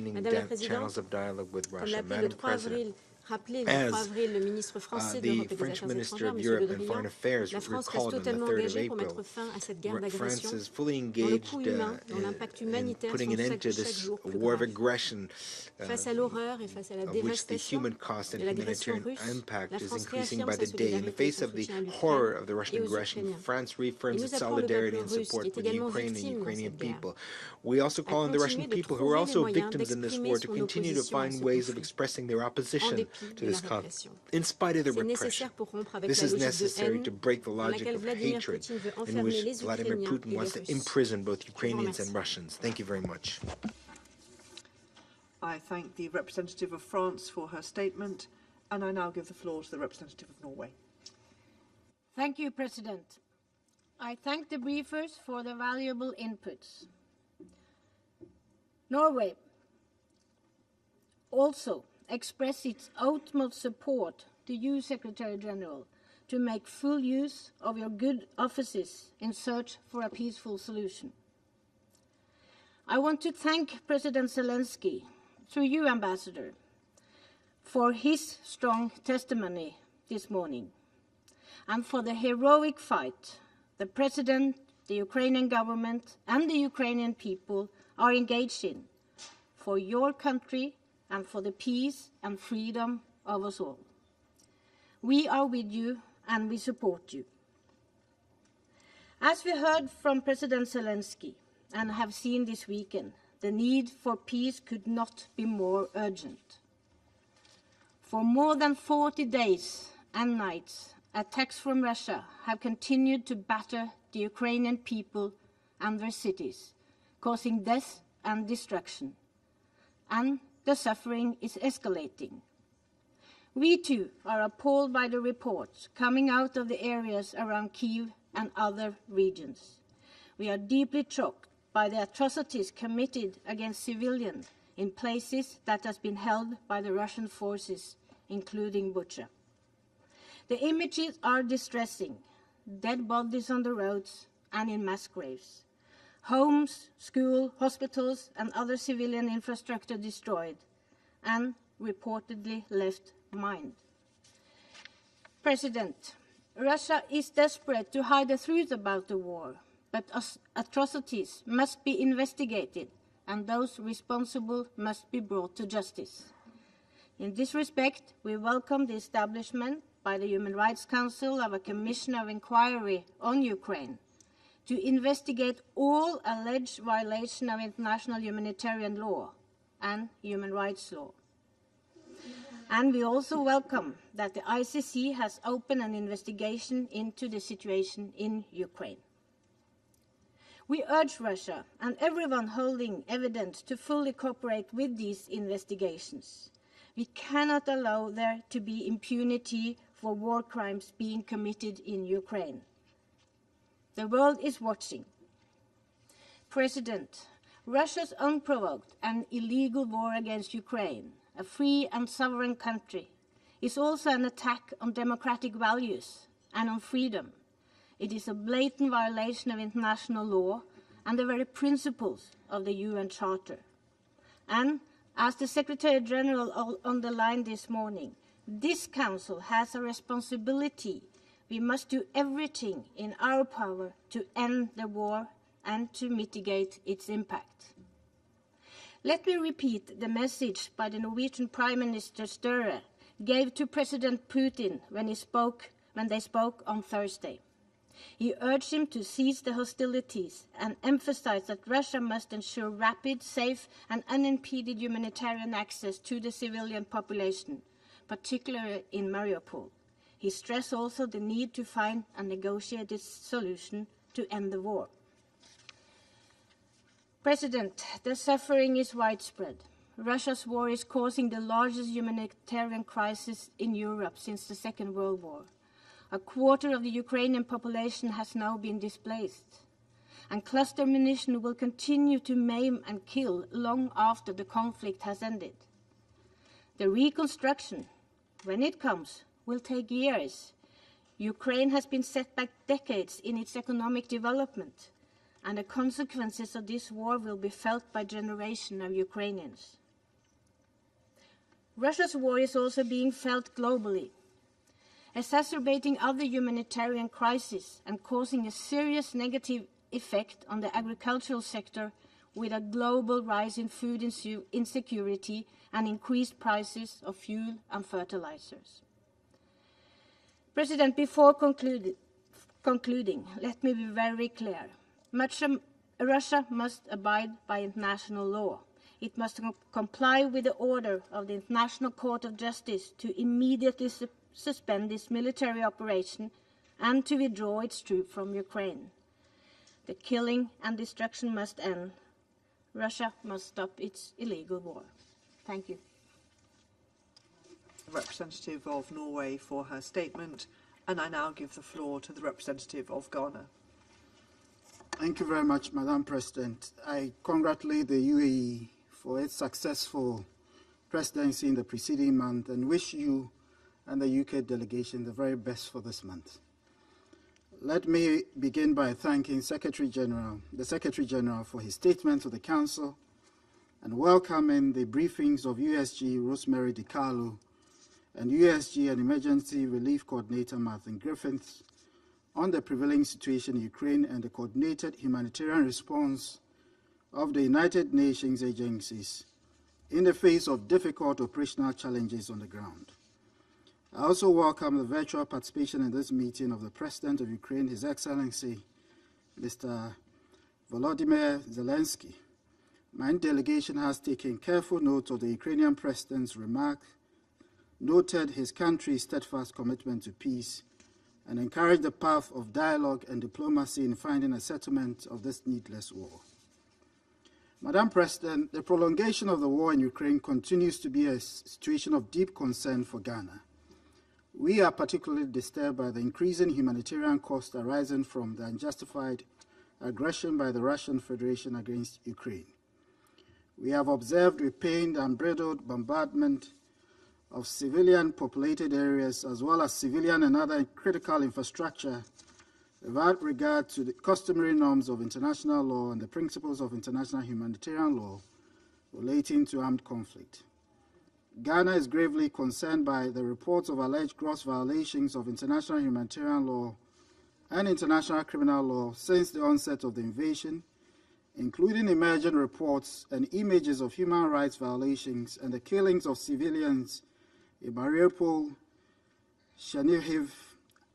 maintaining Madame la Présidente, channels of dialogue with comme Russia. l'a appelé le Madam 3 President, avril rappelé le 3 avril le ministre français de l'Europe et des Affaires étrangères, M. Le Drian, la France reste totalement engagée pour mettre fin à cette guerre d'agression, dont le coût humain, dont l'impact humanitaire sont chaque jour plus graves. Face à l'horreur et face à la dévastation de l'agression russe, la France réaffirme sa solidarité et son soutien à l'Ukraine et aux Ukrainiens. Et nous appelons le peuple russe, qui est également victime dans cette guerre, We also call on the Russian people who are also victims in this war to d'exprimer continue to son find ways of conflit, expressing their en opposition dépit to de la this conflict, répression. in spite of the C'est repression. nécessaire pour rompre avec This la is logique de necessary haine to break the dans logic laquelle of Vladimir hatred Poutine veut in enfermer which les Vladimir Ukrainiens Putin et wants les to Russes. imprison both Je vous Ukrainians and remercie. Russians. Thank you very much. I thank the representative of France for her statement, and I now give the floor to the representative of Norway. Thank you, President. I thank the briefers for their valuable inputs. Norway also expressed its utmost support to you, Secretary General, to make full use of your good offices in search for a peaceful solution. I want to thank President Zelensky, through you, Ambassador, for his strong testimony this morning and for the heroic fight the President, the Ukrainian government, and the Ukrainian people are engaged in for your country and for the peace and freedom of us all. We are with you and we support you. As we heard from President Zelensky and have seen this weekend, the need for peace could not be more urgent. For more than 40 days and nights, attacks from Russia have continued to batter the Ukrainian people and their cities, causing death and destruction. And the suffering is escalating. We too are appalled by the reports coming out of the areas around Kyiv and other regions. We are deeply shocked by the atrocities committed against civilians in places that has been held by the Russian forces, including Bucha. The images are distressing: dead bodies on the roads and in mass graves, homes, schools, hospitals, and other civilian infrastructure destroyed and reportedly left mined. President, Russia is desperate to hide the truth about the war, but atrocities must be investigated and those responsible must be brought to justice. In this respect, we welcome the establishment by the Human Rights Council of a commission of inquiry on Ukraine to investigate all alleged violations of international humanitarian law and human rights law. And we also welcome that the ICC has opened an investigation into the situation in Ukraine. We urge Russia and everyone holding evidence to fully cooperate with these investigations. We cannot allow there to be impunity for war crimes being committed in Ukraine. The world is watching. President, Russia's unprovoked and illegal war against Ukraine, a free and sovereign country, is also an attack on democratic values and on freedom. It is a blatant violation of international law and the very principles of the UN Charter. And as the Secretary General underlined this morning, this Council has a responsibility. We must do everything in our power to end the war and to mitigate its impact. Let me repeat the message by the Norwegian Prime Minister Støre gave to President Putin when they spoke on Thursday. He urged him to cease the hostilities and emphasized that Russia must ensure rapid, safe, and unimpeded humanitarian access to the civilian population, particularly in Mariupol. He stressed also the need to find a negotiated solution to end the war. President, the suffering is widespread. Russia's war is causing the largest humanitarian crisis in Europe since the Second World War. A quarter of the Ukrainian population has now been displaced, and cluster munition will continue to maim and kill long after the conflict has ended. The reconstruction, when it comes, will take years. Ukraine has been set back decades in its economic development, and the consequences of this war will be felt by generations of Ukrainians. Russia's war is also being felt globally, exacerbating other humanitarian crises and causing a serious negative effect on the agricultural sector, with a global rise in food insecurity and increased prices of fuel and fertilizers. President, before concluding, let me be very clear. Russia must abide by international law. It must comply with the order of the International Court of Justice to immediately suspend this military operation and to withdraw its troops from Ukraine. The killing and destruction must end. Russia must stop its illegal war. Thank you. The representative of Norway for her statement, and I now give the floor to the representative of Ghana. Thank you very much, Madam President. I congratulate the UAE for its successful presidency in the preceding month and wish you and the UK delegation the very best for this month. Let me begin by thanking the Secretary General for his statement to the Council and welcoming the briefings of USG Rosemary DiCarlo and USG and Emergency Relief Coordinator Martin Griffiths on the prevailing situation in Ukraine and the coordinated humanitarian response of the United Nations agencies in the face of difficult operational challenges on the ground. I also welcome the virtual participation in this meeting of the President of Ukraine, His Excellency, Mr. Volodymyr Zelensky. My delegation has taken careful note of the Ukrainian President's remark, noted his country's steadfast commitment to peace, and encouraged the path of dialogue and diplomacy in finding a settlement of this needless war. Madam President, the prolongation of the war in Ukraine continues to be a situation of deep concern for Ghana. We are particularly disturbed by the increasing humanitarian costs arising from the unjustified aggression by the Russian Federation against Ukraine. We have observed with pain the unbridled bombardment of civilian populated areas as well as civilian and other critical infrastructure without regard to the customary norms of international law and the principles of international humanitarian law relating to armed conflict. Ghana is gravely concerned by the reports of alleged gross violations of international humanitarian law and international criminal law since the onset of the invasion, including emerging reports and images of human rights violations and the killings of civilians in Mariupol, Chernihiv,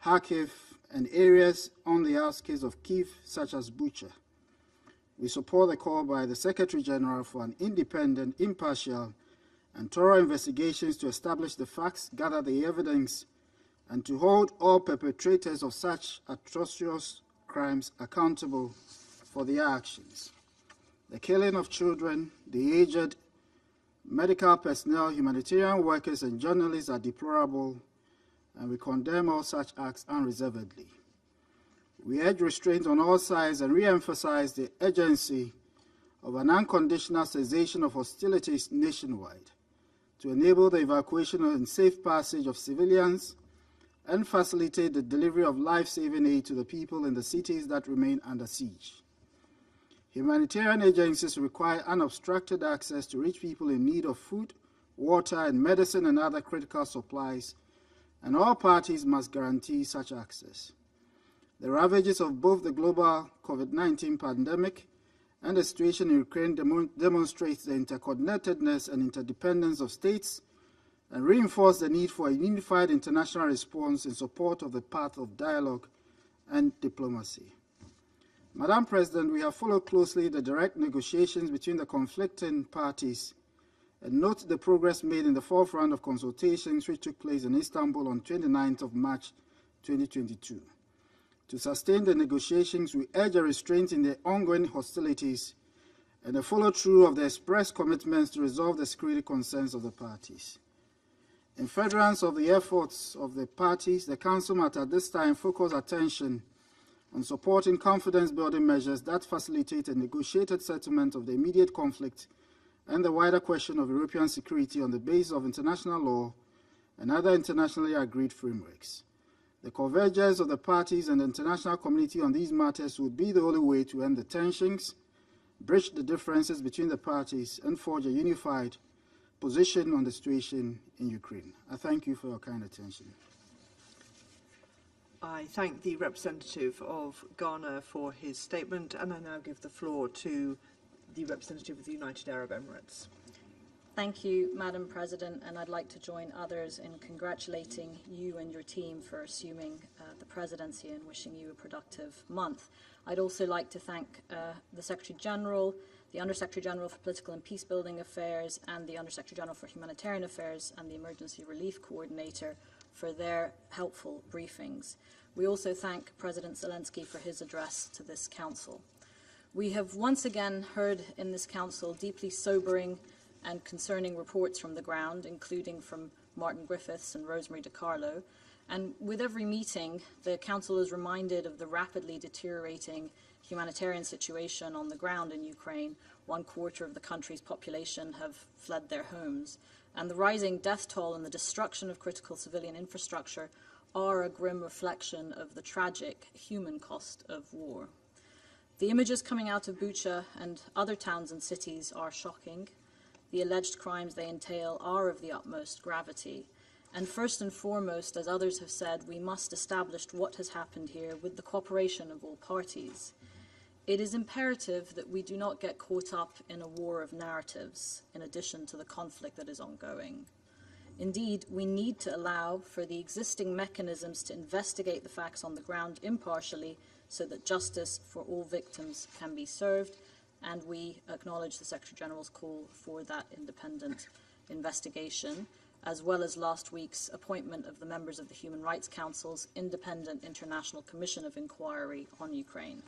Kharkiv, and areas on the outskirts of Kyiv, such as Bucha. We support the call by the Secretary General for an independent, impartial, and thorough investigations to establish the facts, gather the evidence, and to hold all perpetrators of such atrocious crimes accountable for their actions. The killing of children, the aged, medical personnel, humanitarian workers, and journalists are deplorable, and we condemn all such acts unreservedly. We urge restraint on all sides and re-emphasize the urgency of an unconditional cessation of hostilities nationwide to enable the evacuation and safe passage of civilians and facilitate the delivery of life-saving aid to the people in the cities that remain under siege. Humanitarian agencies require unobstructed access to reach people in need of food, water, and medicine and other critical supplies, and all parties must guarantee such access. The ravages of both the global COVID-19 pandemic and the situation in Ukraine demonstrates the interconnectedness and interdependence of states and reinforce the need for a unified international response in support of the path of dialogue and diplomacy. Madam President, we have followed closely the direct negotiations between the conflicting parties and note the progress made in the fourth round of consultations which took place in Istanbul on 29th of March 2022. To sustain the negotiations, we urge a restraint in the ongoing hostilities and a follow-through of the express commitments to resolve the security concerns of the parties. In furtherance of the efforts of the parties, the Council must at this time focus attention on supporting confidence-building measures that facilitate a negotiated settlement of the immediate conflict and the wider question of European security on the basis of international law and other internationally agreed frameworks. The convergence of the parties and the international community on these matters would be the only way to end the tensions, bridge the differences between the parties, and forge a unified position on the situation in Ukraine. I thank you for your kind attention. I thank the representative of Ghana for his statement, and I now give the floor to the representative of the United Arab Emirates. Thank you, Madam President, and I'd like to join others in congratulating you and your team for assuming the presidency and wishing you a productive month. I'd also like to thank the Secretary General, the Under-Secretary General for Political and Peacebuilding Affairs, and the Under-Secretary General for Humanitarian Affairs and the Emergency Relief Coordinator for their helpful briefings. We also thank President Zelensky for his address to this Council. We have once again heard in this Council deeply sobering and concerning reports from the ground, including from Martin Griffiths and Rosemary DiCarlo. And with every meeting, the Council is reminded of the rapidly deteriorating humanitarian situation on the ground in Ukraine. 1/4 of the country's population have fled their homes. And the rising death toll and the destruction of critical civilian infrastructure are a grim reflection of the tragic human cost of war. The images coming out of Bucha and other towns and cities are shocking. The alleged crimes they entail are of the utmost gravity. And first and foremost, as others have said, we must establish what has happened here with the cooperation of all parties. It is imperative that we do not get caught up in a war of narratives, in addition to the conflict that is ongoing. Indeed, we need to allow for the existing mechanisms to investigate the facts on the ground impartially so that justice for all victims can be served, and we acknowledge the Secretary General's call for that independent investigation, as well as last week's appointment of the members of the Human Rights Council's Independent International Commission of Inquiry on Ukraine.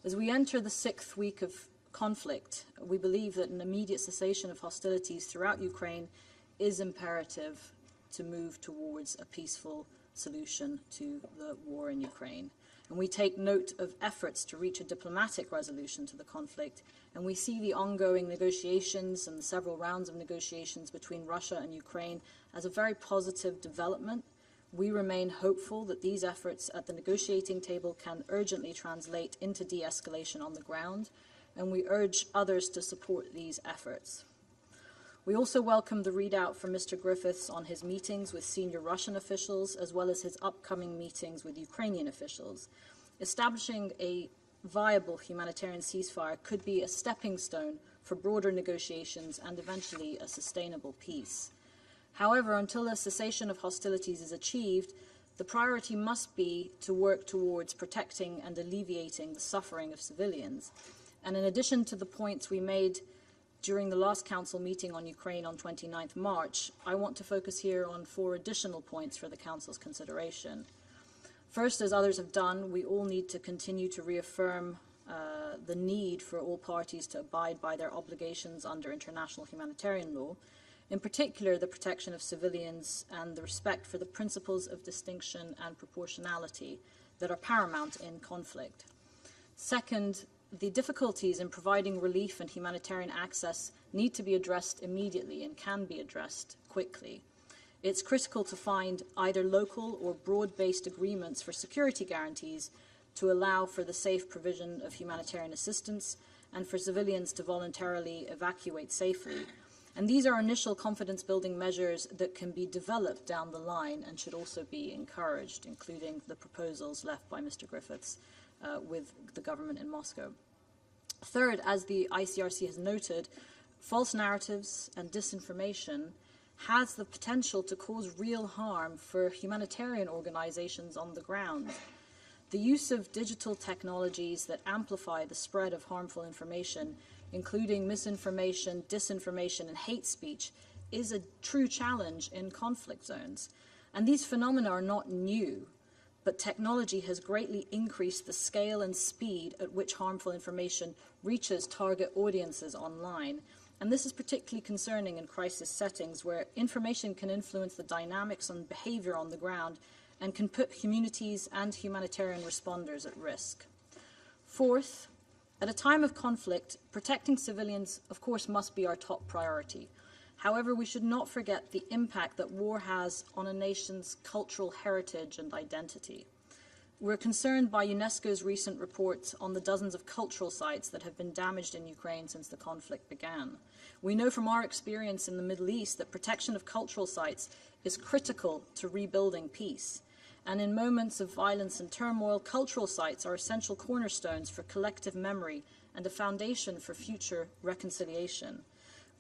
As we enter the 6th week of conflict, we believe that an immediate cessation of hostilities throughout Ukraine is imperative to move towards a peaceful solution to the war in Ukraine. And we take note of efforts to reach a diplomatic resolution to the conflict, and we see the ongoing negotiations and the several rounds of negotiations between Russia and Ukraine as a very positive development. We remain hopeful that these efforts at the negotiating table can urgently translate into de-escalation on the ground, and we urge others to support these efforts. We also welcome the readout from Mr. Griffiths on his meetings with senior Russian officials, as well as his upcoming meetings with Ukrainian officials. Establishing a viable humanitarian ceasefire could be a stepping stone for broader negotiations and eventually a sustainable peace. However, until a cessation of hostilities is achieved, the priority must be to work towards protecting and alleviating the suffering of civilians. And in addition to the points we made during the last Council meeting on Ukraine on 29th March, I want to focus here on 4 additional points for the Council's consideration. First, as others have done, we all need to continue to reaffirm the need for all parties to abide by their obligations under international humanitarian law, in particular the protection of civilians and the respect for the principles of distinction and proportionality that are paramount in conflict. Second, the difficulties in providing relief and humanitarian access need to be addressed immediately and can be addressed quickly. It's critical to find either local or broad-based agreements for security guarantees to allow for the safe provision of humanitarian assistance and for civilians to voluntarily evacuate safely. And these are initial confidence-building measures that can be developed down the line and should also be encouraged, including the proposals left by Mr. Griffiths with the government in Moscow. Third, as the ICRC has noted, false narratives and disinformation has the potential to cause real harm for humanitarian organizations on the ground. The use of digital technologies that amplify the spread of harmful information, including misinformation, disinformation, and hate speech, is a true challenge in conflict zones. And these phenomena are not new, but technology has greatly increased the scale and speed at which harmful information reaches target audiences online. And this is particularly concerning in crisis settings where information can influence the dynamics and behavior on the ground and can put communities and humanitarian responders at risk. Fourth, at a time of conflict, protecting civilians, of course, must be our top priority. However, we should not forget the impact that war has on a nation's cultural heritage and identity. We're concerned by UNESCO's recent reports on the dozens of cultural sites that have been damaged in Ukraine since the conflict began. We know from our experience in the Middle East that protection of cultural sites is critical to rebuilding peace. And in moments of violence and turmoil, cultural sites are essential cornerstones for collective memory and a foundation for future reconciliation.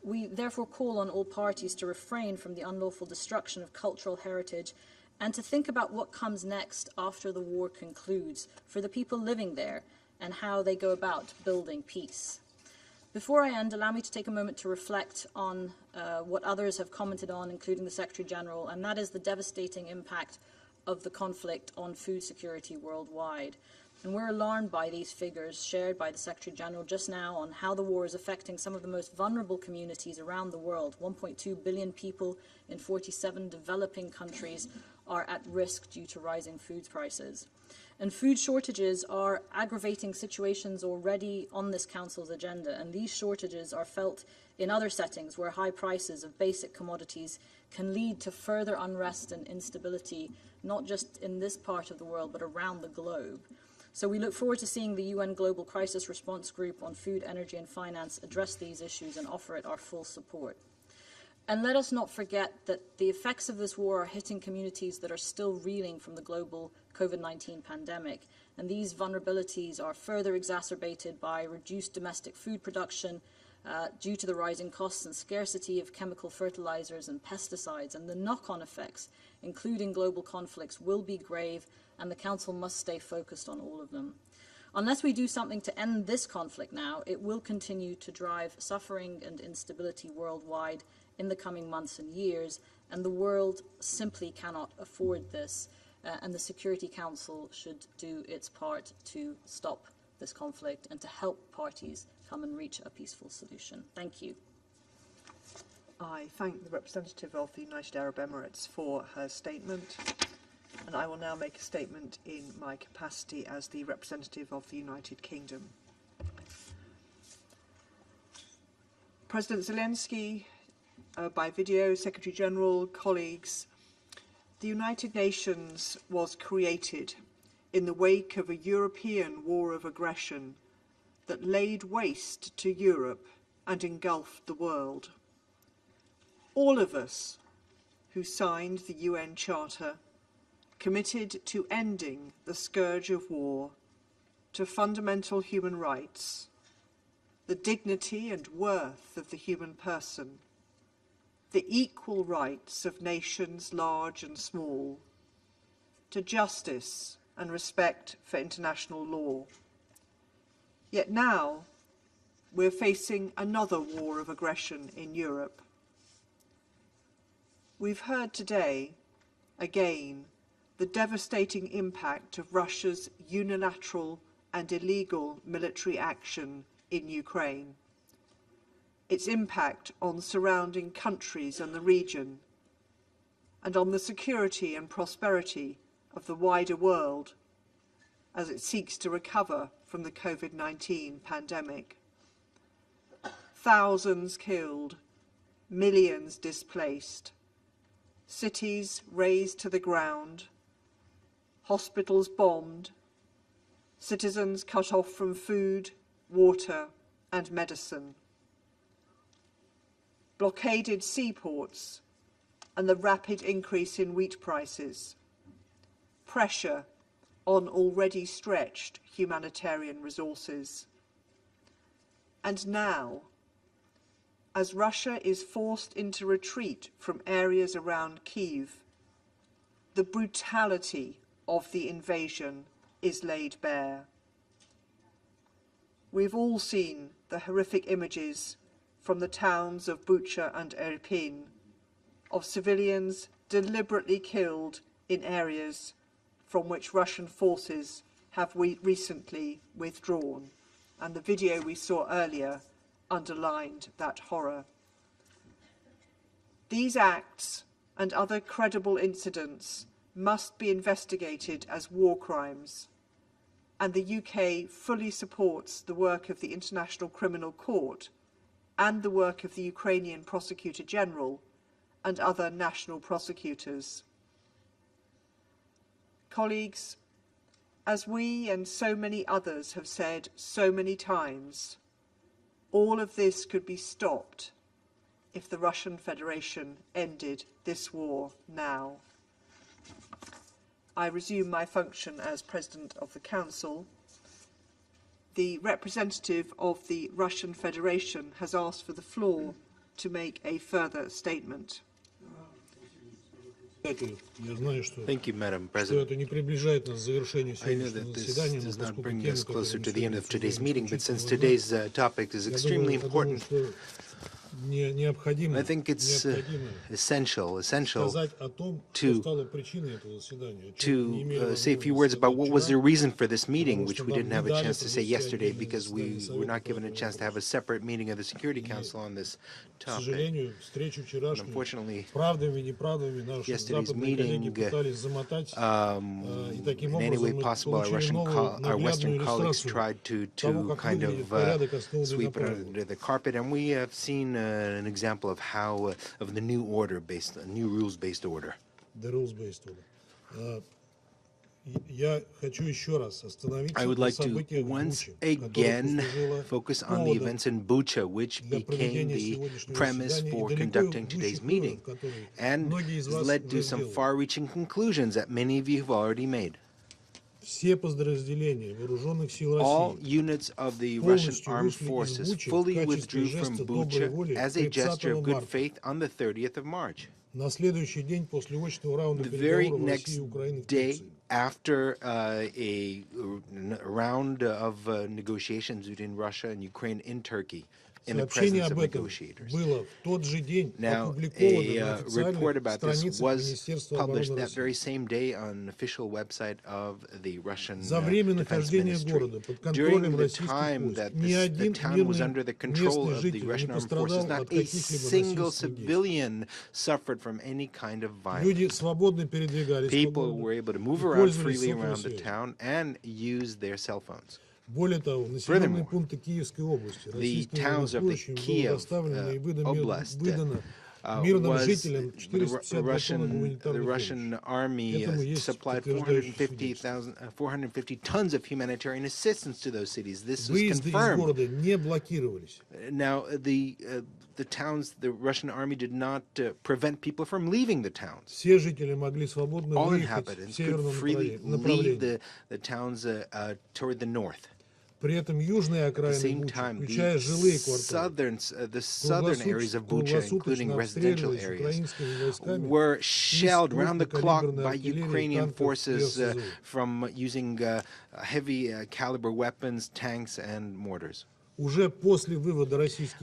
We therefore call on all parties to refrain from the unlawful destruction of cultural heritage and to think about what comes next after the war concludes for the people living there and how they go about building peace. Before I end, allow me to take a moment to reflect on what others have commented on, including the Secretary General, and that is the devastating impact of the conflict on food security worldwide. And we're alarmed by these figures shared by the Secretary General just now on how the war is affecting some of the most vulnerable communities around the world. 1.2 billion people in 47 developing countries are at risk due to rising food prices. And food shortages are aggravating situations already on this Council's agenda, and these shortages are felt in other settings where high prices of basic commodities can lead to further unrest and instability, not just in this part of the world, but around the globe. So we look forward to seeing the UN Global Crisis Response Group on Food, Energy and Finance address these issues and offer it our full support. And let us not forget that the effects of this war are hitting communities that are still reeling from the global COVID-19 pandemic. And these vulnerabilities are further exacerbated by reduced domestic food production due to the rising costs and scarcity of chemical fertilizers and pesticides. And the knock-on effects, including global conflicts, will be grave, and the Council must stay focused on all of them. Unless we do something to end this conflict now, it will continue to drive suffering and instability worldwide in the coming months and years, and the world simply cannot afford this, and the Security Council should do its part to stop this conflict and to help parties come and reach a peaceful solution. Thank you. I thank the representative of the United Arab Emirates for her statement, and I will now make a statement in my capacity as the representative of the United Kingdom. President Zelensky, by video, Secretary General, colleagues, the United Nations was created in the wake of a European war of aggression that laid waste to Europe and engulfed the world. All of us who signed the UN Charter committed to ending the scourge of war, to fundamental human rights, the dignity and worth of the human person, the equal rights of nations large and small, to justice and respect for international law. Yet now we're facing another war of aggression in Europe. We've heard today, again, the devastating impact of Russia's unilateral and illegal military action in Ukraine, its impact on surrounding countries and the region, and on the security and prosperity of the wider world as it seeks to recover from the COVID-19 pandemic. Thousands killed, millions displaced, cities razed to the ground, hospitals bombed, citizens cut off from food, water and medicine, blockaded seaports and the rapid increase in wheat prices, pressure on already stretched humanitarian resources. And now, as Russia is forced into retreat from areas around Kyiv, the brutality of the invasion is laid bare. We've all seen the horrific images from the towns of Bucha and Irpin of civilians deliberately killed in areas from which Russian forces have recently withdrawn, and the video we saw earlier underlined that horror. These acts and other credible incidents must be investigated as war crimes, and the UK fully supports the work of the International Criminal Court and the work of the Ukrainian Prosecutor General and other national prosecutors. Colleagues, As we and so many others have said so many times, all of this could be stopped if the Russian Federation ended this war now. I resume my function as President of the Council. The representative of the Russian Federation has asked for the floor to make a further statement. Thank you, Madam President. I know that this does not bring us closer to the end of today's meeting, but since today's topic is extremely important, I think it's essential to say a few words about what was the reason for this meeting, which we didn't have a chance to say yesterday because we were not given a chance to have a separate meeting of the Security Council on this topic. And unfortunately, yesterday's meeting, in any way possible, our Western colleagues tried to kind of sweep it under the carpet, and we have seen an example of how of the new new rules-based order. The rules-based order. I would like to once again focus on the events in Bucha, which became the premise for conducting today's meeting, and led to some far-reaching conclusions that many of you have already made. All units of the Russian armed forces fully withdrew from Bucha as a gesture of good faith on the 30th of March. The very next day after a round of negotiations between Russia and Ukraine in Turkey, in the presence of negotiators. Now, a report about this was published that very same day on an official website of the Russian Defense Ministry. During the time that the town was under the control of the Russian armed forces, not a single civilian suffered from any kind of violence. People were able to move around freely around the town and use their cell phones. Furthermore, the towns of the Kyiv Oblast the Russian army supplied 450 tons of humanitarian assistance to those cities. This was confirmed. Now, the towns, the Russian army did not prevent people from leaving the towns. All inhabitants could freely leave the towns toward the north. At the same time, the southern areas of Bucha, including residential areas, were shelled round the clock by Ukrainian forces from using heavy caliber weapons, tanks, and mortars.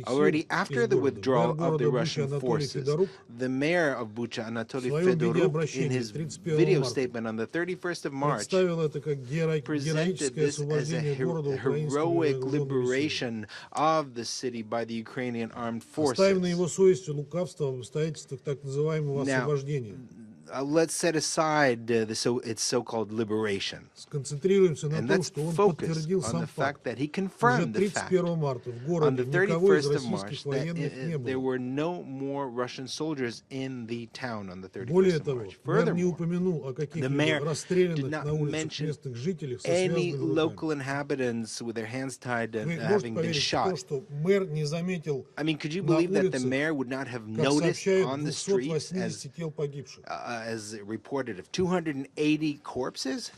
Already after the withdrawal of the Russian forces, the mayor of Bucha, Anatoly Fedoruk, in his video statement on the 31st of March, presented this as a heroic liberation of the city by the Ukrainian armed forces. Now, let's set aside its so-called liberation, and let's focus on the fact that he confirmed the fact on the 31st of March that there were no more Russian soldiers in the town on the 31st of March. Furthermore, the mayor did not mention any local inhabitants with their hands tied and having been shot. I mean, could you believe that the mayor would not have noticed on the streets as reported of 280 corpses?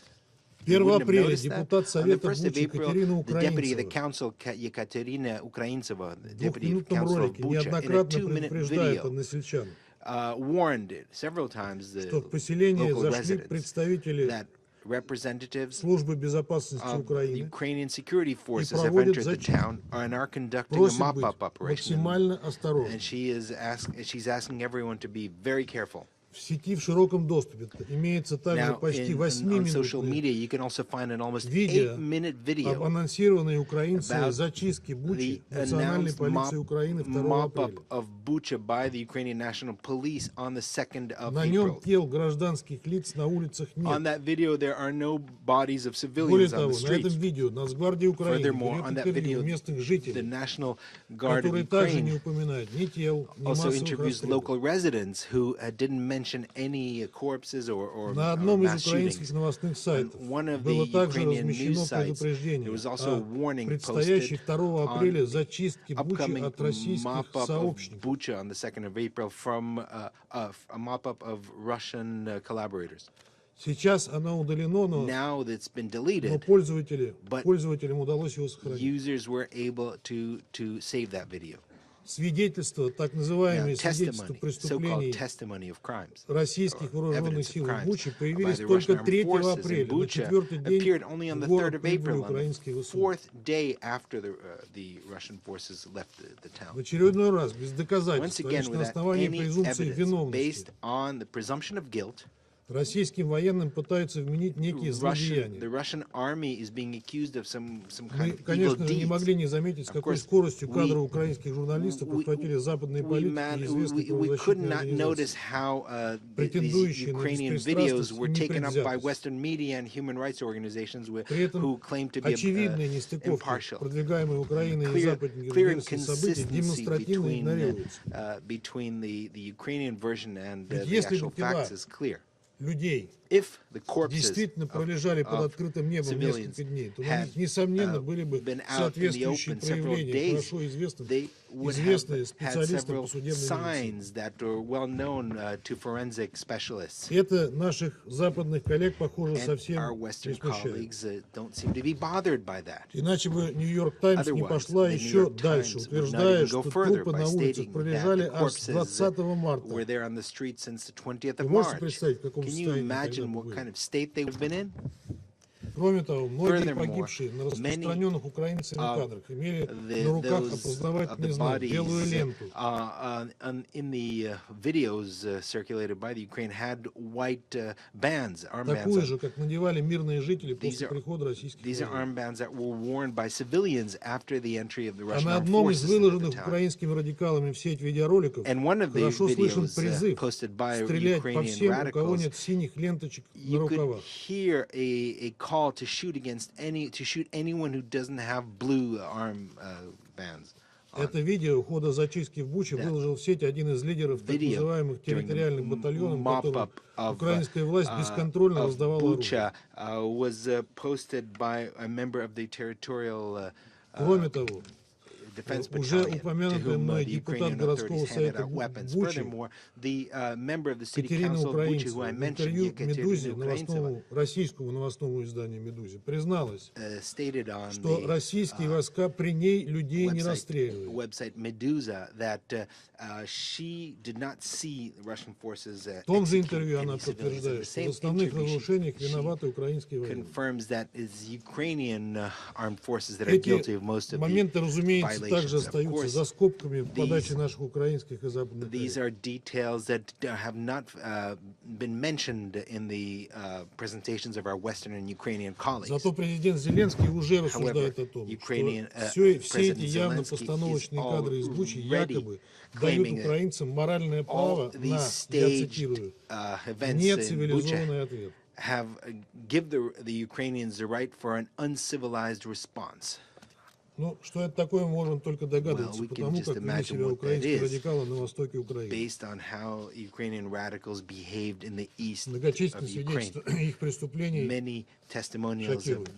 On the 1st of April, the deputy of the council, Yekaterina Ukraintseva, the deputy of council of Bucha, in a 2-minute video, warned several times the local residents that representatives of the Ukrainian security forces have entered the town and are conducting a mop-up operation. And she's asking everyone to be very careful. Now, on social media, you can also find an almost 8-minute video about the announced mop-up of Bucha by the Ukrainian National Police on the 2nd of April. On that video, there are no bodies of civilians on the streets. Furthermore, on that video, the National Guard of Ukraine also interviews local residents who didn't mention mention any corpses or На одном из mass украинских shootings. новостных сайтов On one of the было также Ukrainian размещено news sites, there предупреждение was also a о warning предстоящей posted 2 апреля on зачистке Бучи upcoming от российских mop-up of сообщников. Bucha on the 2nd of April from a mop-up of Russian collaborators. Сейчас оно удалено, Now that's been но deleted, пользователям удалось его сохранить. users were able to save that video. Свидетельства, так называемые свидетельства преступлений российских вооруженных сил в Буче появились только 3 апреля, на 4-й день в город прибыли украинские ВСУ. В очередной раз, без доказательств, лишь на основании презумпции виновности, российским военным пытаются вменить некие злодеяния. Мы, конечно же, не могли не заметить, с какой скоростью кадры украинских журналистов подхватили западные политики и известные правозащитные организации, претендующие на беспристрастность и непредвзятость. При этом очевидные нестыковки, продвигаемые Украиной и западниками версии событий, демонстративно игнорируются. Ведь если бы тела людей действительно пролежали под открытым небом несколько дней, то на них, несомненно, были бы соответствующие проявления, хорошо известные специалистам по судебной медицине. Это наших западных коллег, похоже, совсем не смущает. Иначе бы Нью-Йорк Таймс не пошла еще дальше, утверждая, что трупы на улицах пролежали аж с 20 марта. Вы можете представить, в каком состоянии what kind of state they've been in? Кроме того, многие погибшие на распространенных украинцами кадрах имели на руках опознавательный знак, белую ленту. In the videos circulated by the Ukraine had white bands, armbands. Такую же, как надевали мирные жители после прихода российских These are armbands that were worn by civilians after the entry of the Russian armed forces. А на одном из выложенных украинскими радикалами в сеть видеороликов хорошо слышен призыв стрелять по всем, у кого нет синих ленточек на рукавах. Hear a call to shoot anyone who doesn't have blue armbands. Это видео хода зачистки в Буче выложил в сеть один из лидеров так называемых территориальных батальонов, которым украинская власть бесконтрольно раздавала оружие. Кроме того, уже упомянутый мной депутат городского совета Бучи Катерина Украинцева в интервью «Медузе», российскому новостному изданию «Медузе», призналась, что российские войска при ней людей не расстреливали. В том же интервью она подтверждает, что в основных разрушениях виноваты украинские военные. Эти моменты, разумеется, также остаются за скобками в подаче наших украинских и западных коллег. Зато президент Зеленский уже рассуждает о том, что все эти явно постановочные кадры из Бучи якобы дают украинцам моральное право на, я цитирую, нецивилизованный ответ. Ну, что это такое, мы можем только догадываться, потому как вели себя украинские радикалы на востоке Украины. Многочисленные свидетельства их преступлений шокируют.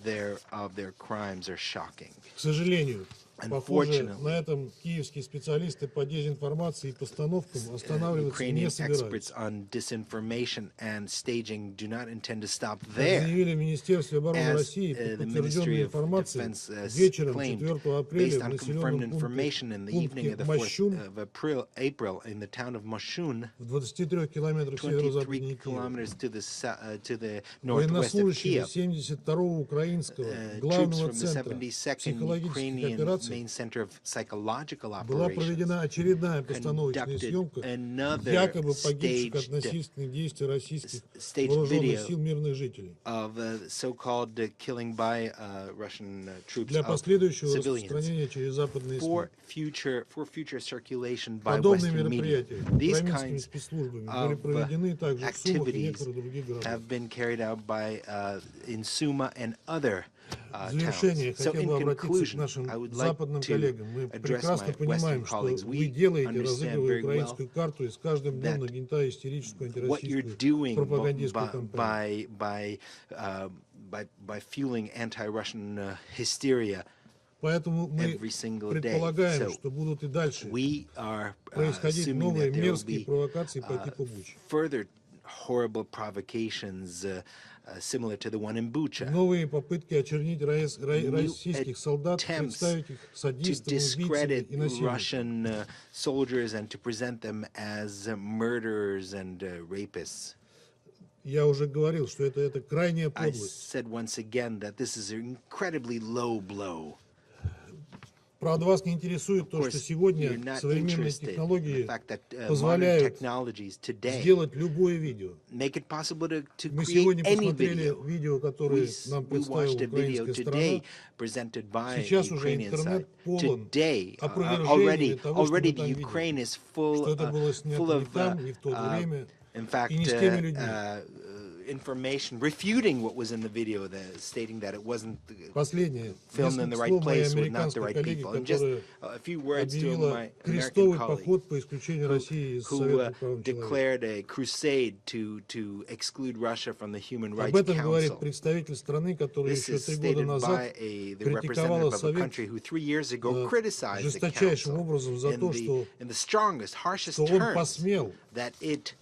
К сожалению, похоже, на этом киевские специалисты по дезинформации и постановкам останавливаться не собираются. Как заявили в Министерстве обороны России, по подтвержденной информации, вечером 4 апреля в населенном пункте Мощун, в 23 километрах северо-западнее Киева, военнослужащими 72-го украинского главного центра психологических операций была проведена очередная постановочная съемка якобы погибших от насильственных действий российских вооруженных сил мирных жителей. Для последующего распространения через западные СМИ. Подобные мероприятия украинскими спецслужбами были проведены также в Сумах и некоторых других городах. завершение хотел бы обратиться к нашим западным коллегам. Мы прекрасно понимаем, что вы делаете, разыгрывая украинскую карту и с каждым днем нагнетая истерическую антироссийскую пропагандистскую кампанию. By fueling anti-Russian hysteria. Поэтому мы предполагаем, что будут и дальше происходить новые мерзкие провокации по типу Бучи. Further horrible provocations similar to the one in Bucha. Новые попытки очернить российских солдат, представить их садистами, убийцами и насильниками. Russian soldiers and to present them as murderers and rapists. Я уже говорил, что это крайняя подлость. I said once again that this is an incredibly low blow. Правда, вас не интересует то, что сегодня современные технологии позволяют сделать любое видео. Мы сегодня посмотрели видео, которое нам представила украинская сторона. Сейчас уже интернет полон опровержения того, что мы там видели, что это было снято не там, не в то время, и не с теми людьми. Information refuting what was in the video, stating that it wasn't filmed in the right place with not the right people. And just a few words to my American colleague who declared a crusade to exclude Russia from the Human Rights Council. This is stated by the representative of a country who 3 years ago criticized the council in the strongest, harshest terms that it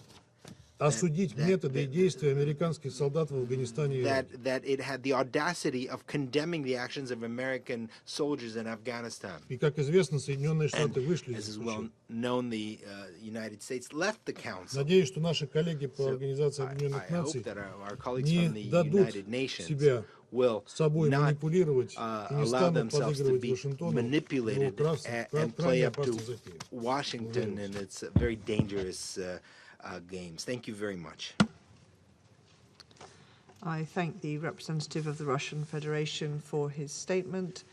осудить методы и действия американских солдат в Афганистане и Ираке. That it had the audacity of condemning the actions of American soldiers in Afghanistan. И как известно, Соединенные Штаты вышли из As is well known, the United States left the council. Надеюсь, что наши коллеги по Организации Объединенных Наций не дадут себя собой манипулировать и не станут подыгрывать Вашингтону его крайне опасной затее. Washington and its very dangerous games. Thank you very much. I thank the representative of the Russian Federation for his statement.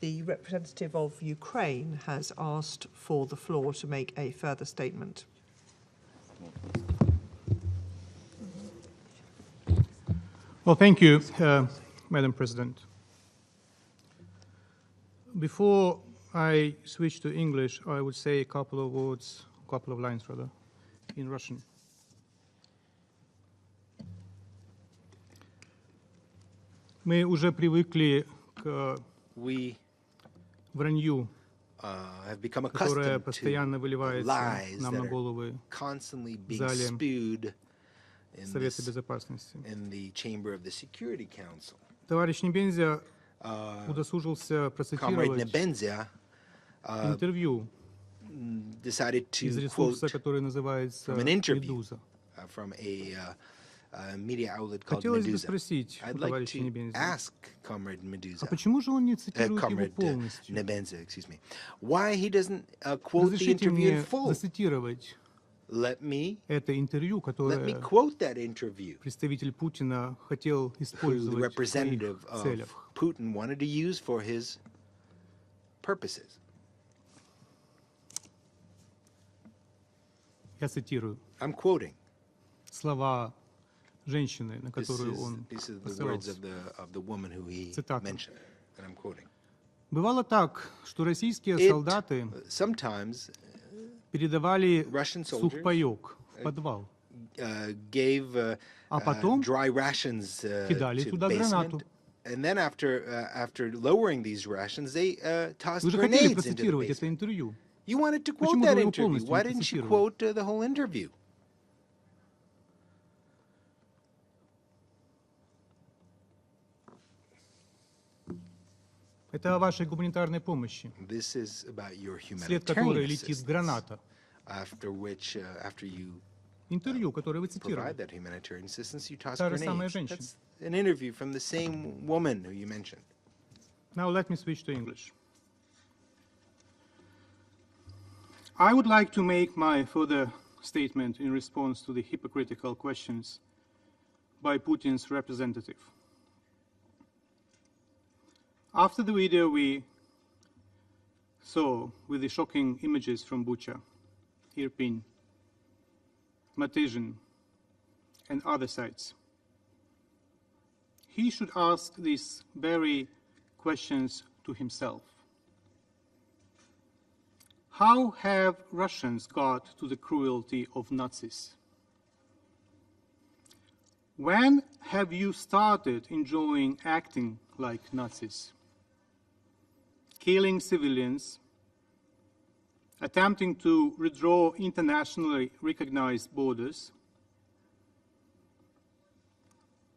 The representative of Ukraine has asked for the floor to make a further statement. Well, thank you, Madam President. Before I switch to English, I would say a couple of lines rather, in Russian. Мы уже привыкли к вранью, которое постоянно выливается нам на головы в зале Совета Безопасности. Товарищ Небензя удосужился процитировать интервью из ресурса, который называется «Медуза». Хотелось бы спросить у товарища Небензя, а почему же он не цитирует его полностью? Разрешите мне зацитировать это интервью, которое представитель Путина хотел использовать в своих целях. Я цитирую слова женщины, на которую он ссылался. Цитата. Бывало так, что российские солдаты передавали сухпайок в подвал, а потом кидали туда гранату. Вы же хотели процитировать это интервью. You wanted to quote that interview. Why didn't you quote the whole interview? Это о вашей гуманитарной помощи, вслед которой летит граната. Интервью, которое вы цитировали. Та же самая женщина. Now let me switch to English. I would like to make my further statement in response to the hypocritical questions by Putin's representative. After the video we saw with the shocking images from Bucha, Irpin, Matizhin, and other sites, he should ask these very questions to himself. How have Russians got to the cruelty of Nazis? When have you started enjoying acting like Nazis? Killing civilians, attempting to redraw internationally recognized borders,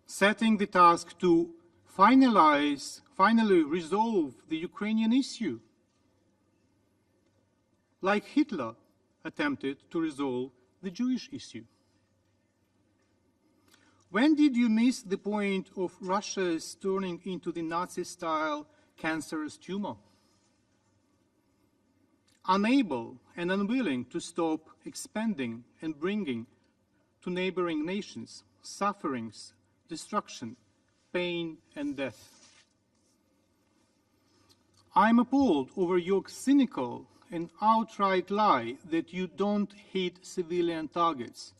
setting the task to finally resolve the Ukrainian issue, like Hitler attempted to resolve the Jewish issue. When did you miss the point of Russia's turning into the Nazi-style cancerous tumor? Unable and unwilling to stop expanding and bringing to neighboring nations sufferings, destruction, pain, and death. I'm appalled over your cynical and outright lie that you don't hit civilian targets,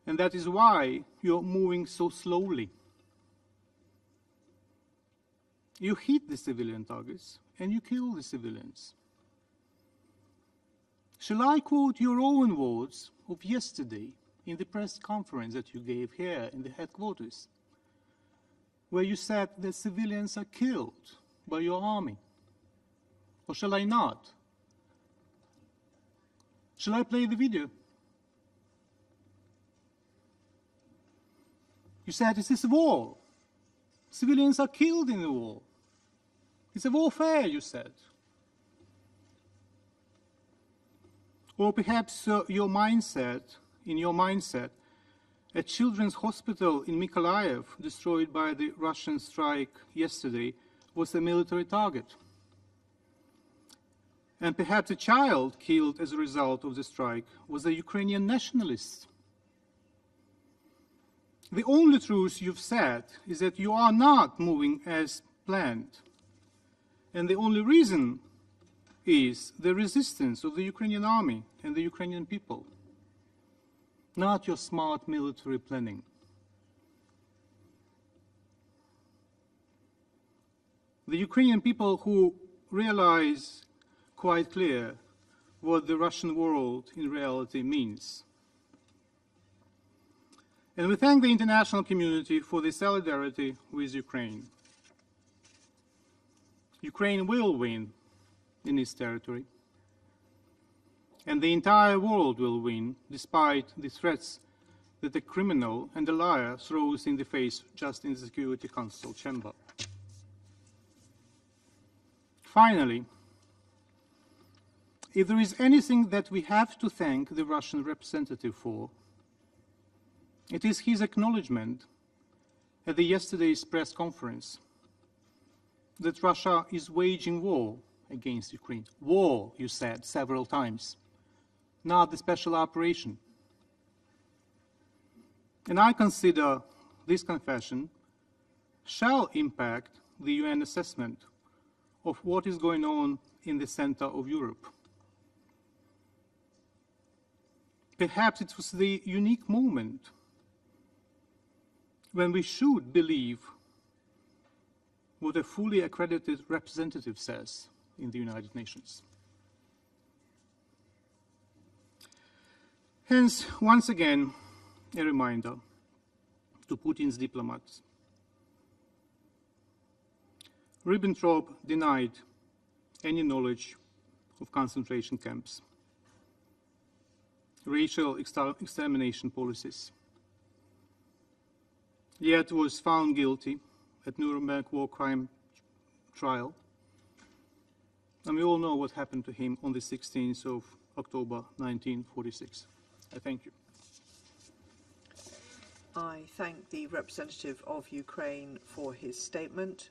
and that is why you're moving so slowly. You hit the civilian targets and you kill the civilians. Shall I quote your own words of yesterday in the press conference that you gave here in the headquarters, where you said that civilians are killed by your army? Or shall I not? Shall I play the video? You said this is a war. Civilians are killed in the war. It's a warfare, you said. Or perhaps in your mindset, a children's hospital in Mykolaiv, destroyed by the Russian strike yesterday, was a military target. And perhaps a child killed as a result of the strike was a Ukrainian nationalist. The only truth you've said is that you are not moving as planned. And the only reason is the resistance of the Ukrainian army and the Ukrainian people, not your smart military planning. The Ukrainian people who realize quite clear what the Russian world in reality means. And we thank the international community for the solidarity with Ukraine. Ukraine will win in its territory, and the entire world will win despite the threats that the criminal and the liar throws in the face just in the Security Council chamber. Finally, if there is anything that we have to thank the Russian representative for, it is his acknowledgement at yesterday's press conference that Russia is waging war against Ukraine. War, you said several times, not the special operation. And I consider this confession shall impact the UN assessment of what is going on in the center of Europe. Perhaps it was the unique moment when we should believe what a fully accredited representative says in the United Nations. Hence, once again, a reminder to Putin's diplomats. Ribbentrop denied any knowledge of concentration camps, racial extermination policies, yet was found guilty at Nuremberg war crime trial. And we all know what happened to him on the 16th of October 1946. I thank you. I thank the representative of Ukraine for his statement.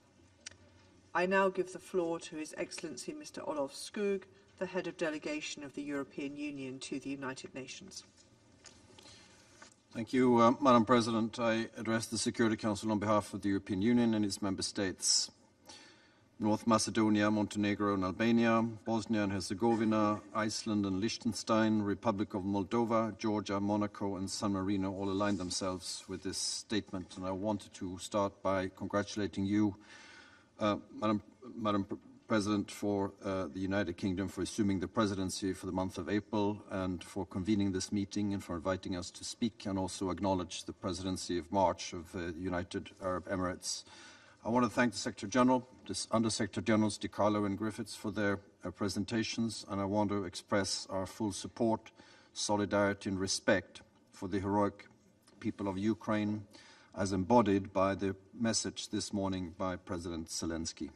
I now give the floor to His Excellency Mr. Olof Skog, the head of delegation of the European Union to the United Nations. Thank you, Madam President. I address the Security Council on behalf of the European Union and its member states. North Macedonia, Montenegro and Albania, Bosnia and Herzegovina, Iceland and Liechtenstein, Republic of Moldova, Georgia, Monaco and San Marino all aligned themselves with this statement. And I wanted to start by congratulating you, Madam President, for the United Kingdom for assuming the presidency for the month of April and for convening this meeting and for inviting us to speak and also acknowledge the presidency of March of the United Arab Emirates. I want to thank the Secretary General, Under Secretary Generals Di Carlo and Griffiths for their presentations, and I want to express our full support, solidarity and respect for the heroic people of Ukraine as embodied by the message this morning by President Zelensky.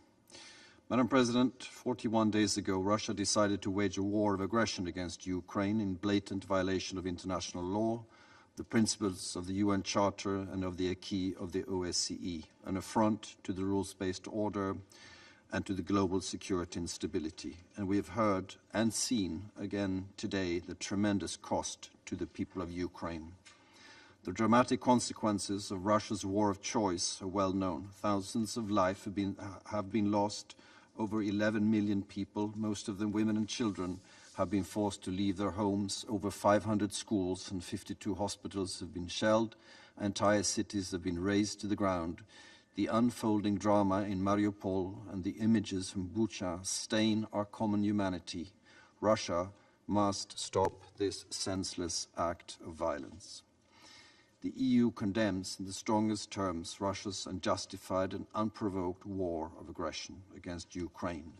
Madam President, 41 days ago, Russia decided to wage a war of aggression against Ukraine in blatant violation of international law, the principles of the UN Charter and of the acquis of the OSCE, an affront to the rules-based order and to the global security and stability. And we have heard and seen again today the tremendous cost to the people of Ukraine. The dramatic consequences of Russia's war of choice are well known. Thousands of lives have been lost. Over 11 million people, most of them women and children, have been forced to leave their homes. Over 500 schools and 52 hospitals have been shelled. Entire cities have been razed to the ground. The unfolding drama in Mariupol and the images from Bucha stain our common humanity. Russia must stop this senseless act of violence. The EU condemns in the strongest terms Russia's unjustified and unprovoked war of aggression against Ukraine.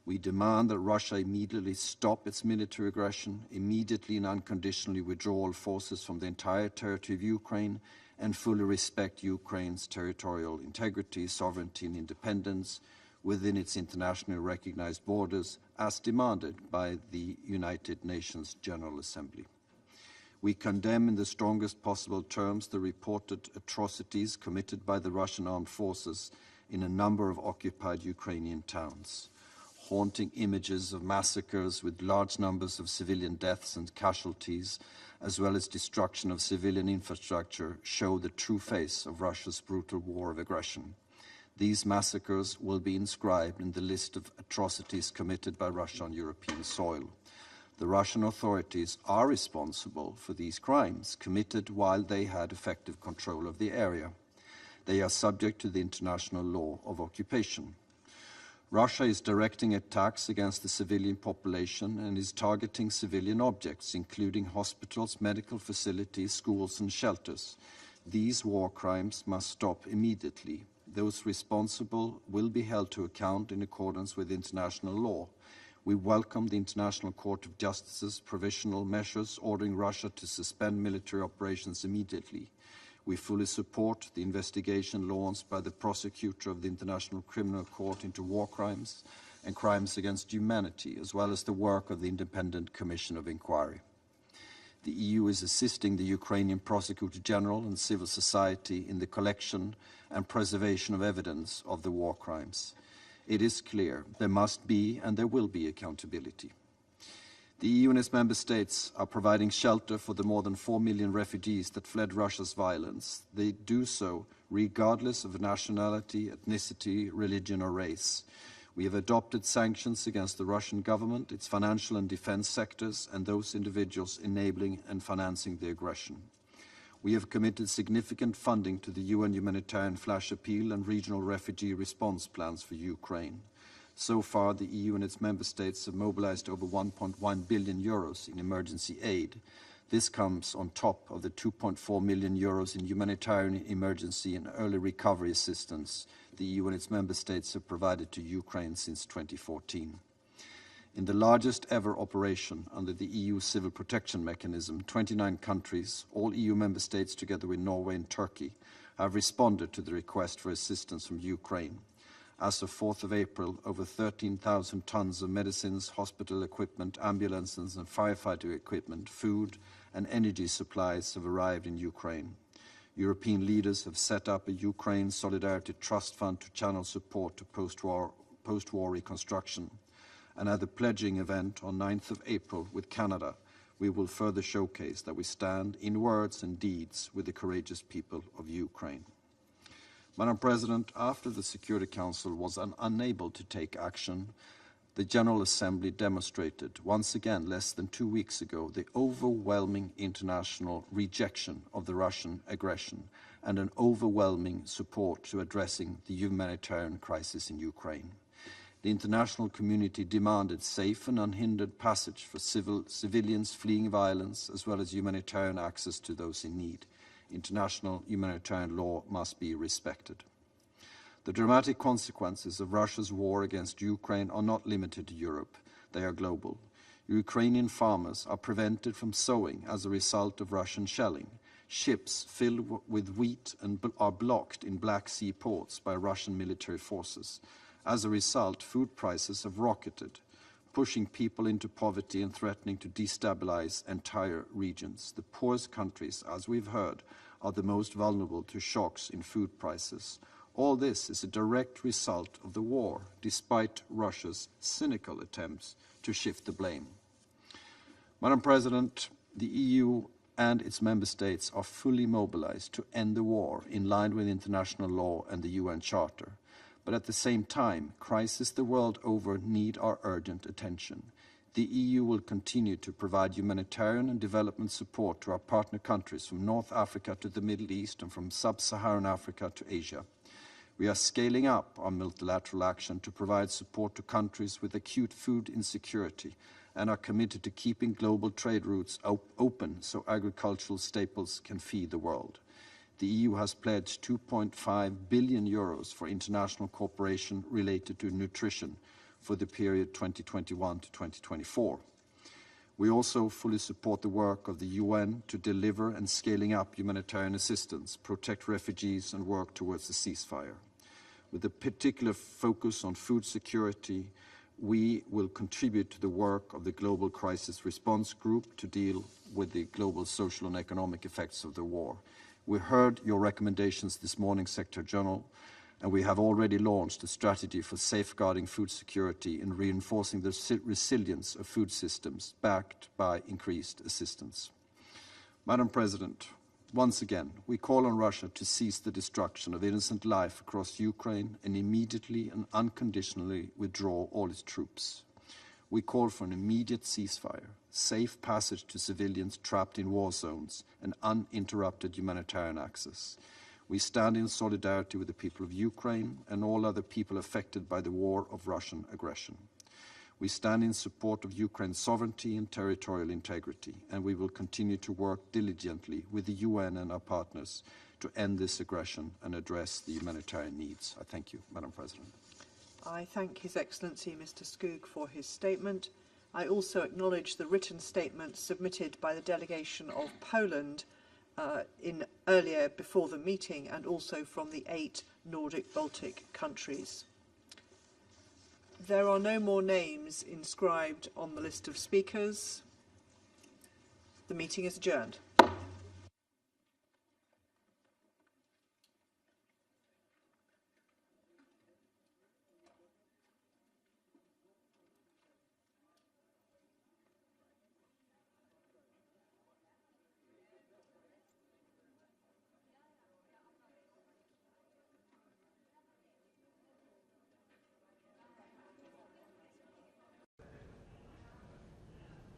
We demand that Russia immediately stop its military aggression, immediately and unconditionally withdraw all forces from the entire territory of Ukraine, and fully respect Ukraine's territorial integrity, sovereignty and independence within its internationally recognized borders, as demanded by the United Nations General Assembly. We condemn in the strongest possible terms the reported atrocities committed by the Russian armed forces in a number of occupied Ukrainian towns. Haunting images of massacres with large numbers of civilian deaths and casualties, as well as destruction of civilian infrastructure, show the true face of Russia's brutal war of aggression. These massacres will be inscribed in the list of atrocities committed by Russia on European soil. The Russian authorities are responsible for these crimes committed while they had effective control of the area. They are subject to the international law of occupation. Russia is directing attacks against the civilian population and is targeting civilian objects, including hospitals, medical facilities, schools and shelters. These war crimes must stop immediately. Those responsible will be held to account in accordance with international law. We welcome the International Court of Justice's provisional measures ordering Russia to suspend military operations immediately. We fully support the investigation launched by the prosecutor of the International Criminal Court into war crimes and crimes against humanity, as well as the work of the Independent Commission of Inquiry. The EU is assisting the Ukrainian Prosecutor General and civil society in the collection and preservation of evidence of the war crimes. It is clear there must be and there will be accountability. The EU and its member states are providing shelter for the more than 4 million refugees that fled Russia's violence. They do so regardless of nationality, ethnicity, religion or race. We have adopted sanctions against the Russian government, its financial and defense sectors, and those individuals enabling and financing the aggression. We have committed significant funding to the UN Humanitarian Flash Appeal and regional refugee response plans for Ukraine. So far, the EU and its member states have mobilized over 1.1 billion euros in emergency aid. This comes on top of the 2.4 million euros in humanitarian emergency and early recovery assistance the EU and its member states have provided to Ukraine since 2014. In the largest ever operation under the EU Civil Protection Mechanism, 29 countries, all EU member states together with Norway and Turkey, have responded to the request for assistance from Ukraine. As of 4th of April, over 13,000 tons of medicines, hospital equipment, ambulances and firefighter equipment, food and energy supplies have arrived in Ukraine. European leaders have set up a Ukraine Solidarity Trust Fund to channel support to post-war reconstruction. And at the pledging event on 9th of April with Canada, we will further showcase that we stand in words and deeds with the courageous people of Ukraine. Madam President, after the Security Council was unable to take action, the General Assembly demonstrated once again less than 2 weeks ago the overwhelming international rejection of the Russian aggression and an overwhelming support to addressing the humanitarian crisis in Ukraine. The international community demanded safe and unhindered passage for civilians fleeing violence, as well as humanitarian access to those in need. International humanitarian law must be respected. The dramatic consequences of Russia's war against Ukraine are not limited to Europe. They are global. Ukrainian farmers are prevented from sowing as a result of Russian shelling. Ships filled with wheat are blocked in Black Sea ports by Russian military forces. As a result, food prices have rocketed, pushing people into poverty and threatening to destabilize entire regions. The poorest countries, as we've heard, are the most vulnerable to shocks in food prices. All this is a direct result of the war, despite Russia's cynical attempts to shift the blame. Madam President, the EU and its member states are fully mobilized to end the war in line with international law and the UN Charter. But at the same time, crises the world over need our urgent attention. The EU will continue to provide humanitarian and development support to our partner countries from North Africa to the Middle East and from Sub-Saharan Africa to Asia. We are scaling up our multilateral action to provide support to countries with acute food insecurity and are committed to keeping global trade routes open so agricultural staples can feed the world. The EU has pledged 2.5 billion euros for international cooperation related to nutrition for the period 2021 to 2024. We also fully support the work of the UN to deliver and scaling up humanitarian assistance, protect refugees and work towards a ceasefire. With a particular focus on food security, we will contribute to the work of the Global Crisis Response Group to deal with the global social and economic effects of the war. We heard your recommendations this morning, Secretary General, and we have already launched a strategy for safeguarding food security and reinforcing the resilience of food systems backed by increased assistance. Madam President, once again, we call on Russia to cease the destruction of innocent life across Ukraine and immediately and unconditionally withdraw all its troops. We call for an immediate ceasefire, safe passage to civilians trapped in war zones, and uninterrupted humanitarian access. We stand in solidarity with the people of Ukraine and all other people affected by the war of Russian aggression. We stand in support of Ukraine's sovereignty and territorial integrity, and we will continue to work diligently with the UN and our partners to end this aggression and address the humanitarian needs. I thank you, Madam President. I thank His Excellency Mr. Skoog for his statement. I also acknowledge the written statement submitted by the delegation of Poland earlier before the meeting, and also from the 8 Nordic-Baltic countries. There are no more names inscribed on the list of speakers. The meeting is adjourned.